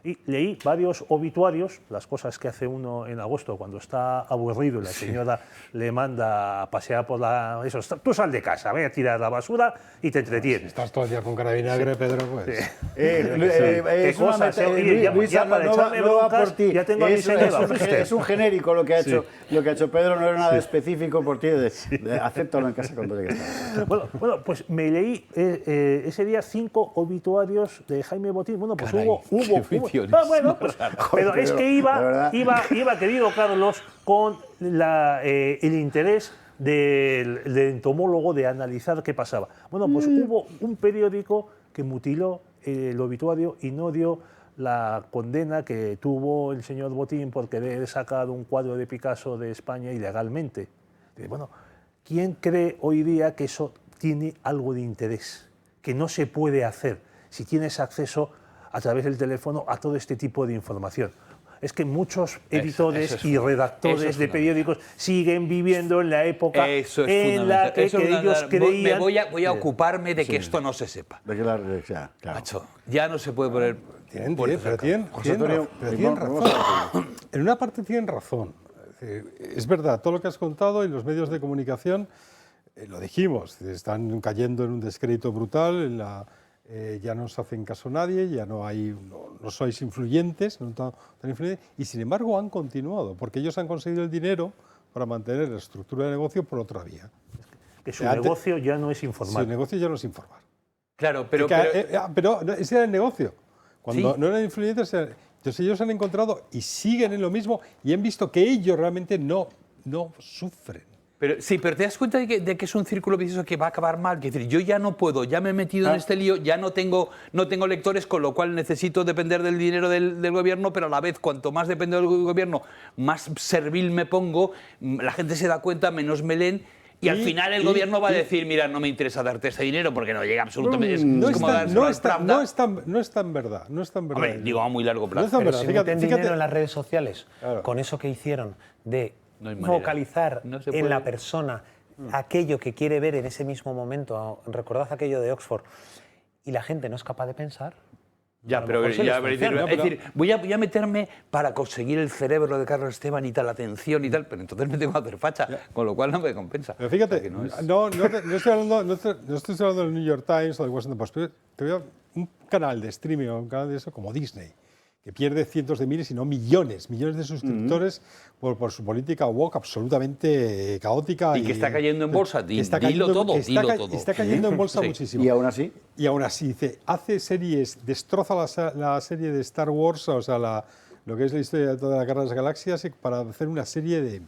y leí varios obituarios, las cosas que hace uno en agosto cuando está aburrido y la señora le manda a pasear por eso, tú sal de casa, ve a tirar la basura y te entretienes. Si estás todo el día con cara de vinagre, Pedro, pues... Es un genérico lo que ha hecho Pedro, no era nada específico por ti, acéptalo en casa cuando llegues. Bueno, pues me leí ese día 5 obituarios de Jaime Botín. Bueno, pues hubo pero es que iba, querido Carlos, con el interés del entomólogo de analizar qué pasaba. Bueno, pues hubo un periódico que mutiló el obituario y no dio la condena que tuvo el señor Botín por querer sacar un cuadro de Picasso de España ilegalmente. Bueno, ¿quién cree hoy día que eso tiene algo de interés? Que no se puede hacer si tienes acceso a través del teléfono a todo este tipo de información. Es que muchos editores y redactores de periódicos siguen viviendo en la época en la que ellos creían... Voy a ocuparme de que esto no se sepa. Macho, ya no se puede poner... Tienen razón. En una parte tienen razón. Es verdad, todo lo que has contado y los medios de comunicación, lo dijimos, están cayendo en un descrédito brutal, ya no os hacen caso a nadie, ya no sois influyentes, no tan influyentes, y sin embargo han continuado, porque ellos han conseguido el dinero para mantener la estructura de negocio por otra vía. Que su negocio ya no es informar. Su negocio ya no es informar. Claro, pero ese era el negocio. Cuando no eran influyentes, entonces ellos han encontrado y siguen en lo mismo y han visto que ellos realmente no sufren. Pero te das cuenta de que es un círculo vicioso que va a acabar mal. Es decir, yo ya no puedo, ya me he metido en este lío, ya no tengo lectores, con lo cual necesito depender del dinero del gobierno, pero a la vez, cuanto más dependo del gobierno, más servil me pongo, la gente se da cuenta, menos me leen, y al final el gobierno va a decir, mira, no me interesa darte ese dinero porque no llega absolutamente... No es tan verdad. Hombre, digo, a muy largo plazo. Pero si meten dinero en las redes sociales, con eso que hicieron de focalizar en la persona aquello que quiere ver en ese mismo momento, recordad aquello de Oxford, y la gente no es capaz de pensar... Ya, pero es decir, voy a meterme para conseguir el cerebro de Carlos Esteban y tal, la atención y tal, pero entonces me tengo que hacer facha, con lo cual no me compensa. Pero fíjate, o sea, no estoy hablando del New York Times o del Washington Post, pero te veo un canal de streaming o un canal de eso como Disney, que pierde cientos de miles, si no millones de suscriptores por su política woke absolutamente caótica. Y que está cayendo en bolsa, dilo todo. Está cayendo en bolsa muchísimo. ¿Y aún así? Y aún así, dice, hace series, destroza la serie de Star Wars, o sea, lo que es la historia de toda la Guerra de las Galaxias, para hacer una serie de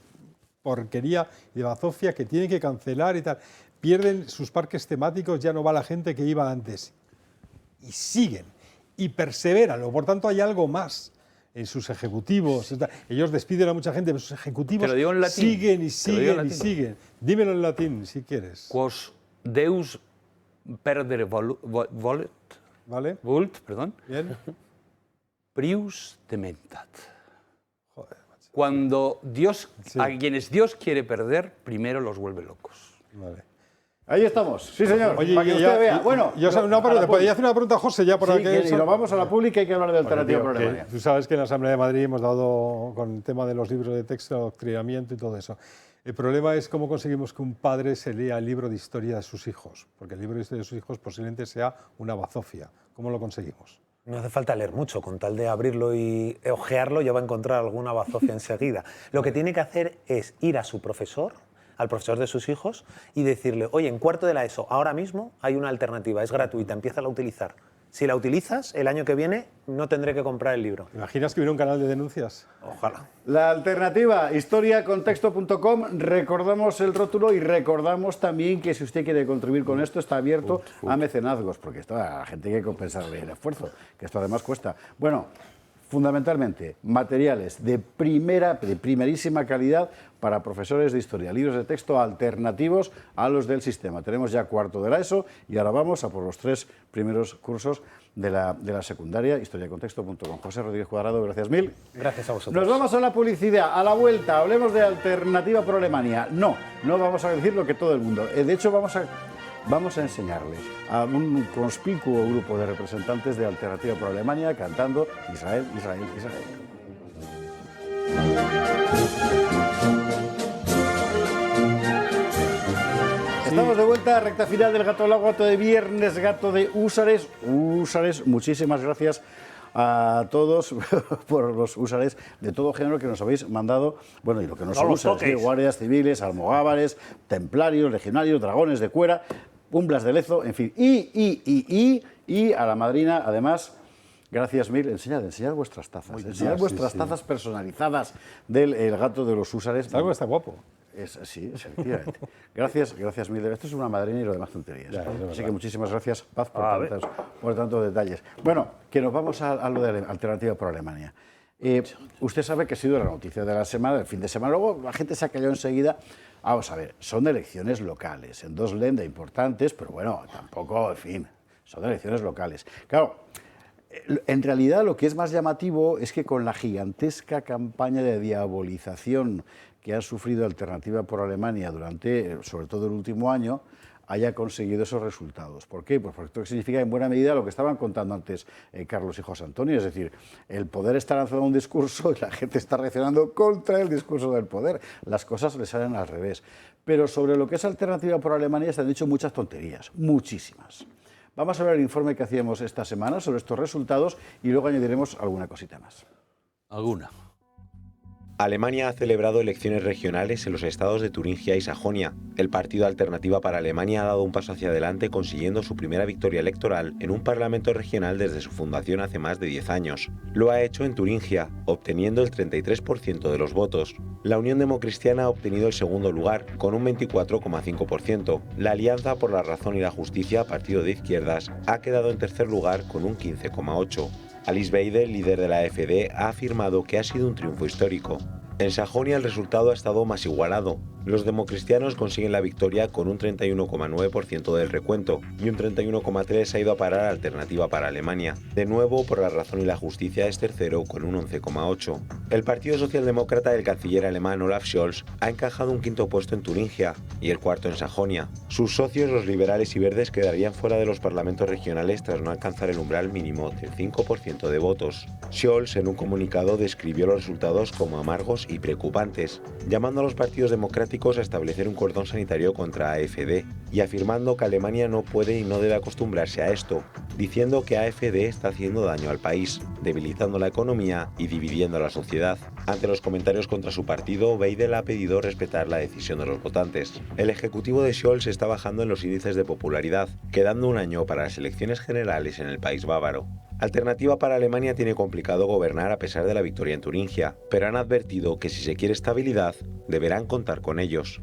porquería y de bazofia que tiene que cancelar y tal. Pierden sus parques temáticos, ya no va la gente que iba antes. Y siguen. Y perseveran, por tanto hay algo más en sus ejecutivos. Ellos despiden a mucha gente, pero sus ejecutivos siguen y siguen y siguen. Dímelo en latín, si quieres. Quos Deus perdere volet, ¿vale? Vult, perdón. Bien. Prius dementat. Joder, macho. Cuando Dios, a quienes Dios quiere perder, primero los vuelve locos. Vale. Ahí estamos, sí señor, Oye, para que usted vea. Bueno, ¿te podría hacer una pregunta a José ya por aquí? Y nos vamos a la pública y hay que hablar de alternativa problemática. Tú sabes que en la Asamblea de Madrid hemos dado con el tema de los libros de texto, adoctrinamiento y todo eso. El problema es cómo conseguimos que un padre se lea el libro de historia de sus hijos, porque el libro de historia de sus hijos posiblemente sea una bazofia. ¿Cómo lo conseguimos? No hace falta leer mucho, con tal de abrirlo y ojearlo ya va a encontrar alguna bazofia enseguida. Lo que tiene que hacer es ir a su profesor, al profesor de sus hijos, y decirle, oye, en cuarto de la ESO, ahora mismo hay una alternativa, es gratuita, empieza a utilizar. Si la utilizas, el año que viene no tendré que comprar el libro. ¿Imaginas que hubiera un canal de denuncias? Ojalá. La alternativa, historiacontexto.com, recordamos el rótulo y recordamos también que si usted quiere contribuir con esto, está abierto a mecenazgos, porque esto a la gente hay que compensarle el esfuerzo, que esto además cuesta. Bueno, fundamentalmente materiales de primerísima calidad para profesores de historia, libros de texto alternativos a los del sistema. Tenemos ya cuarto de la ESO y ahora vamos a por los 3 primeros cursos de la secundaria, historiacontexto.com. José Rodríguez Cuadrado, gracias mil. Gracias a vosotros. Nos vamos a la publicidad. A la vuelta hablemos de Alternativa Pro Alemania. No vamos a decir lo que todo el mundo. De hecho, vamos a enseñarles a un conspicuo grupo de representantes de Alternativa Pro Alemania cantando Israel, Israel, Israel. Estamos de vuelta, recta final del Gato al Agua, gato de viernes, gato de húsares. Húsares, muchísimas gracias a todos por los húsares de todo género que nos habéis mandado. Bueno, y lo que no son húsares, guardias civiles, almogávares, templarios, legionarios, dragones de cuera, umblas de lezo, en fin. Y a la madrina, además, gracias mil. Enseñad vuestras tazas. Enseñad vuestras tazas personalizadas del gato de los húsares. Algo está guapo. Sí, efectivamente. Gracias mil. Esto es una madrina y lo demás tonterías. Así que muchísimas gracias, Paz, por tantos detalles. Bueno, que nos vamos a lo de Alternativa por Alemania. Usted sabe que ha sido la noticia de la semana, del fin de semana. Luego la gente se ha callado enseguida. Vamos a ver, son elecciones locales, en 2 lendas importantes, pero bueno, tampoco, en fin, son elecciones locales. Claro, en realidad lo que es más llamativo es que con la gigantesca campaña de diabolización que ha sufrido Alternativa por Alemania durante, sobre todo el último año, haya conseguido esos resultados. ¿Por qué? Pues porque esto significa en buena medida lo que estaban contando antes Carlos y José Antonio, es decir, el poder está lanzando un discurso y la gente está reaccionando contra el discurso del poder. Las cosas le salen al revés. Pero sobre lo que es Alternativa por Alemania se han dicho muchas tonterías, muchísimas. Vamos a ver el informe que hacíamos esta semana sobre estos resultados y luego añadiremos alguna cosita más. ¿Alguna? Alemania ha celebrado elecciones regionales en los estados de Turingia y Sajonia. El partido Alternativa para Alemania ha dado un paso hacia adelante consiguiendo su primera victoria electoral en un parlamento regional desde su fundación hace más de 10 años. Lo ha hecho en Turingia, obteniendo el 33% de los votos. La Unión Democristiana ha obtenido el segundo lugar, con un 24,5%. La Alianza por la Razón y la Justicia, partido de izquierdas, ha quedado en tercer lugar con un 15,8%. Alice Weidel, líder de la AfD, ha afirmado que ha sido un triunfo histórico. En Sajonia el resultado ha estado más igualado. Los democristianos consiguen la victoria con un 31,9% del recuento y un 31,3% ha ido a parar a Alternativa para Alemania. De nuevo, por la Razón y la Justicia es tercero con un 11,8%. El Partido Socialdemócrata del canciller alemán Olaf Scholz ha encajado un quinto puesto en Turingia y el cuarto en Sajonia. Sus socios, los liberales y verdes, quedarían fuera de los parlamentos regionales tras no alcanzar el umbral mínimo del 5% de votos. Scholz, en un comunicado, describió los resultados como amargos y preocupantes, llamando a los partidos democráticos a establecer un cordón sanitario contra AfD y afirmando que Alemania no puede y no debe acostumbrarse a esto, diciendo que AfD está haciendo daño al país, debilitando la economía y dividiendo a la sociedad. Ante los comentarios contra su partido, Weidel ha pedido respetar la decisión de los votantes. El ejecutivo de Scholz está bajando en los índices de popularidad, quedando un año para las elecciones generales en el país bávaro. Alternativa para Alemania tiene complicado gobernar a pesar de la victoria en Turingia, pero han advertido que si se quiere estabilidad, deberán contar con ellos.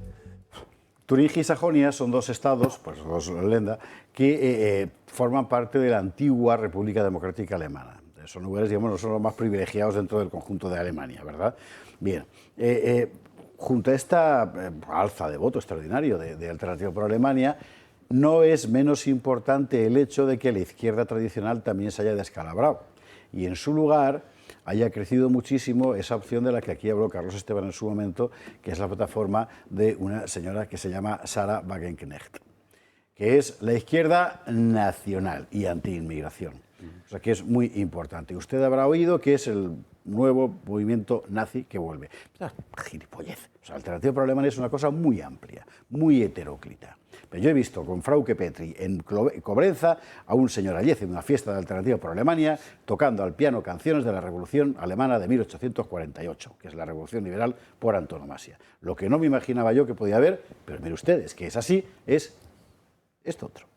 Turingia y Sajonia son 2 estados, pues 2 lendas, que forman parte de la antigua República Democrática Alemana. Son lugares, digamos, no son los más privilegiados dentro del conjunto de Alemania, ¿verdad? Bien, junto a esta alza de voto extraordinario de Alternativa por Alemania, no es menos importante el hecho de que la izquierda tradicional también se haya descalabrado y en su lugar haya crecido muchísimo esa opción de la que aquí habló Carlos Esteban en su momento, que es la plataforma de una señora que se llama Sarah Wagenknecht, que es la izquierda nacional y anti-inmigración. O sea, que es muy importante. Usted habrá oído que es el nuevo movimiento nazi que vuelve. Gilipollez. O sea, Alternativa por Alemania es una cosa muy amplia, muy heteróclita. Pero yo he visto con Frauke Petry en Cobrenza a un señor allí en una fiesta de Alternativa por Alemania tocando al piano canciones de la Revolución Alemana de 1848, que es la Revolución Liberal por antonomasia. Lo que no me imaginaba yo que podía haber, pero mire ustedes, que es así, es esto otro.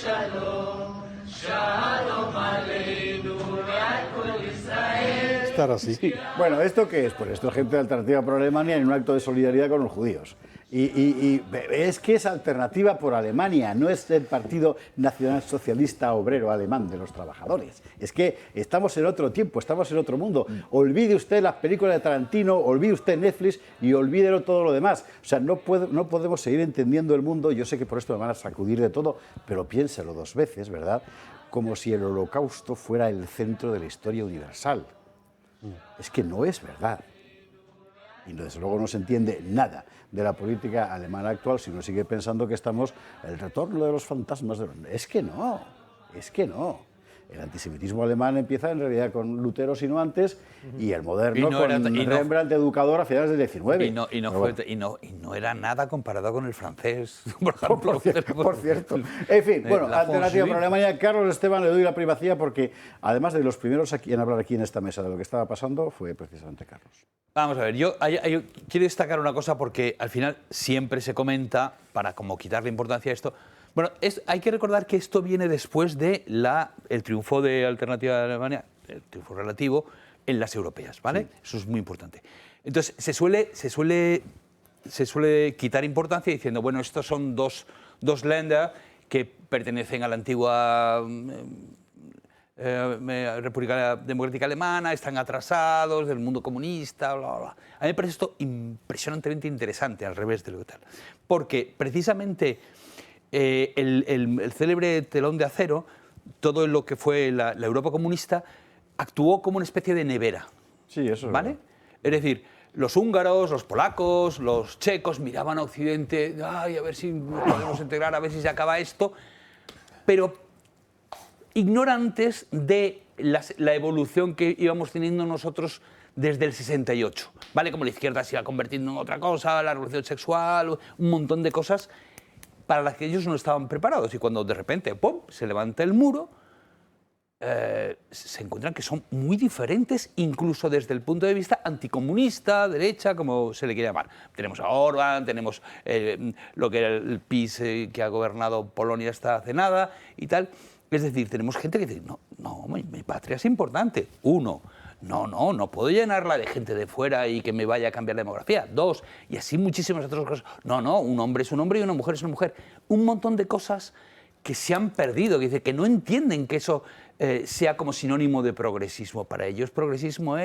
Shalom, Shalom Aleinu, Ve'al Kol Yisrael. estar así. Sí. Bueno, ¿esto qué es? Pues esto es gente de Alternativa por Alemania en un acto de solidaridad con los judíos. Y es que es Alternativa por Alemania, no es el Partido Nacional Socialista Obrero Alemán de los Trabajadores. Es que estamos en otro tiempo, estamos en otro mundo. Olvide usted las películas de Tarantino, olvide usted Netflix y olvídelo todo lo demás. O sea, no podemos seguir entendiendo el mundo. Yo sé que por esto me van a sacudir de todo, pero piénselo 2 veces, ¿verdad? Como si el Holocausto fuera el centro de la historia universal. Es que no es verdad. Y desde luego no se entiende nada de la política alemana actual si uno sigue pensando que estamos en el retorno de los fantasmas. Es que no, es que no. El antisemitismo alemán empieza en realidad con Lutero, sino antes, y el moderno con Rembrandt, educador, a finales del XIX. Y no era nada comparado con el francés, por ejemplo. Por cierto. En fin, bueno, Alternativa por Alemania. Carlos Esteban, le doy la primacía porque, además de los primeros en hablar aquí en esta mesa de lo que estaba pasando, fue precisamente Carlos. Vamos a ver, yo quiero destacar una cosa porque al final siempre se comenta, para como quitarle importancia a esto. Bueno, hay que recordar que esto viene después de el triunfo de Alternativa de Alemania, el triunfo relativo, en las europeas, ¿vale? Sí. Eso es muy importante. Entonces, se suele quitar importancia diciendo, bueno, estos son dos länder que pertenecen a la antigua República Democrática Alemana, están atrasados del mundo comunista, bla, bla, bla. A mí me parece esto impresionantemente interesante, al revés de lo que tal. Porque precisamente el célebre telón de acero, todo lo que fue la Europa comunista, actuó como una especie de nevera. Sí, eso es ¿vale? verdad. Es decir, los húngaros, los polacos, los checos miraban a Occidente, ay, a ver si podemos integrar, a ver si se acaba esto, pero ignorantes de la evolución que íbamos teniendo nosotros desde el 68, ¿vale? Como la izquierda se iba convirtiendo en otra cosa, la revolución sexual, un montón de cosas para las que ellos no estaban preparados. Y cuando de repente, ¡pum!, se levanta el muro, se encuentran que son muy diferentes, incluso desde el punto de vista anticomunista, derecha, como se le quiere llamar. Tenemos a Orbán, tenemos lo que era el PiS que ha gobernado Polonia hasta hace nada y tal. Es decir, tenemos gente que dice, no, mi patria es importante. 1, no puedo llenarla de gente de fuera y que me vaya a cambiar la demografía. 2, y así muchísimas otras cosas. No, un hombre es un hombre y una mujer es una mujer. Un montón de cosas que se han perdido, que no entienden que eso sea como sinónimo de progresismo. Para ellos progresismo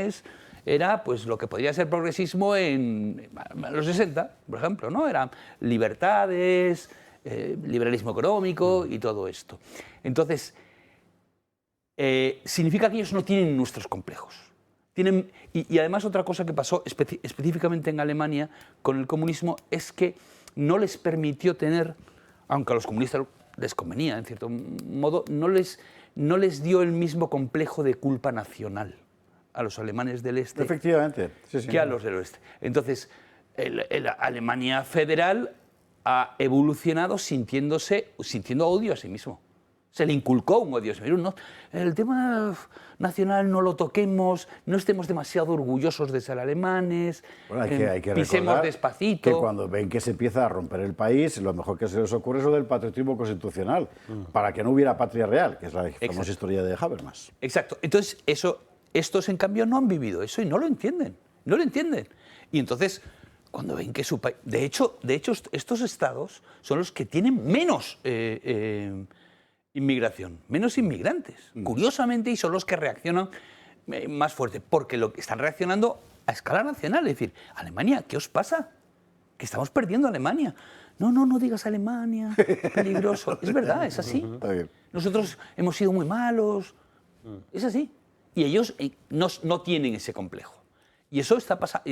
era pues lo que podría ser progresismo en los 60, por ejemplo, ¿no? Eran libertades, liberalismo económico y todo esto. Entonces, significa que ellos no tienen nuestros complejos. Y además otra cosa que pasó específicamente en Alemania con el comunismo es que no les permitió tener, aunque a los comunistas les convenía en cierto modo, no les dio el mismo complejo de culpa nacional a los alemanes del este. Efectivamente, sí, que a los del oeste. Entonces, la Alemania federal ha evolucionado sintiendo odio a sí mismo. Se le inculcó un odio a sí mismo. No, el tema nacional no lo toquemos, no estemos demasiado orgullosos de ser alemanes, bueno, hay que pisemos despacito. Que cuando ven que se empieza a romper el país, lo mejor que se les ocurre es lo del patriotismo constitucional, para que no hubiera patria real, que es la famosa historia de Habermas. Exacto. Entonces, estos en cambio no han vivido eso y no lo entienden. No lo entienden. Y entonces, cuando ven que su país... De hecho, estos estados son los que tienen menos inmigración, menos inmigrantes, curiosamente, y son los que reaccionan más fuerte, porque lo que están reaccionando a escala nacional. Es decir, Alemania, ¿qué os pasa? Que estamos perdiendo a Alemania. No digas Alemania, peligroso. Es verdad, es así. Nosotros hemos sido muy malos, es así. Y ellos no tienen ese complejo. Y esto pasa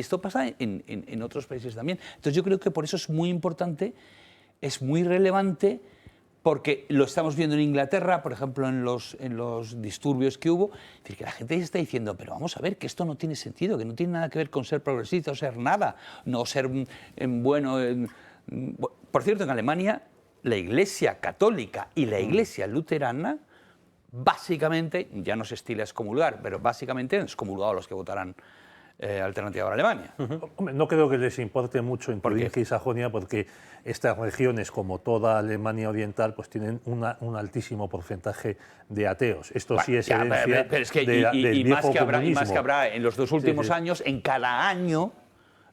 en otros países también. Entonces yo creo que por eso es muy importante, es muy relevante, porque lo estamos viendo en Inglaterra, por ejemplo, en los disturbios que hubo. Es decir, que la gente está diciendo, pero vamos a ver, que esto no tiene sentido, que no tiene nada que ver con ser progresista o ser nada, no ser bueno. Por cierto, en Alemania, la Iglesia católica y la Iglesia luterana, básicamente, ya no se estila excomulgar, pero básicamente han excomulgado a los que votaran Alternativa para Alemania. Hombre, no creo que les importe mucho en Turingia y Sajonia, porque estas regiones, como toda Alemania Oriental, pues tienen un altísimo porcentaje de ateos. Esto sí es herencia pero es que, del viejo comunismo. Y más que habrá en los 2 últimos años, en cada año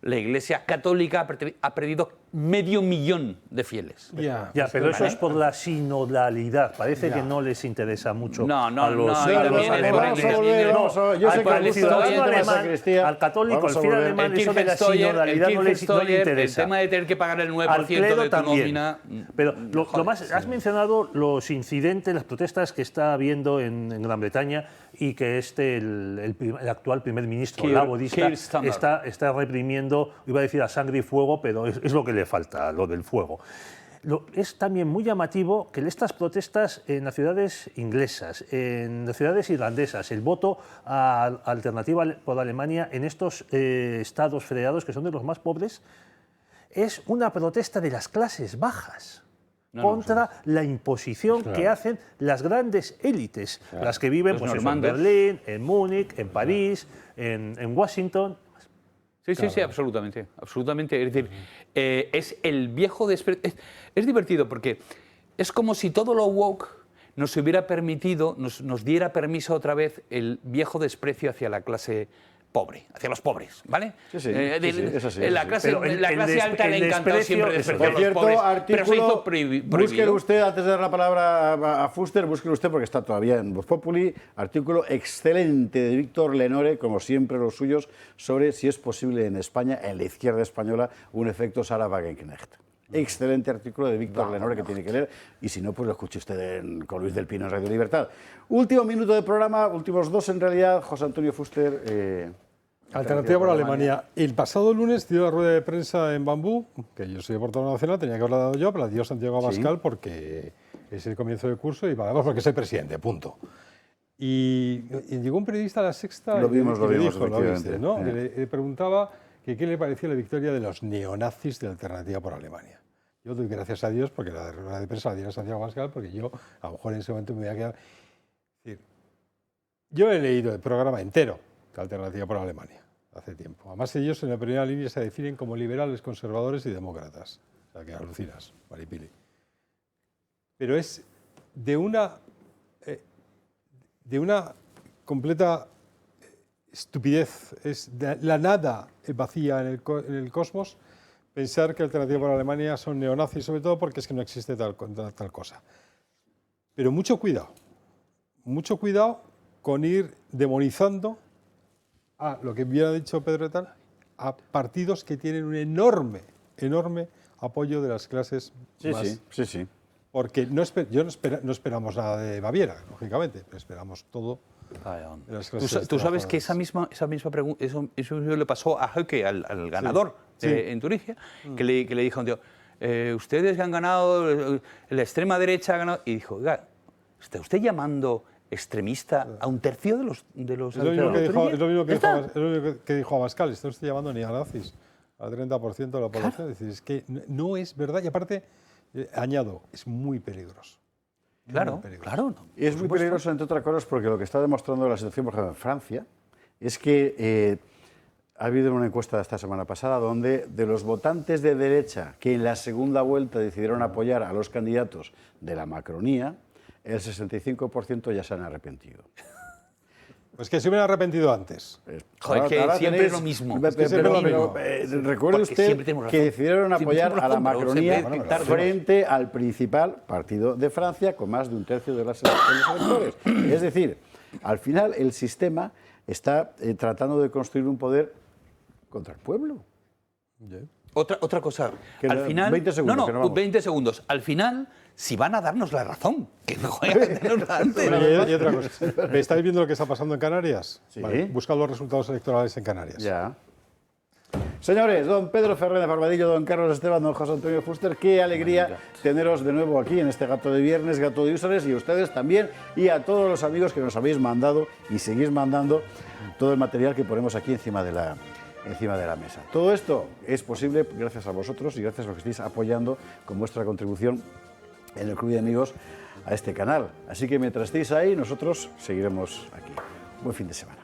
la Iglesia Católica ha perdido medio millón de fieles. Pero eso es por la sinodalidad. Parece que no les interesa mucho a los al católico, el fiel alemán, eso de la sinodalidad no le interesa. El tema de tener que pagar el 9% de tu nómina. Pero lo más, has mencionado los incidentes, las protestas que está habiendo en Gran Bretaña y que el actual primer ministro laborista está reprimiendo, iba a decir a sangre y fuego, pero es lo que le falta, lo del fuego. Es también muy llamativo que estas protestas en las ciudades inglesas, en las ciudades irlandesas, el voto a Alternativa por Alemania en estos estados federados, que son de los más pobres, es una protesta de las clases bajas contra la imposición que hacen las grandes élites, las que viven pues, en Berlín, en Múnich, en París, en Washington. Sí, absolutamente. Es decir, es el viejo desprecio. Es divertido porque es como si todo lo woke nos hubiera permitido, nos diera permiso otra vez el viejo desprecio hacia la clase pobre, hacia los pobres, ¿vale? Es así. La clase alta le ha encantado siempre despreciar a los pobres, pero se hizo prohibido. Busque usted, antes de dar la palabra a Fuster, busque usted, porque está todavía en Voz Populi, artículo excelente de Víctor Lenore, como siempre los suyos, sobre si es posible en España, en la izquierda española, un efecto Sarah Wagenknecht. Excelente artículo de Víctor Lenore que tiene que leer, y si no, pues lo escuche usted con Luis del Pino en Radio Libertad. Último minuto de programa, últimos 2 en realidad. José Antonio Fuster. Alternativa por Alemania. El pasado lunes dio la rueda de prensa en Bambú, que yo soy portador nacional, tenía que haberla dado yo, pero la dio Santiago Abascal porque es el comienzo del curso y además porque soy presidente, punto. Y llegó un periodista a La Sexta lo vimos, le dijo, lo viste, ¿no? Le preguntaba que qué le parecía la victoria de los neonazis de Alternativa por Alemania. Yo doy gracias a Dios porque la rueda de prensa la dio Santiago Abascal, porque yo a lo mejor en ese momento me voy a quedar... Es decir, yo he leído el programa entero de Alternativa por Alemania hace tiempo. Además ellos en la primera línea se definen como liberales, conservadores y demócratas. O sea que alucinas, Maripili. Pero es de una completa estupidez, es de la nada vacía en el cosmos pensar que Alternativa por Alemania son neonazis, sobre todo porque es que no existe tal cosa. Pero mucho cuidado con ir demonizando a lo que bien ha dicho Pedro Etal, a partidos que tienen un enorme apoyo de las clases más. Sí. Porque no esperamos nada de Baviera, lógicamente, pero esperamos todo de las clases. Tú sabes que esa misma pregunta, eso le pasó a Höcke, al ganador en Turingia, que le dijo, ustedes han ganado, la extrema derecha ha ganado, y dijo, oiga, ¿está usted llamando extremista a un tercio de los es lo mismo que dijo Abascal, está usted llamando neonazis al 30% de la población. Es decir, es que no es verdad y aparte, añado, es muy peligroso. Claro. Es muy peligroso, entre otras cosas, porque lo que está demostrando la situación, por ejemplo, en Francia, es que ha habido una encuesta esta semana pasada donde de los votantes de derecha que en la segunda vuelta decidieron apoyar a los candidatos de la macronía, el 65% ya se han arrepentido. Pues que se hubieran arrepentido antes. Joder, que siempre es lo mismo. Recuerde usted que decidieron apoyar a la macronía frente al principal partido de Francia con más de un tercio de los electores. Es decir, al final el sistema está tratando de construir un poder contra el pueblo. Otra cosa, al final... 20 segundos. 20 segundos. Al final, si van a darnos la razón, que y otra cosa, ¿estáis viendo lo que está pasando en Canarias? Sí. Vale, buscad los resultados electorales en Canarias. Ya. Señores, don Pedro Fernández Barbadillo, don Carlos Esteban, don José Antonio Fuster, qué alegría teneros de nuevo aquí en este Gato de Viernes, Gato de Usares, y a ustedes también, y a todos los amigos que nos habéis mandado y seguís mandando todo el material que ponemos aquí encima de la mesa. Todo esto es posible gracias a vosotros y gracias a los que estáis apoyando con vuestra contribución en el Club de Amigos a este canal. Así que mientras estéis ahí, nosotros seguiremos aquí. Buen fin de semana.